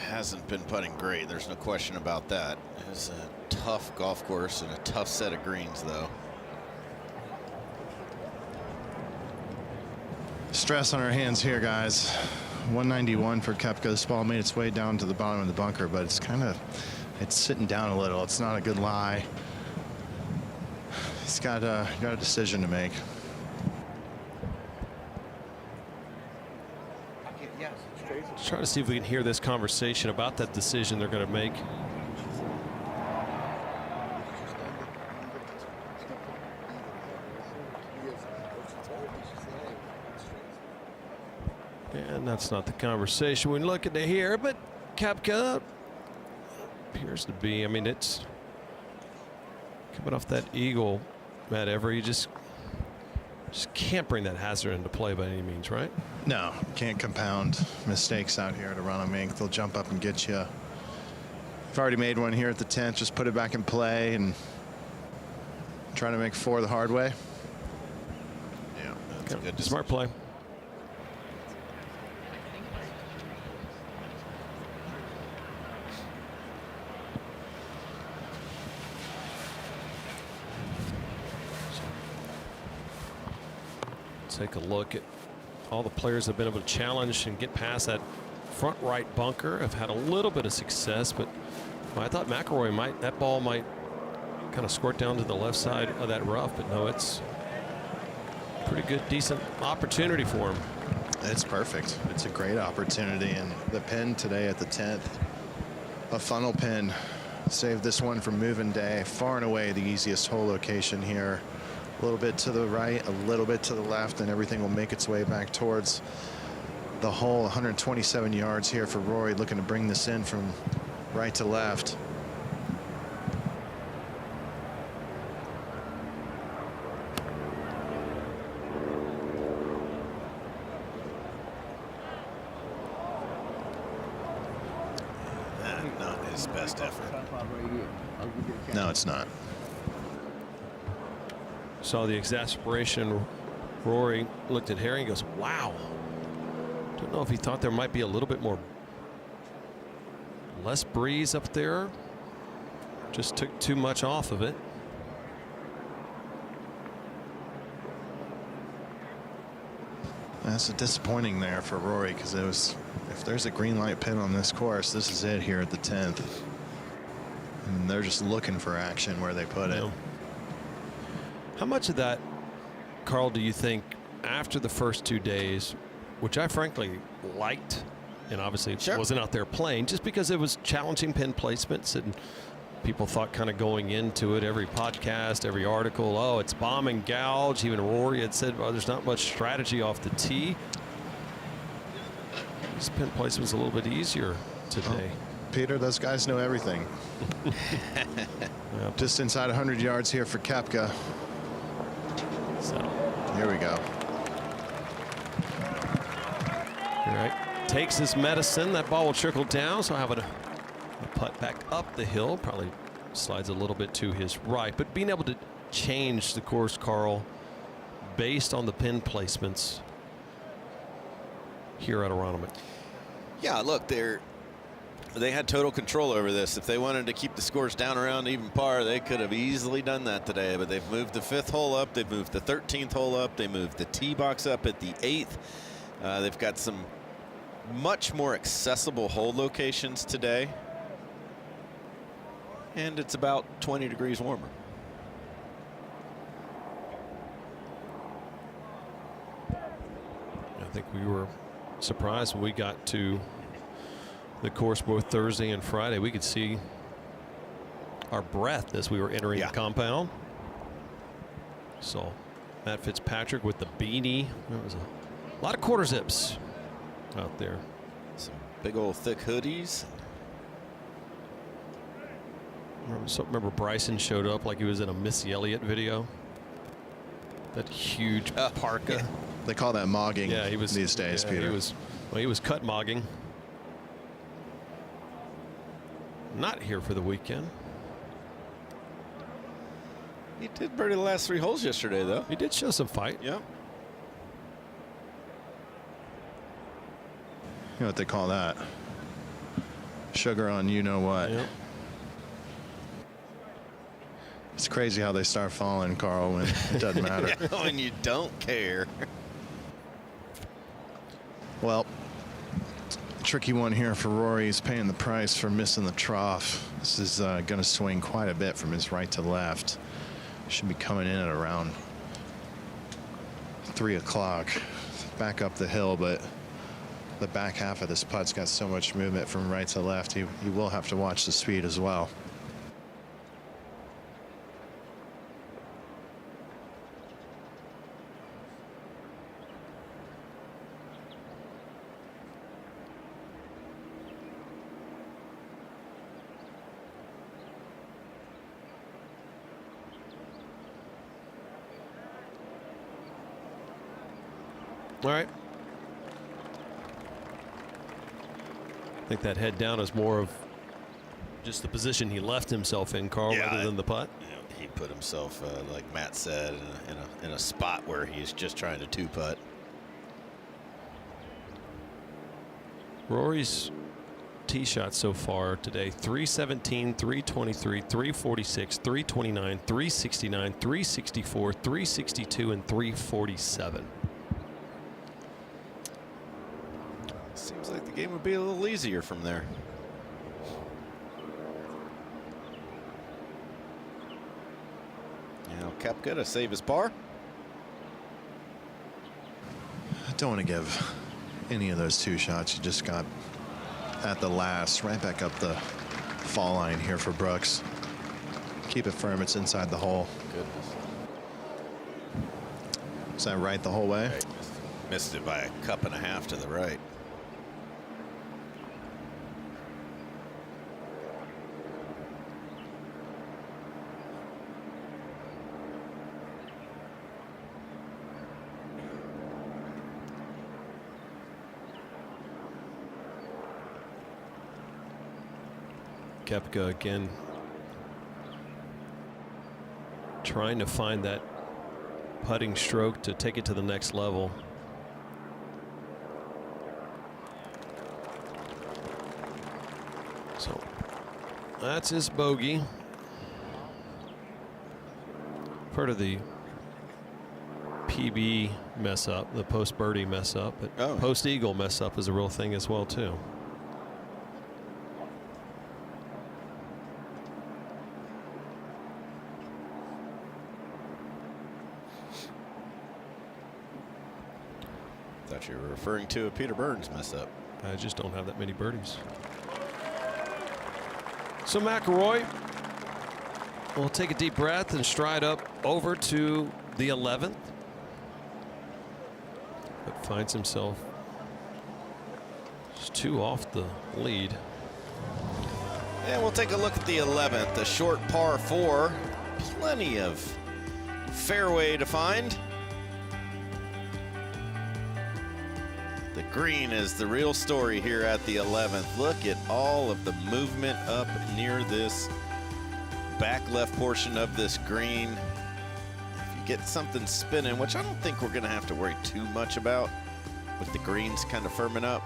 [SPEAKER 2] hasn't been putting great. There's no question about that. It's a tough golf course and a tough set of greens, though.
[SPEAKER 4] Stress on our hands here, guys. 191 for Koepka. This ball made its way down to the bottom of the bunker, but it's sitting down a little. It's not a good lie. He's got a decision to make.
[SPEAKER 1] Let's try to see if we can hear this conversation about that decision they're going to make. And that's not the conversation we're looking to hear, but Koepka appears to be, I mean, it's coming off that eagle, Matt Everett, you just can't bring that hazard into play by any means, right?
[SPEAKER 4] No, can't compound mistakes out here at Aronimink. They'll jump up and get you. I've already made one here at the 10th. Just put it back in play and try to make 4 the hard way.
[SPEAKER 2] Yeah, that's a good decision.
[SPEAKER 1] Smart play. Take a look at all the players that have been able to challenge and get past that front right bunker. Have had a little bit of success, but I thought McIlroy that ball might kind of squirt down to the left side of that rough, but no, it's pretty good, decent opportunity for him.
[SPEAKER 4] It's perfect. It's a great opportunity, and the pin today at the 10th, a funnel pin, saved this one from moving day. Far and away the easiest hole location here. A little bit to the right, a little bit to the left, and everything will make its way back towards the hole. 127 yards here for Rory, looking to bring this in from right to left.
[SPEAKER 2] Not his best effort.
[SPEAKER 4] No, it's not.
[SPEAKER 1] Saw the exasperation. Rory looked at Harry and goes, wow. Don't know if he thought there might be a little bit less breeze up there. Just took too much off of it.
[SPEAKER 4] That's disappointing there for Rory, because if there's a green light pin on this course, this is it here at the 10th. And they're just looking for action where they put it.
[SPEAKER 1] How much of that, Carl, do you think after the first 2 days, which I frankly liked, and obviously wasn't out there playing, just because it was challenging pin placements and people thought kind of going into it, every podcast, every article, oh, it's bomb and gouge. Even Rory had said, well, there's not much strategy off the tee. This pin placement's a little bit easier today.
[SPEAKER 4] Peter, those guys know everything. Just inside 100 yards here for Koepka.
[SPEAKER 1] So
[SPEAKER 4] here we go.
[SPEAKER 1] All right, takes his medicine. That ball will trickle down, so having a putt back up the hill, probably slides a little bit to his right, but being able to change the course, Carl, based on the pin placements here at Aronimink.
[SPEAKER 2] Yeah, look, they're They had total control over this. If they wanted to keep the scores down around even par, they could have easily done that today. But they've moved the 5th hole up. They've moved the 13th hole up. They moved the tee box up at the 8th. They've got some much more accessible hole locations today. And it's about 20 degrees warmer.
[SPEAKER 1] I think we were surprised when we got to the course both Thursday and Friday. We could see our breath as we were entering the compound. So Matt Fitzpatrick with the beanie. There was a lot of quarter zips out there.
[SPEAKER 2] Some big old thick hoodies.
[SPEAKER 1] Remember Bryson showed up like he was in a Missy Elliott video. That huge parka.
[SPEAKER 4] Yeah. They call that mogging these days, Peter.
[SPEAKER 1] He was cut mogging. Not here for the weekend.
[SPEAKER 2] He did birdie the last 3 holes yesterday, though.
[SPEAKER 1] He did show some fight.
[SPEAKER 2] Yeah.
[SPEAKER 4] You know what they call that? Sugar on you know what.
[SPEAKER 1] Yep.
[SPEAKER 4] It's crazy how they start falling, Carl, when it doesn't matter.
[SPEAKER 2] When you don't care.
[SPEAKER 4] Well, tricky one here for Rory. He's paying the price for missing the trough. This is going to swing quite a bit from his right to left. Should be coming in at around 3 o'clock. Back up the hill, but the back half of this putt's got so much movement from right to left. He will have to watch the speed as well.
[SPEAKER 1] All right. I think that head down is more of just the position he left himself in, Carl, rather than the putt.
[SPEAKER 2] He put himself, like Matt said, in a spot where he's just trying to 2-putt.
[SPEAKER 1] Rory's tee shots so far today: 317, 323, 346, 329, 369, 364, 362, and 347.
[SPEAKER 2] Seems like the game would be a little easier from there. Now Koepka to save his par.
[SPEAKER 4] I don't want to give any of those 2 shots you just got at the last. Right back up the fall line here for Brooks. Keep it firm. It's inside the hole.
[SPEAKER 2] Goodness.
[SPEAKER 4] Is that right the whole way?
[SPEAKER 2] Right. Missed it by a cup and a half to the right.
[SPEAKER 1] Koepka again trying to find that putting stroke to take it to the next level. So that's his bogey. Part of the PB mess up, the post birdie mess up, but post eagle mess up is a real thing as well too.
[SPEAKER 2] Thought you were referring to a Peter Burns mess up.
[SPEAKER 1] I just don't have that many birdies. So McIlroy will take a deep breath and stride up over to the 11th. But finds himself just 2 off the lead.
[SPEAKER 2] And we'll take a look at the 11th, a short par 4. Plenty of fairway to find. The green is the real story here at the 11th. Look at all of the movement up near this back left portion of this green. If you get something spinning, which I don't think we're going to have to worry too much about with the greens kind of firming up.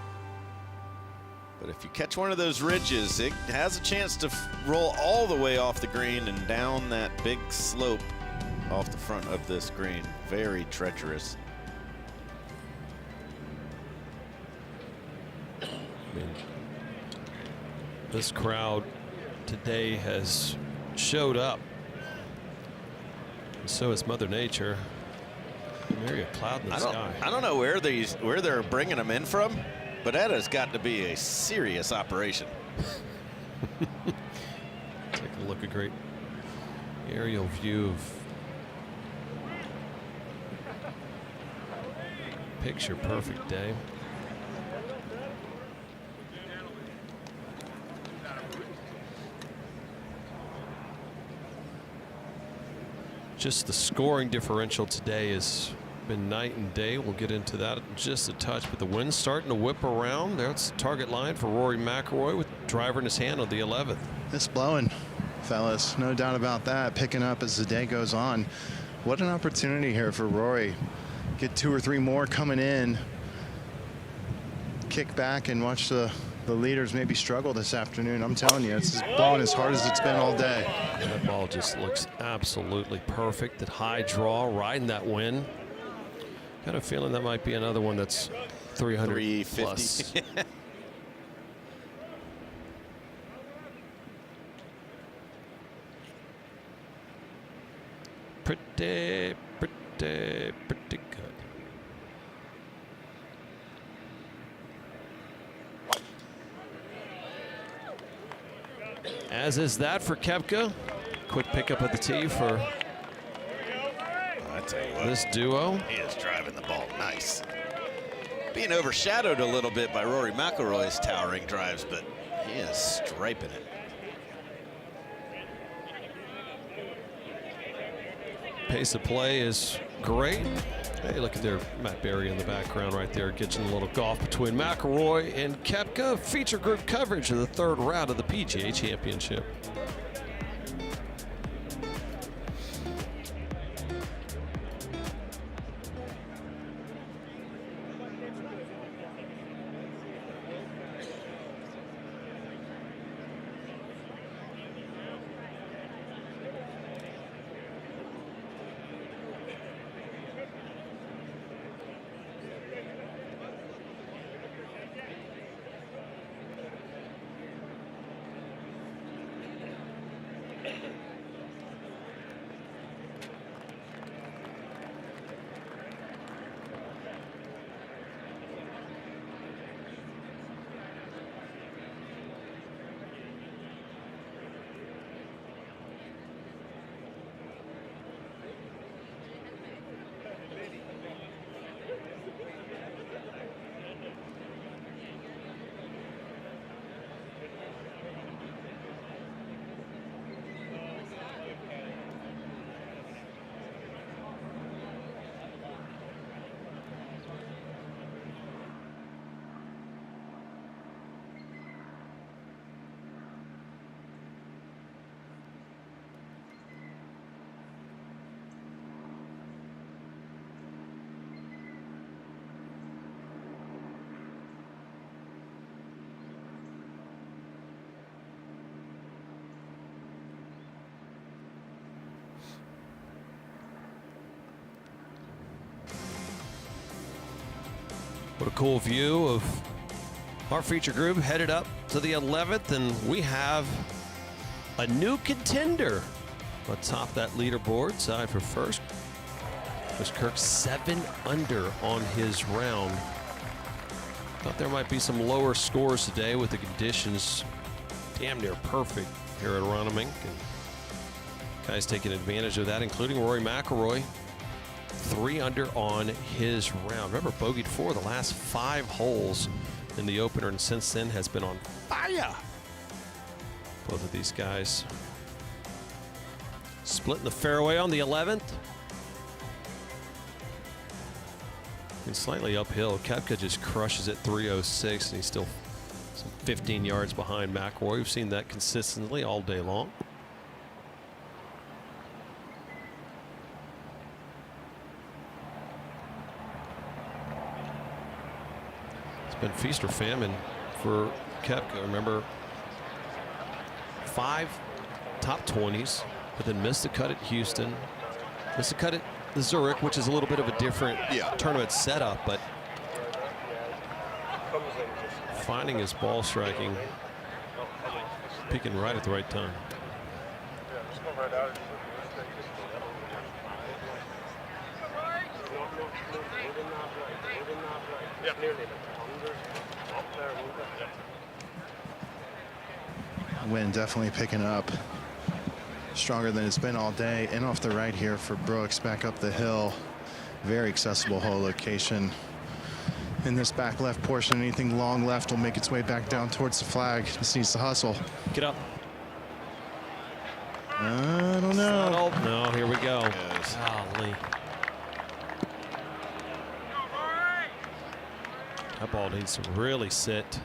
[SPEAKER 2] But if you catch one of those ridges, it has a chance to roll all the way off the green and down that big slope off the front of this green. Very treacherous.
[SPEAKER 1] This crowd today has showed up. And so is Mother Nature. Maybe a cloud in the sky.
[SPEAKER 2] I don't know where they're bringing them in from, but that has got to be a serious operation.
[SPEAKER 1] Take a look, a great aerial view of picture perfect day. Just the scoring differential today has been night and day. We'll get into that in just a touch, but the wind's starting to whip around. There's the target line for Rory McIlroy with driver in his hand on the 11th.
[SPEAKER 4] It's blowing, fellas. No doubt about that. Picking up as the day goes on. What an opportunity here for Rory. Get 2 or 3 more coming in. Kick back and watch the leaders maybe struggle this afternoon. I'm telling you, it's blowing as hard as it's been all day.
[SPEAKER 1] That ball just looks absolutely perfect. That high draw, riding that wind. Got a feeling that might be another one that's 300 plus. Pretty good. As is that for Koepka. Quick pickup at the tee for
[SPEAKER 2] I tell you what,
[SPEAKER 1] this duo.
[SPEAKER 2] He is driving the ball nice. Being overshadowed a little bit by Rory McIlroy's towering drives, but he is striping it.
[SPEAKER 1] Pace of play is great. Hey, look at there, Matt Berry in the background right there, getting a little golf between McIlroy and Koepka. Feature group coverage of the 3rd round of the PGA Championship. What a cool view of our feature group headed up to the 11th, and we have a new contender atop that leaderboard, side for first. Chris Kirk 7 under on his round. Thought there might be some lower scores today with the conditions damn near perfect here at Aronimink, and guys taking advantage of that, including Rory McIlroy. 3 under on his round. Remember, bogeyed 4 the last 5 holes in the opener, and since then has been on fire. Both of these guys splitting the fairway on the 11th. And slightly uphill. Koepka just crushes it 306, and he's still some 15 yards behind McIlroy. We've seen that consistently all day long. It's been feast or famine for Koepka. Remember, 5 top 20s, but then missed the cut at Houston, missed the cut at Zurich, which is a little bit of a different tournament setup, but finding his ball striking, peaking right at the right time.
[SPEAKER 4] Wind definitely picking up, stronger than it's been all day. In off the right here for Brooks, back up the hill. Very accessible hole location. In this back left portion, anything long left will make its way back down towards the flag. Just needs to hustle.
[SPEAKER 1] Get up.
[SPEAKER 4] I don't know.
[SPEAKER 1] No, here we go. Golly. That ball needs to really sit.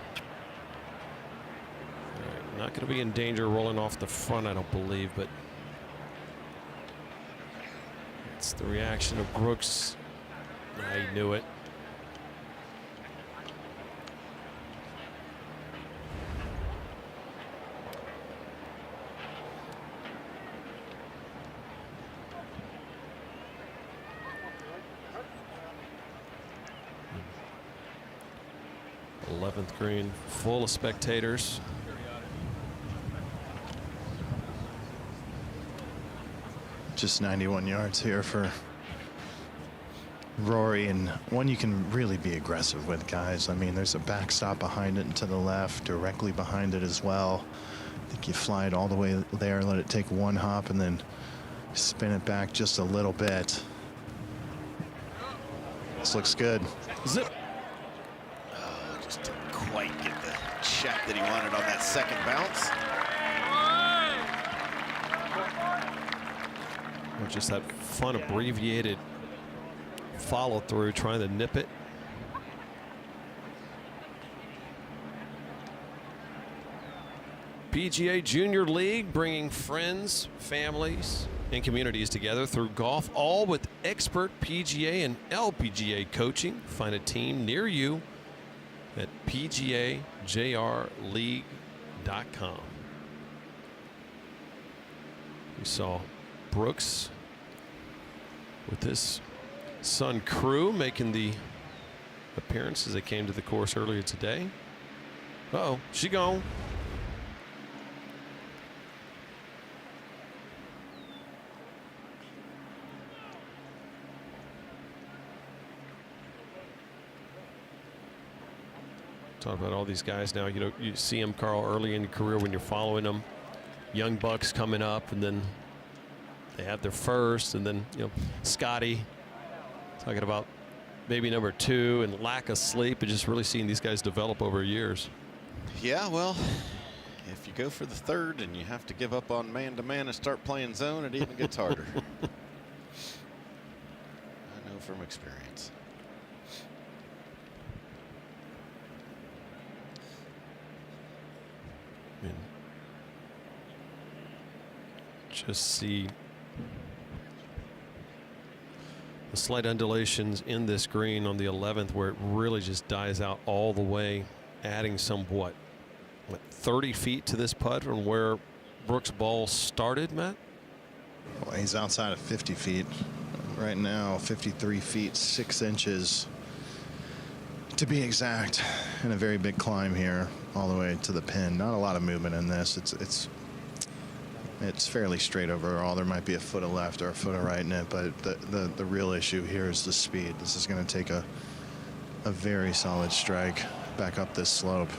[SPEAKER 1] All right, not going to be in danger rolling off the front, I don't believe, but it's the reaction of Brooks. I knew it. Green full of spectators.
[SPEAKER 4] Just 91 yards here for Rory, and one you can really be aggressive with, guys. I mean, there's a backstop behind it and to the left, directly behind it as well. I think you fly it all the way there, let it take one hop, and then spin it back just a little bit. This looks good.
[SPEAKER 1] Zip.
[SPEAKER 2] Just didn't quite get the shot that he wanted on that second bounce.
[SPEAKER 1] Or just that fun abbreviated follow through, trying to nip it. PGA Junior League, bringing friends, families, and communities together through golf, all with expert PGA and LPGA coaching. Find a team near you at PGAJRLeague.com. We saw Brooks with his son crew making the appearance as they came to the course earlier today. Uh-oh, she gone. Talk about all these guys now. You know, you see them, Carl, early in your career when you're following them. Young bucks coming up, and then they have their first, and then, you know, Scotty talking about maybe number 2 and lack of sleep, and just really seeing these guys develop over years.
[SPEAKER 2] Yeah, well, if you go for the third and you have to give up on man-to-man and start playing zone, it even gets harder. I know from experience.
[SPEAKER 1] Just see the slight undulations in this green on the 11th, where it really just dies out all the way, adding some what 30 feet to this putt from where Brooks' ball started, Matt?
[SPEAKER 4] Well, he's outside of 50 feet right now, 53 feet 6 inches to be exact, and a very big climb here all the way to the pin. Not a lot of movement in this. It's fairly straight overall. There might be a foot of left or a foot of right in it, but the real issue here is the speed. This is going to take a very solid strike back up this slope.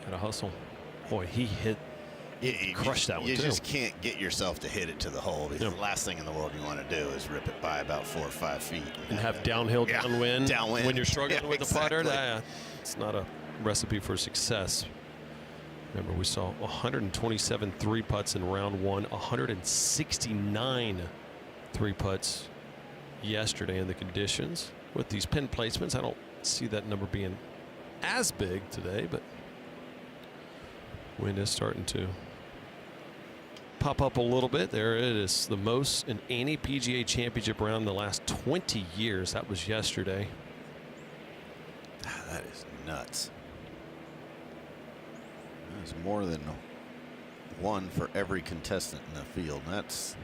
[SPEAKER 1] Got a hustle. Boy, he hit. Crushed that one
[SPEAKER 2] You
[SPEAKER 1] too.
[SPEAKER 2] just can't get yourself to hit it to the hole, because the last thing in the world you want to do is rip it by about 4 or 5 feet.
[SPEAKER 1] And have downhill, downwind.
[SPEAKER 2] Downwind.
[SPEAKER 1] When you're struggling with
[SPEAKER 2] exactly.
[SPEAKER 1] the putter, it's not a recipe for success. Remember, we saw 127 3 putts in round 1, 169 3 putts yesterday in the conditions. With these pin placements, I don't see that number being as big today, but wind is starting to pop up a little bit. There it is, the most in any PGA Championship round in the last 20 years. That was yesterday.
[SPEAKER 2] That is nuts. There's more than one for every contestant in the field. That's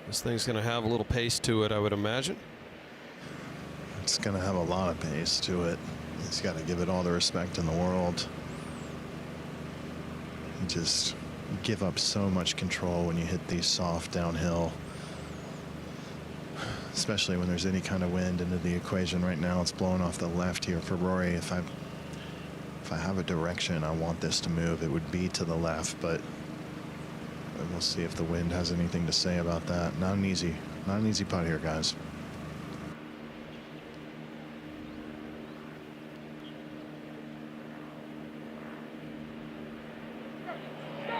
[SPEAKER 1] this thing's going to have a little pace to it, I would imagine.
[SPEAKER 4] It's going to have a lot of pace to it. He's got to give it all the respect in the world. You just give up so much control when you hit these soft downhill, especially when there's any kind of wind into the equation. Right now it's blowing off the left here for Rory. If I have a direction I want this to move, it would be to the left, but we'll see if the wind has anything to say about that. Not an easy putt here, guys.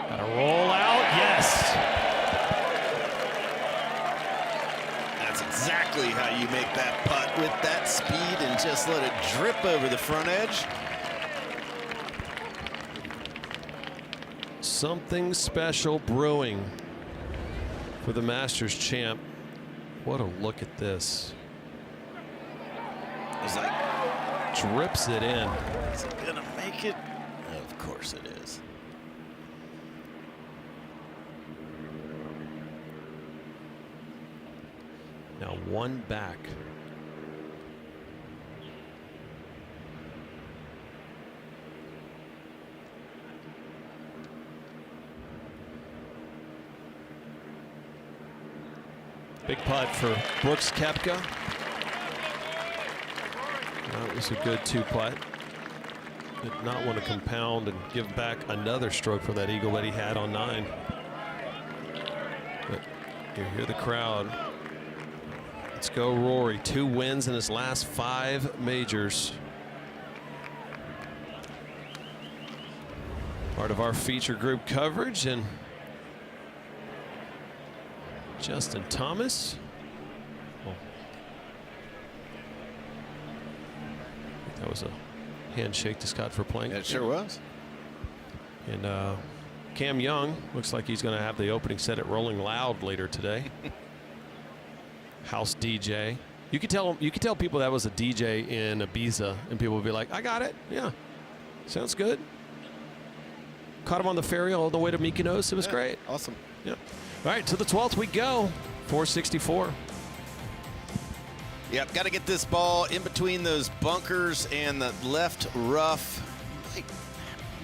[SPEAKER 1] Gotta roll out, yes.
[SPEAKER 2] That's exactly how you make that putt, with that speed and just let it drip over the front edge.
[SPEAKER 1] Something special brewing for the Masters champ. What a look at this.
[SPEAKER 2] It's like
[SPEAKER 1] drips it in.
[SPEAKER 2] Is it gonna make it? Of course it is.
[SPEAKER 1] Now one back. Big putt for Brooks Koepka. That was a good two-putt. Did not want to compound and give back another stroke for that eagle that he had on 9. But you hear the crowd. Let's go, Rory. 2 wins in his last 5 majors. Part of our feature group coverage, and Justin Thomas. Oh. I think that was a handshake to Scott for playing.
[SPEAKER 2] It sure was.
[SPEAKER 1] And Cam Young looks like he's going to have the opening set at Rolling Loud later today. House DJ. You could tell people that was a DJ in Ibiza, and people would be like, "I got it. Yeah, sounds good." Caught him on the ferry all the way to Mykonos. It was great.
[SPEAKER 2] Awesome.
[SPEAKER 1] Yeah. All right, to the 12th we go. 464.
[SPEAKER 2] Yep, got to get this ball in between those bunkers and the left rough.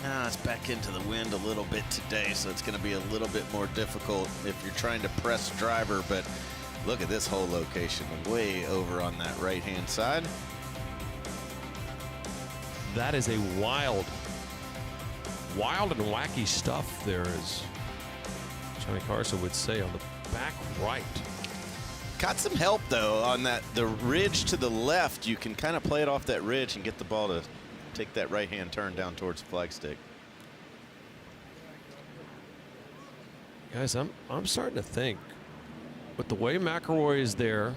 [SPEAKER 2] It's back into the wind a little bit today, so it's going to be a little bit more difficult if you're trying to press driver. But look at this whole location, way over on that right-hand side.
[SPEAKER 1] That is a wild and wacky stuff there, as Johnny Carson would say, on the back right.
[SPEAKER 2] Got some help though on that, the ridge to the left. You can kind of play it off that ridge and get the ball to take that right-hand turn down towards the flagstick.
[SPEAKER 1] Guys, I'm starting to think, with the way McIlroy is there,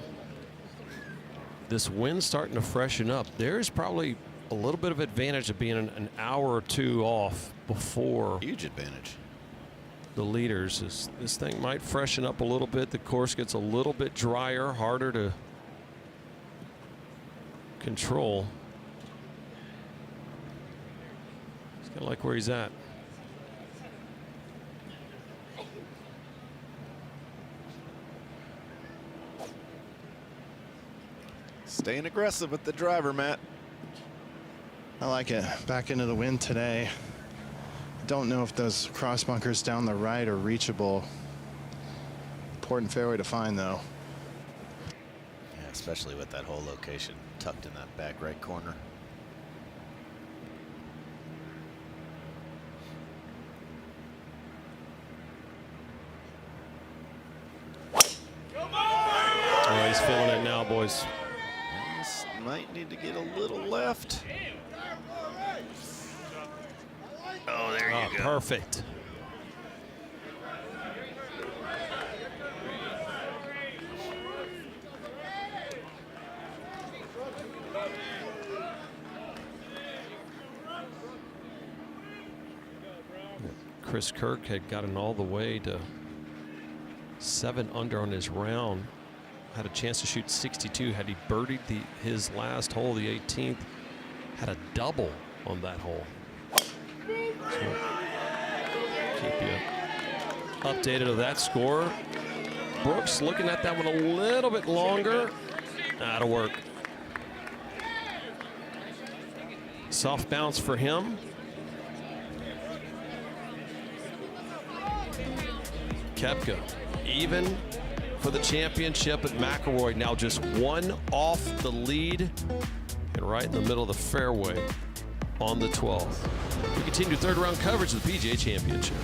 [SPEAKER 1] this wind's starting to freshen up. There's probably a little bit of advantage of being an hour or 2 off before.
[SPEAKER 2] Huge advantage.
[SPEAKER 1] The leaders. This thing might freshen up a little bit. The course gets a little bit drier, harder to control. It's kind of like where he's at.
[SPEAKER 2] Staying aggressive with the driver, Matt.
[SPEAKER 4] I like it. Back into the wind today. Don't know if those cross bunkers down the right are reachable. Important fairway to find, though.
[SPEAKER 2] Yeah, especially with that whole location tucked in that back right corner.
[SPEAKER 1] Oh, he's feeling it now, boys.
[SPEAKER 2] This might need to get a little left. Oh, there you go.
[SPEAKER 1] Perfect. Chris Kirk had gotten all the way to 7 under on his round. Had a chance to shoot 62 had he birdied his last hole, the 18th. Had a double on that hole. So keep you updated of that score. Brooks looking at that one a little bit longer. That'll work. Soft bounce for him. Koepka even for the championship, but McIlroy now just 1 off the lead and right in the middle of the fairway on the 12th. We continue third round coverage of the PGA Championship.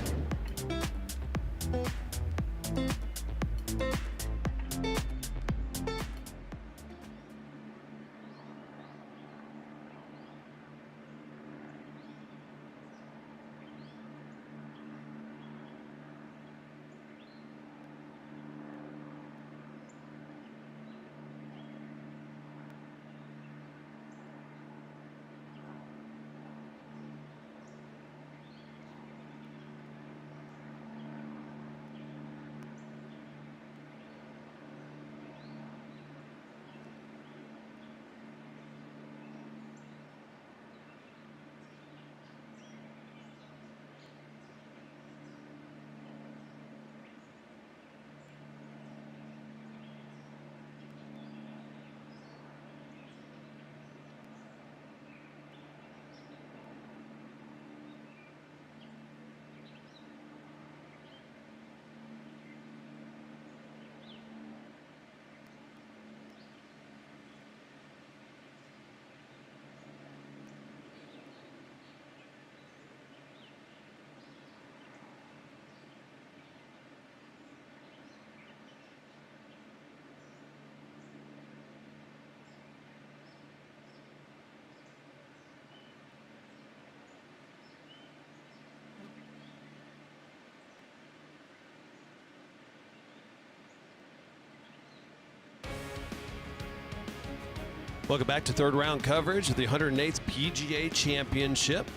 [SPEAKER 1] Welcome back to third round coverage of the 108th PGA Championship.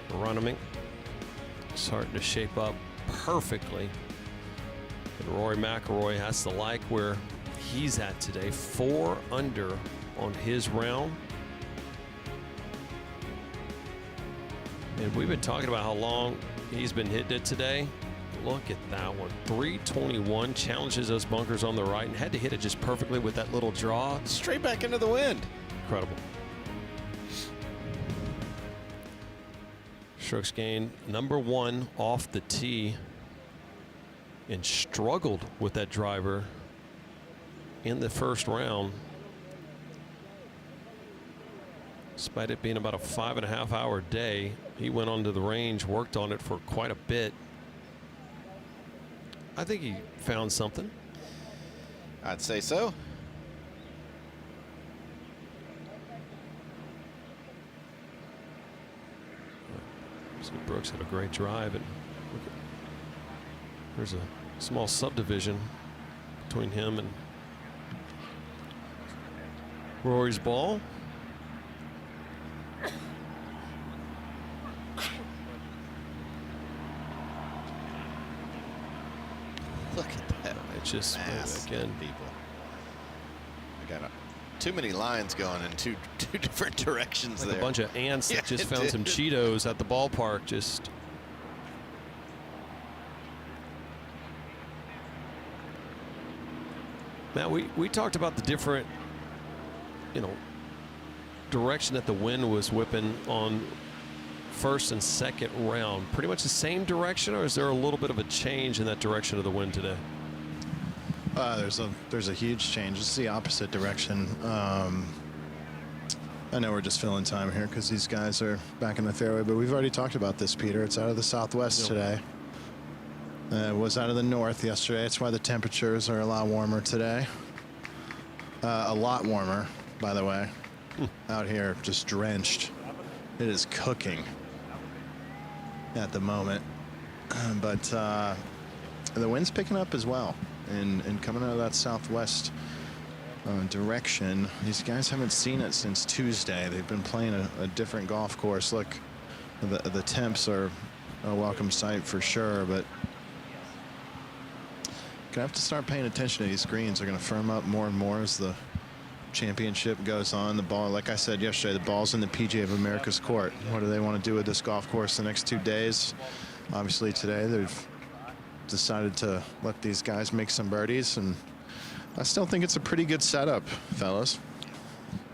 [SPEAKER 1] Aronimink starting to shape up perfectly. And Rory McIlroy has to like where he's at today. 4 under on his round. And we've been talking about how long he's been hitting it today. Look at that one. 321, challenges those bunkers on the right and had to hit it just perfectly with that little draw.
[SPEAKER 2] Straight back into the wind.
[SPEAKER 1] Incredible. Strokes gained #1 off the tee and struggled with that driver in the first round. Despite it being about a 5.5 hour day, he went onto the range, worked on it for quite a bit. I think he found something.
[SPEAKER 2] I'd say so.
[SPEAKER 1] So Brooks had a great drive, and there's a small subdivision between him and Rory's ball.
[SPEAKER 2] Look at that.
[SPEAKER 1] It just again.
[SPEAKER 2] People. We got too many lines going in two different directions
[SPEAKER 1] Like
[SPEAKER 2] there.
[SPEAKER 1] a bunch of ants that
[SPEAKER 2] Yeah,
[SPEAKER 1] just
[SPEAKER 2] it
[SPEAKER 1] found
[SPEAKER 2] did.
[SPEAKER 1] some Cheetos at the ballpark. Just Matt, we talked about the different, direction that the wind was whipping on first and second round. Pretty much the same direction, or is there a little bit of a change in that direction of the wind today?
[SPEAKER 4] There's a huge change. It's the opposite direction. I know we're just filling time here because these guys are back in the fairway, but we've already talked about this, Peter. It's out of the southwest today. It was out of the north yesterday. That's why the temperatures are a lot warmer today. A lot warmer, by the way. Out here, just drenched. It is cooking at the moment. But the wind's picking up as well. And coming out of that southwest direction, these guys haven't seen it since Tuesday. They've been playing a different golf course. Look, the temps are a welcome sight for sure, but gonna have to start paying attention to these greens. They're gonna firm up more and more as the championship goes on. The ball, like I said yesterday, the ball's in the PGA of America's court. What do they want to do with this golf course the next 2 days? Obviously today they've decided to let these guys make some birdies, and I still think it's a pretty good setup, fellas.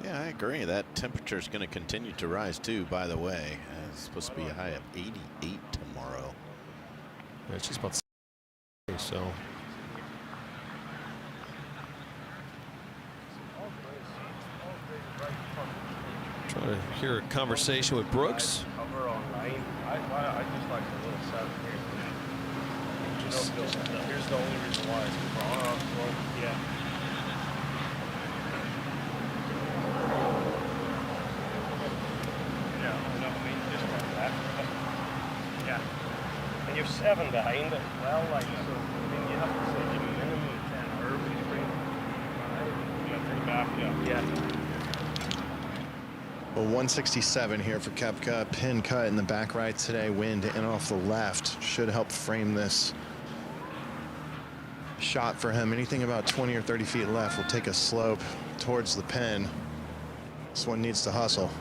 [SPEAKER 2] Yeah, I agree. That temperature is going to continue to rise too, by the way. It's supposed to be a high of 88 tomorrow.
[SPEAKER 1] Yeah, it's just about so. Trying to hear a conversation with Brooks.
[SPEAKER 5] Cover online. I just like the little set here. Here's the only reason why it's wrong. Yeah. No, I mean, just like that. Yeah. And you're 7 behind it. Well, like, so, I mean, you have to say you minimum 10 early spring. Yeah, 3 back, yeah.
[SPEAKER 4] Well, 167 here for Koepka. Pin cut in the back right today. Wind in off the left should help frame this shot for him. Anything about 20 or 30 feet left will take a slope towards the pin. This one needs to hustle.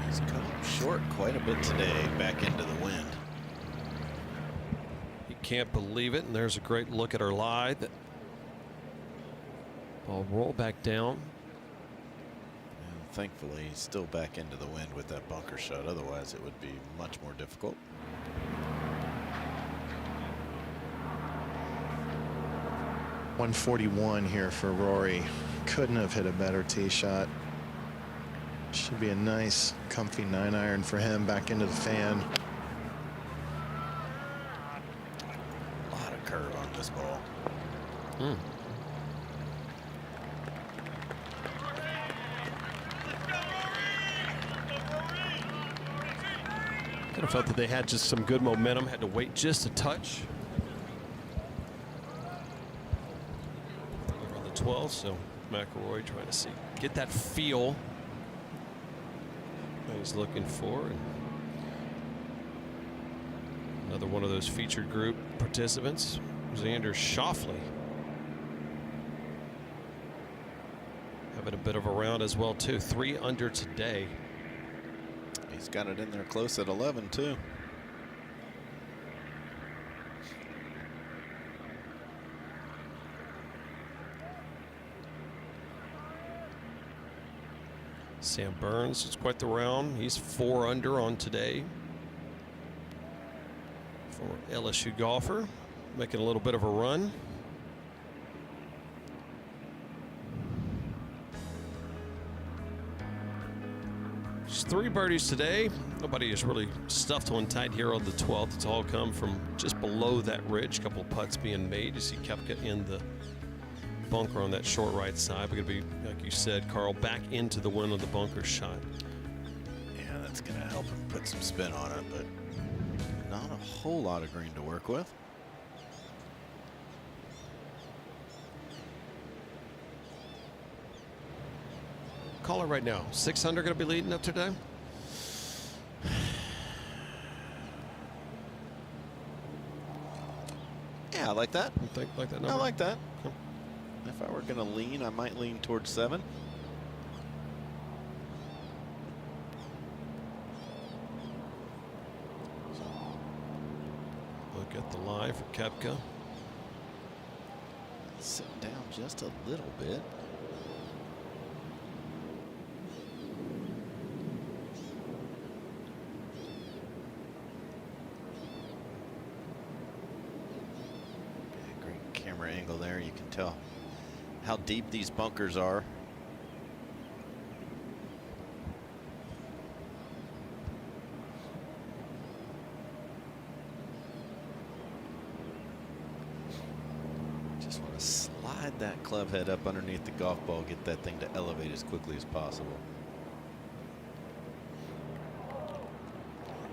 [SPEAKER 2] He's come short quite a bit today, back into the wind.
[SPEAKER 1] He can't believe it, and there's a great look at our lie. Ball roll back down.
[SPEAKER 2] And thankfully, he's still back into the wind with that bunker shot. Otherwise, it would be much more difficult.
[SPEAKER 4] .141 here for Rory. Couldn't have hit a better tee shot. Should be a nice, comfy 9-iron for him back into the fan.
[SPEAKER 2] A lot of curve on this ball.
[SPEAKER 1] Kind of felt that they had just some good momentum, had to wait just a touch. Over on the 12, so McIlroy trying to get that feel that he's looking for. And another one of those featured group participants, Xander Schauffele, having a bit of a round as well too. 3 under today.
[SPEAKER 2] He's got it in there close at 11 too.
[SPEAKER 1] Sam Burns, it's quite the round. He's 4 under on today. For LSU golfer, making a little bit of a run. Just 3 birdies today. Nobody is really stuffed one tight here on the 12th. It's all come from just below that ridge. A couple of putts being made. You see Koepka in the bunker on that short right side. We're going to be, like you said, Carl, back into the wind of the bunker shot.
[SPEAKER 2] Yeah, that's going to help him put some spin on it, but not a whole lot of green to work with.
[SPEAKER 1] Caller right now. 600 going to be leading up today.
[SPEAKER 2] Yeah, I like that.
[SPEAKER 1] You think like that number?
[SPEAKER 2] I like that. If I were going to lean, I might lean towards 7.
[SPEAKER 1] Look at the lie for Koepka.
[SPEAKER 2] Sit down just a little bit. Great camera angle there. You can tell how deep these bunkers are. Just want to slide that club head up underneath the golf ball, get that thing to elevate as quickly as possible.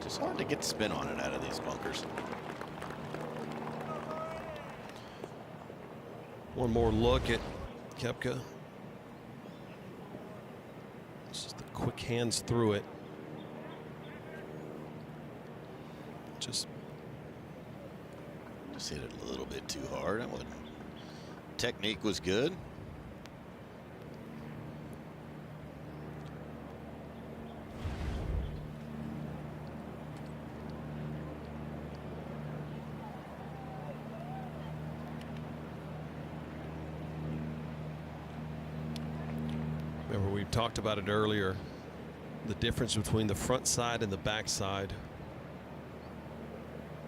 [SPEAKER 2] Just hard to get spin on it out of these bunkers.
[SPEAKER 1] One more look at Koepka. Just the quick hands through it.
[SPEAKER 2] Just hit it a little bit too hard. That wasn't. Technique was good.
[SPEAKER 1] Remember, we talked about it earlier, the difference between the front side and the back side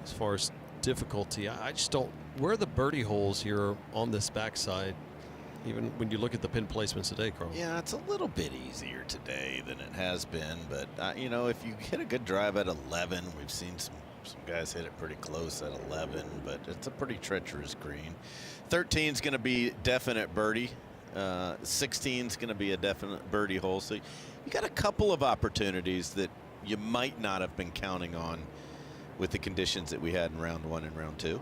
[SPEAKER 1] as far as difficulty. I just don't, where are the birdie holes here on this backside, even when you look at the pin placements today, Carl?
[SPEAKER 2] Yeah, it's a little bit easier today than it has been, but you know, if you hit a good drive at 11, we've seen some guys hit it pretty close at 11, but it's a pretty treacherous green. 13 is going to be definite birdie. 16 is going to be a definite birdie hole. So you got a couple of opportunities that you might not have been counting on with the conditions that we had in round 1 and round 2.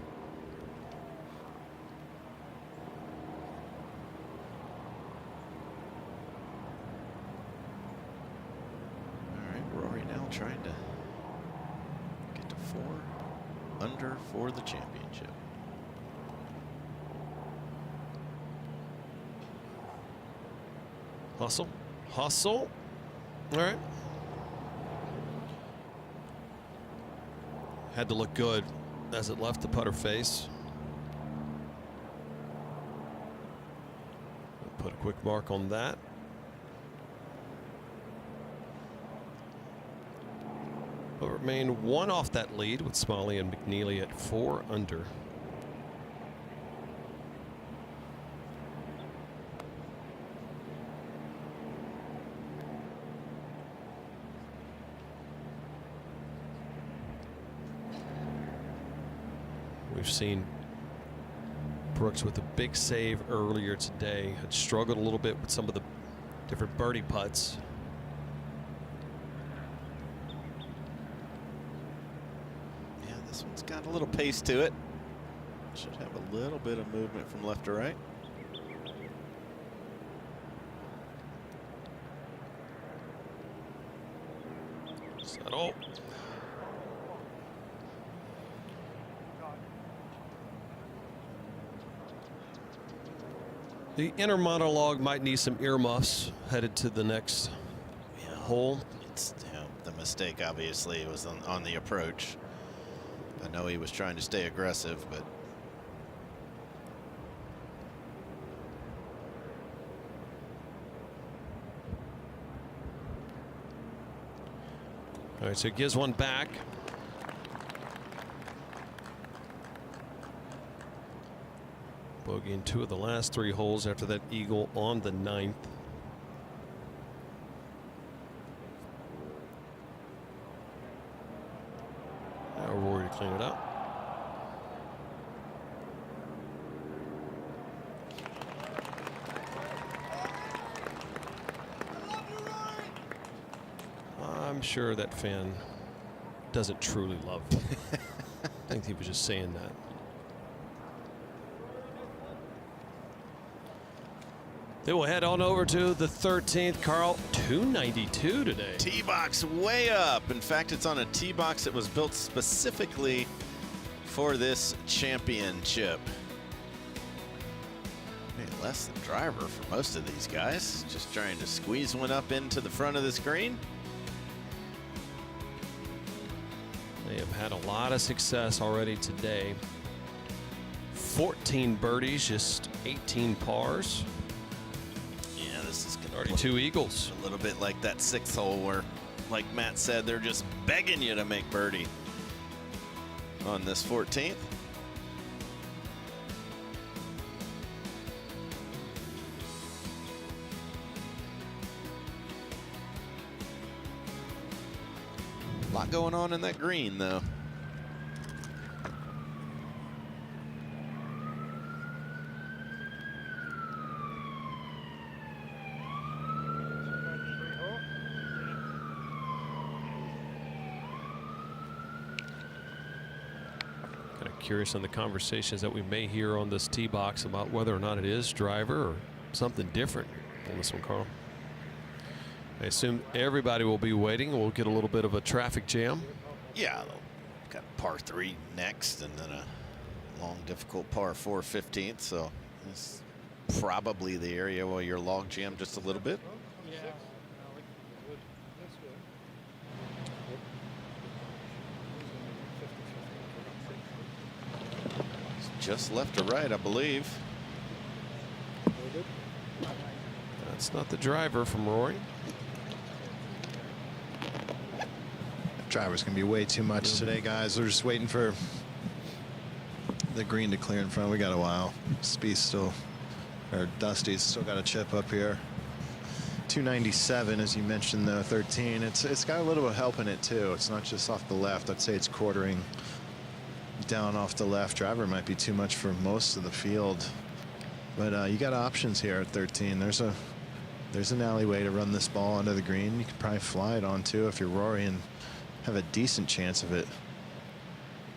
[SPEAKER 2] All right, Rory now trying to get to 4 under for the championship.
[SPEAKER 1] Hustle, hustle. All right. Had to look good as it left the putter face. Put a quick mark on that. But remain 1 off that lead with Smalley and McNeely at 4 under. We've seen Brooks with a big save earlier today. Had struggled a little bit with some of the different birdie putts.
[SPEAKER 2] Yeah, this one's got a little pace to it. Should have a little bit of movement from left to right.
[SPEAKER 1] Settle. The inner monologue might need some earmuffs headed to the next hole.
[SPEAKER 2] It's, you know, the mistake obviously was on the approach. I know he was trying to stay aggressive, but
[SPEAKER 1] all right, so he gives one back. Bogey in 2 of the last 3 holes after that eagle on the 9th. Now Rory to clean it up. I'm sure that fan doesn't truly love him. I think he was just saying that. They will head on over to the 13th. Carl, 292 today.
[SPEAKER 2] Tee box way up. In fact, it's on a tee box that was built specifically for this championship. Maybe less than driver for most of these guys. Just trying to squeeze one up into the front of the screen.
[SPEAKER 1] They have had a lot of success already today. 14 birdies, just 18 pars.
[SPEAKER 2] Yeah, this is going to
[SPEAKER 1] 32 eagles.
[SPEAKER 2] A little bit like that 6th hole where, like Matt said, they're just begging you to make birdie on this 14th. A lot going on in that green, though.
[SPEAKER 1] Kind of curious on the conversations that we may hear on this tee box about whether or not it is driver or something different on this one, Carl. I assume everybody will be waiting. We'll get a little bit of a traffic jam.
[SPEAKER 2] Yeah, they'll got par 3 next, and then a Long, difficult par 4 15th, so this is probably the area where you're log jammed just a little bit. Just left to right, I believe.
[SPEAKER 1] That's not the driver from Rory.
[SPEAKER 4] Driver's gonna be way too much today, guys. We're just waiting for the green to clear in front. We got a while. Spieth's still, or Dusty's still got a chip up here. 297, as you mentioned, though. 13. It's got a little bit of help in it too. It's not just off the left. I'd say it's quartering down off the left. Driver might be too much for most of the field, but you got options here at 13. There's an alleyway to run this ball onto the green. You could probably fly it onto if you're Rory and have a decent chance of it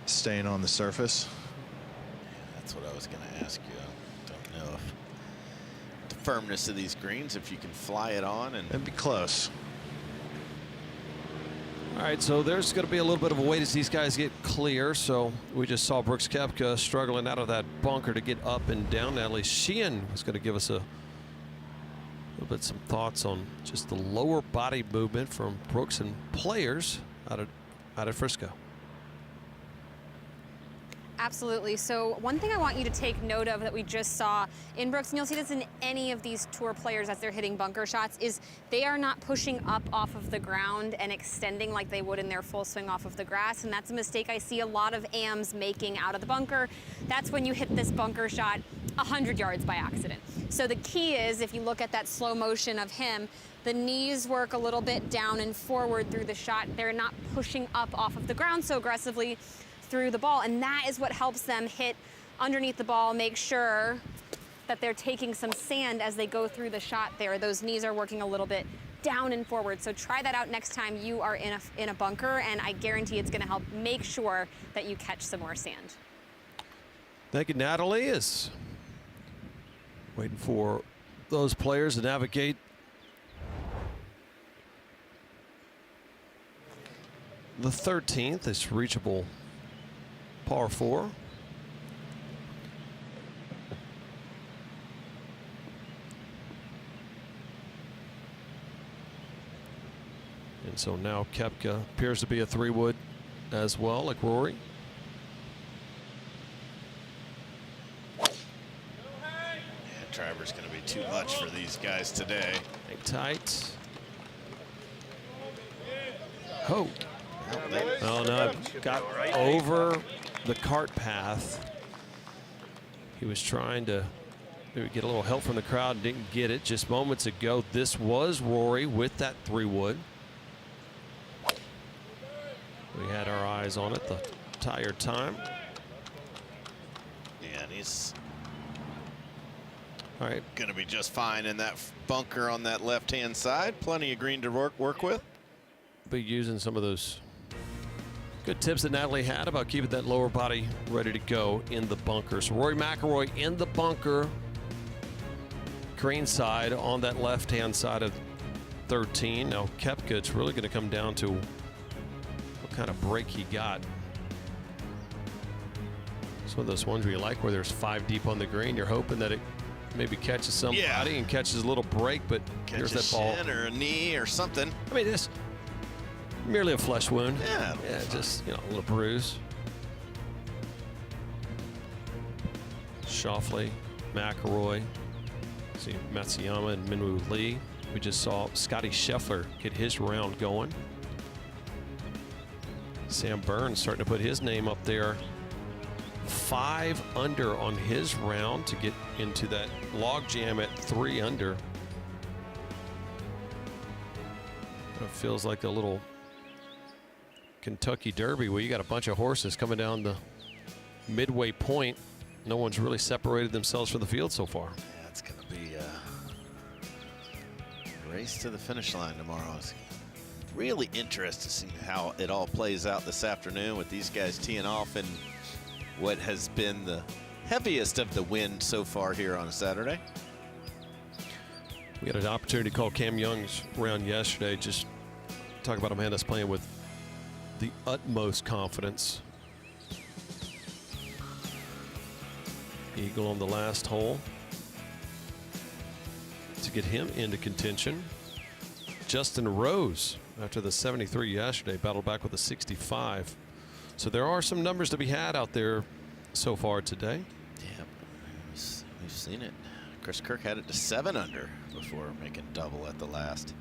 [SPEAKER 4] staying on the surface.
[SPEAKER 2] Yeah, that's what I was going to ask you. I don't know if the firmness of these greens, if you can fly it on and
[SPEAKER 4] be close.
[SPEAKER 1] All right, so there's going to be a little bit of a wait as these guys get clear. So we just saw Brooks Koepka struggling out of that bunker to get up and down. Natalie Sheehan was going to give us a little bit some thoughts on just the lower body movement from Brooks and players out of Frisco.
[SPEAKER 7] Absolutely. So one thing I want you to take note of that we just saw in Brooks, and you'll see this in any of these tour players as they're hitting bunker shots, is they are not pushing up off of the ground and extending like they would in their full swing off of the grass. And that's a mistake I see a lot of AMs making out of the bunker. That's when you hit this bunker shot 100 yards by accident. So the key is, if you look at that slow motion of him, the knees work a little bit down and forward through the shot. They're not pushing up off of the ground so aggressively through the ball, and that is what helps them hit underneath the ball, make sure that they're taking some sand as they go through the shot there. Those knees are working a little bit down and forward. So try that out next time you are in a bunker, and I guarantee it's going to help make sure that you catch some more sand.
[SPEAKER 1] Thank you, Natalie. Is waiting for those players to navigate the 13th. It's reachable par 4. And so now Koepka appears to be a 3-wood as well, like Rory.
[SPEAKER 2] yeah, driver's going to be too much for these guys today.
[SPEAKER 1] Hang tight. Oh. Oh no, got over the cart path. He was trying to maybe get a little help from the crowd, didn't get it just moments ago. This was Rory with that 3-wood. We had our eyes on it the entire time.
[SPEAKER 2] Yeah, and he's
[SPEAKER 1] all right,
[SPEAKER 2] going to be just fine in that bunker on that left-hand side. Plenty of green to work with.
[SPEAKER 1] Be using some of those good tips that Natalie had about keeping that lower body ready to go in the bunker. So Rory McIlroy in the bunker, green side on that left-hand side of 13. Now Koepka, it's really going to come down to what kind of break he got. It's one of those ones where you like where there's 5 deep on the green. You're hoping that it maybe catches somebody and catches a little break, but here's that ball.
[SPEAKER 2] Shin or a knee or something.
[SPEAKER 1] I mean, this merely a flesh wound.
[SPEAKER 2] Yeah,
[SPEAKER 1] just, you know, a little bruise. Schauffele, McIlroy, see Matsuyama and Minwoo Lee. We just saw Scotty Scheffler get his round going. Sam Burns starting to put his name up there. 5 under on his round to get into that log jam at 3 under. It feels like a little Kentucky Derby where you got a bunch of horses coming down the midway point. No one's really separated themselves from the field so far.
[SPEAKER 2] Yeah, it's going to be a race to the finish line tomorrow. It's really interesting to see how it all plays out this afternoon with these guys teeing off in what has been the heaviest of the wind so far here on a Saturday.
[SPEAKER 1] We had an opportunity to call Cam Young's round yesterday. Just talk about a man that's playing with the utmost confidence. Eagle on the last hole to get him into contention. Justin Rose, after the 73 yesterday, battled back with a 65. So there are some numbers to be had out there so far today.
[SPEAKER 2] Yeah, we've seen it. Chris Kirk had it to 7 under before making double at the last.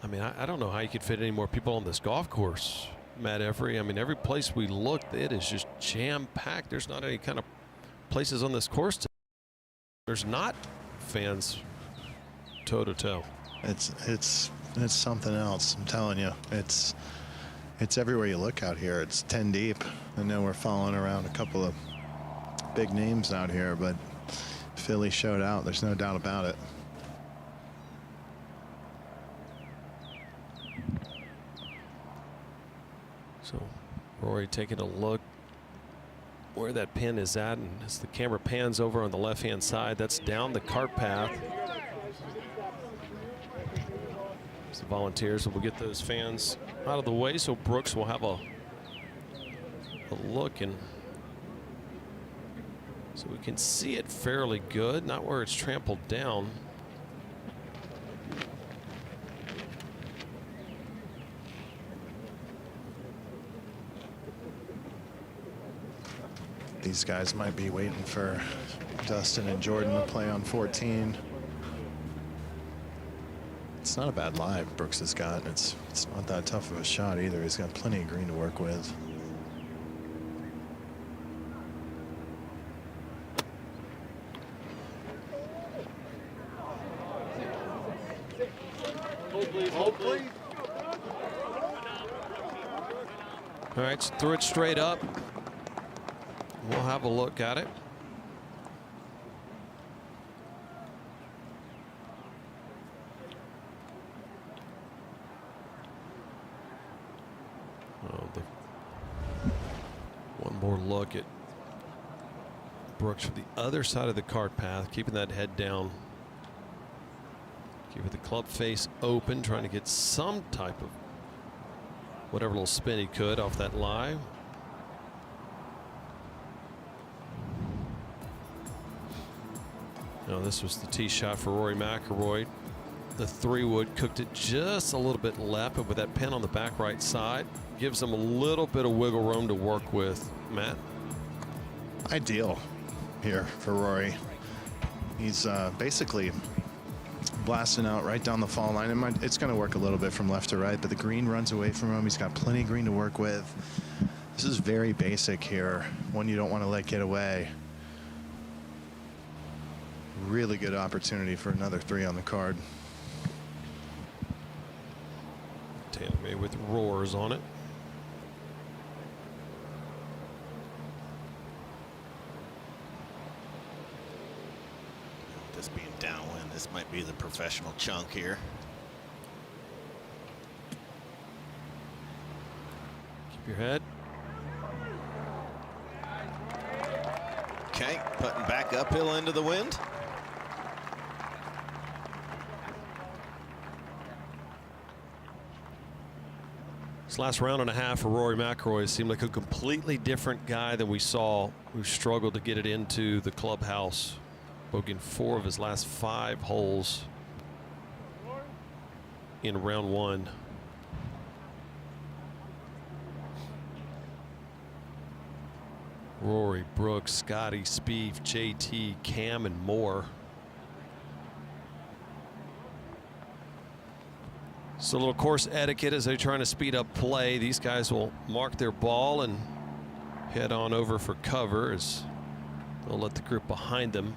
[SPEAKER 1] I mean, I don't know how you could fit any more people on this golf course, Matt Every. I mean, every place we look, it is just jam-packed. There's not any kind of places on this course. There's not fans toe-to-toe.
[SPEAKER 4] It's something else. I'm telling you, it's everywhere you look out here. It's 10 deep. I know we're following around a couple of big names out here, but Philly showed out. There's no doubt about it.
[SPEAKER 1] So Rory taking a look where that pin is at, and as the camera pans over on the left-hand side, that's down the cart path. So volunteers will get those fans out of the way, so Brooks will have a look, and so we can see it fairly good, not where it's trampled down.
[SPEAKER 4] These guys might be waiting for Dustin and Jordan to play on 14. It's not a bad lie Brooks has got. It's not that tough of a shot either. He's got plenty of green to work with.
[SPEAKER 1] All right, so threw it straight up. We'll have a look at it. One more look at Brooks from the other side of the cart path, keeping that head down. Keeping the club face open, trying to get some type of whatever little spin he could off that lie. Now this was the tee shot for Rory McIlroy. The 3-wood cooked it just a little bit left, but with that pin on the back right side, gives him a little bit of wiggle room to work with. Matt?
[SPEAKER 4] Ideal here for Rory. He's basically blasting out right down the fall line. It's going to work a little bit from left to right, but the green runs away from him. He's got plenty of green to work with. This is very basic here, one you don't want to let get away. Really good opportunity for another 3 on the card.
[SPEAKER 1] Tailor-made with roars on it.
[SPEAKER 2] This being downwind, this might be the professional chunk here.
[SPEAKER 1] Keep your head.
[SPEAKER 2] Okay, putting back uphill into the wind.
[SPEAKER 1] This last round and a half for Rory McIlroy seemed like a completely different guy than we saw, who struggled to get it into the clubhouse. Bogeying 4 of his last 5 holes in round 1. Rory, Brooks, Scotty, Spieth, JT, Cam, and more. So a little course etiquette as they're trying to speed up play. These guys will mark their ball and head on over for cover as they'll let the group behind them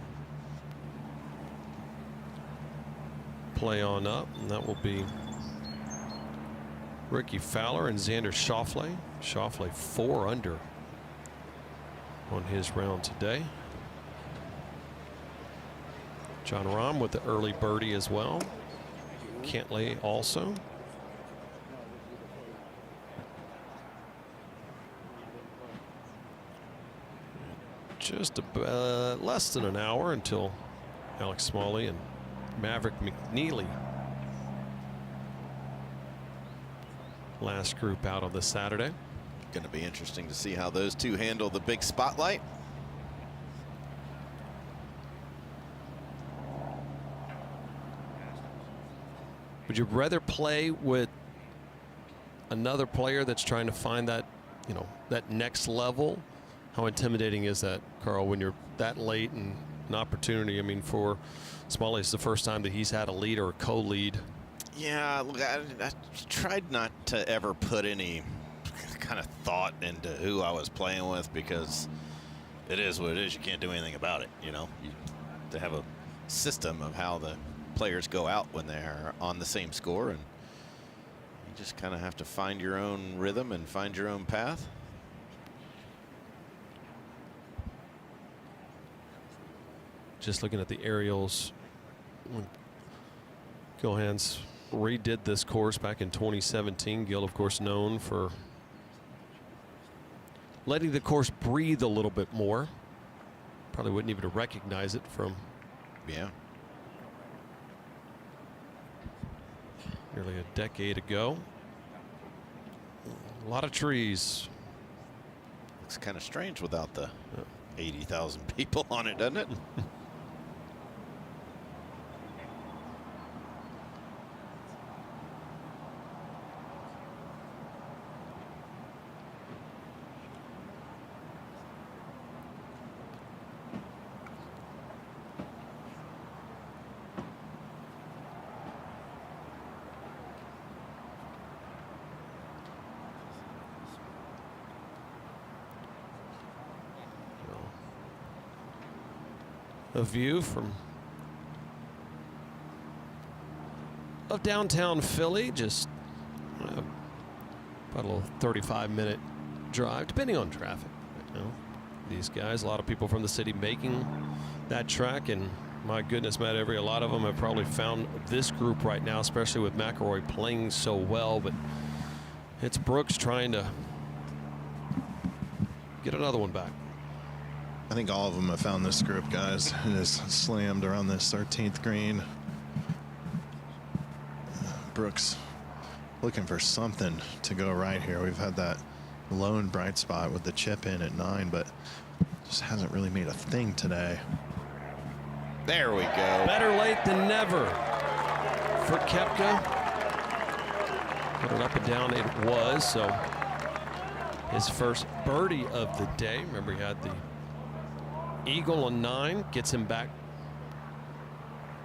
[SPEAKER 1] play on up, and that will be Ricky Fowler and Xander Schauffele. Schauffele 4 under on his round today. John Rahm with the early birdie as well. Cantlay also. just less than an hour until Alex Smalley and Maverick McNeely, last group out on this Saturday.
[SPEAKER 2] Going to be interesting to see how those two handle the big spotlight.
[SPEAKER 1] Would you rather play with another player that's trying to find that, that next level? How intimidating is that, Carl, when you're that late and an opportunity? I mean, for Smalley, it's the first time that he's had a lead or a co-lead.
[SPEAKER 2] Yeah, look, I tried not to ever put any kind of thought into who I was playing with, because it is what it is. You can't do anything about it, You to have a system of how the players go out when they're on the same score, and you just kind of have to find your own rhythm and find your own path.
[SPEAKER 1] Just looking at the aerials, Gohans redid this course back in 2017. Gil, of course, known for letting the course breathe a little bit more. Probably wouldn't even recognize it from nearly a decade ago. A lot of trees.
[SPEAKER 2] Looks kind of strange without the 80,000 people on it, doesn't it?
[SPEAKER 1] A view of downtown Philly, just about a little 35-minute drive, depending on traffic. These guys, a lot of people from the city making that track, and my goodness, Matt Every, a lot of them have probably found this group right now, especially with McIlroy playing so well. But it's Brooks trying to get another one back.
[SPEAKER 4] I think all of them have found this group, guys. It is slammed around this 13th green. Brooks looking for something to go right here. We've had that lone bright spot with the chip in at 9, but just hasn't really made a thing today.
[SPEAKER 2] There we go.
[SPEAKER 1] Better late than never for Koepka. Put it up and down, it was. So his first birdie of the day. Remember, he had the eagle on 9, gets him back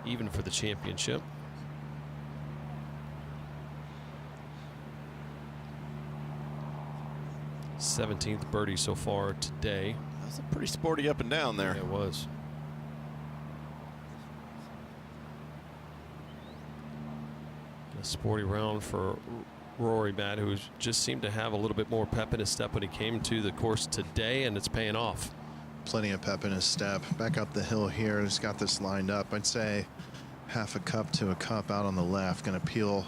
[SPEAKER 1] even for the championship. th birdie so far today.
[SPEAKER 2] That's a pretty sporty up and down there.
[SPEAKER 1] Yeah, it was. A sporty round for Rory, Matt, who just seemed to have a little bit more pep in his step when he came to the course today, and it's paying off.
[SPEAKER 4] Plenty of pep in his step. Back up the hill here. He's got this lined up. I'd say half a cup to a cup out on the left. Going to peel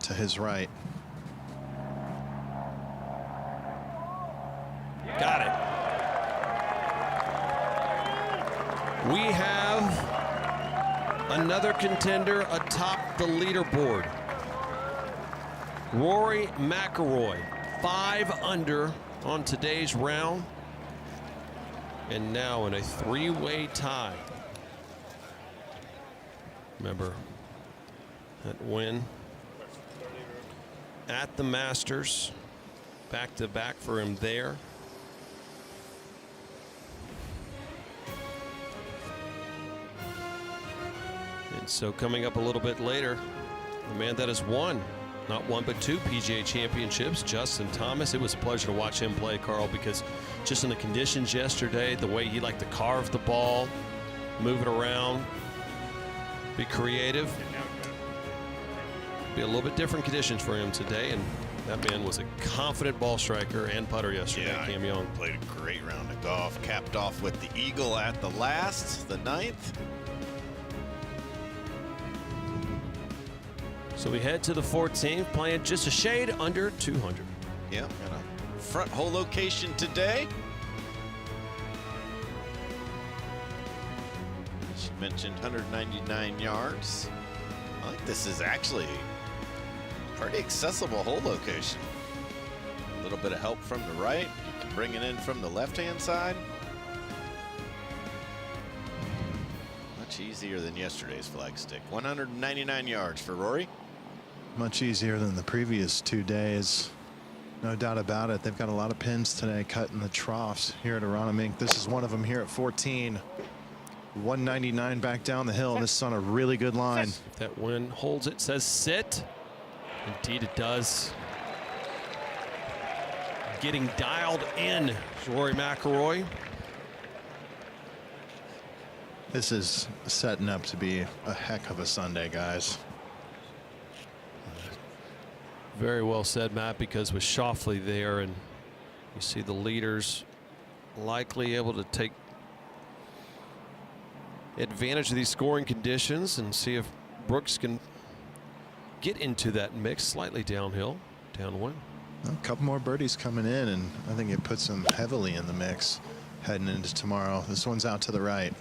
[SPEAKER 4] to his right.
[SPEAKER 1] Got it. We have another contender atop the leaderboard. Rory McIlroy, 5 under on today's round, and now in a 3-way tie. Remember that win at the Masters, back-to-back for him there. And so coming up a little bit later, the man that has won, not one but 2 PGA Championships, Justin Thomas. It was a pleasure to watch him play, Carl, because just in the conditions yesterday, the way he liked to carve the ball, move it around, be creative. Be a little bit different conditions for him today, and that man was a confident ball striker and putter yesterday.
[SPEAKER 2] Yeah,
[SPEAKER 1] Cam Young
[SPEAKER 2] played a great round of golf, capped off with the eagle at the last, the 9th.
[SPEAKER 1] So we head to the 14th, playing just a shade under 200.
[SPEAKER 2] Yeah, got a front hole location today. She mentioned 199 yards. I think this is actually a pretty accessible hole location. A little bit of help from the right. You can bring it in from the left-hand side. Much easier than yesterday's flag stick. 199 yards for Rory.
[SPEAKER 4] Much easier than the previous 2 days. No doubt about it. They've got a lot of pins today cut in the troughs here at Aronimink. This is one of them here at 14. 199 back down the hill. This is on a really good line.
[SPEAKER 1] If that wind holds it, says sit. Indeed it does. Getting dialed in, Rory McIlroy.
[SPEAKER 4] This is setting up to be a heck of a Sunday, guys.
[SPEAKER 1] Very well said, Matt, because with Schauffele there, and you see the leaders likely able to take advantage of these scoring conditions and see if Brooks can get into that mix. Slightly downhill, downwind.
[SPEAKER 4] A couple more birdies coming in, and I think it puts him heavily in the mix heading into tomorrow. This one's out to the right.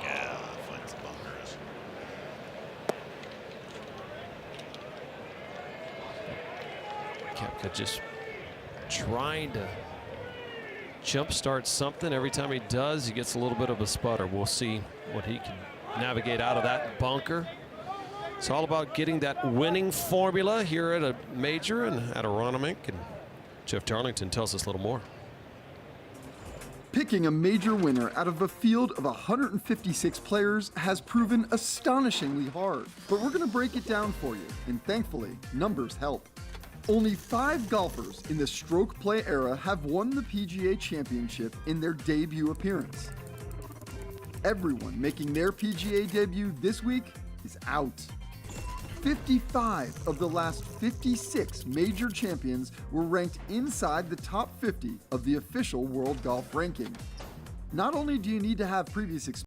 [SPEAKER 2] Yeah, finds bunkers.
[SPEAKER 1] Koepka just trying to jumpstart something. Every time he does, he gets a little bit of a sputter. We'll see what he can navigate out of that bunker. It's all about getting that winning formula here at a major and at Aronimink. And Jeff Darlington tells us a little more.
[SPEAKER 17] Picking a major winner out of a field of 156 players has proven astonishingly hard. But we're going to break it down for you, and thankfully, numbers help. Only 5 golfers in the stroke play era have won the PGA Championship in their debut appearance. Everyone making their PGA debut this week is out. 55 of the last 56 major champions were ranked inside the top 50 of the official World Golf Ranking. Not only do you need to have previous experience,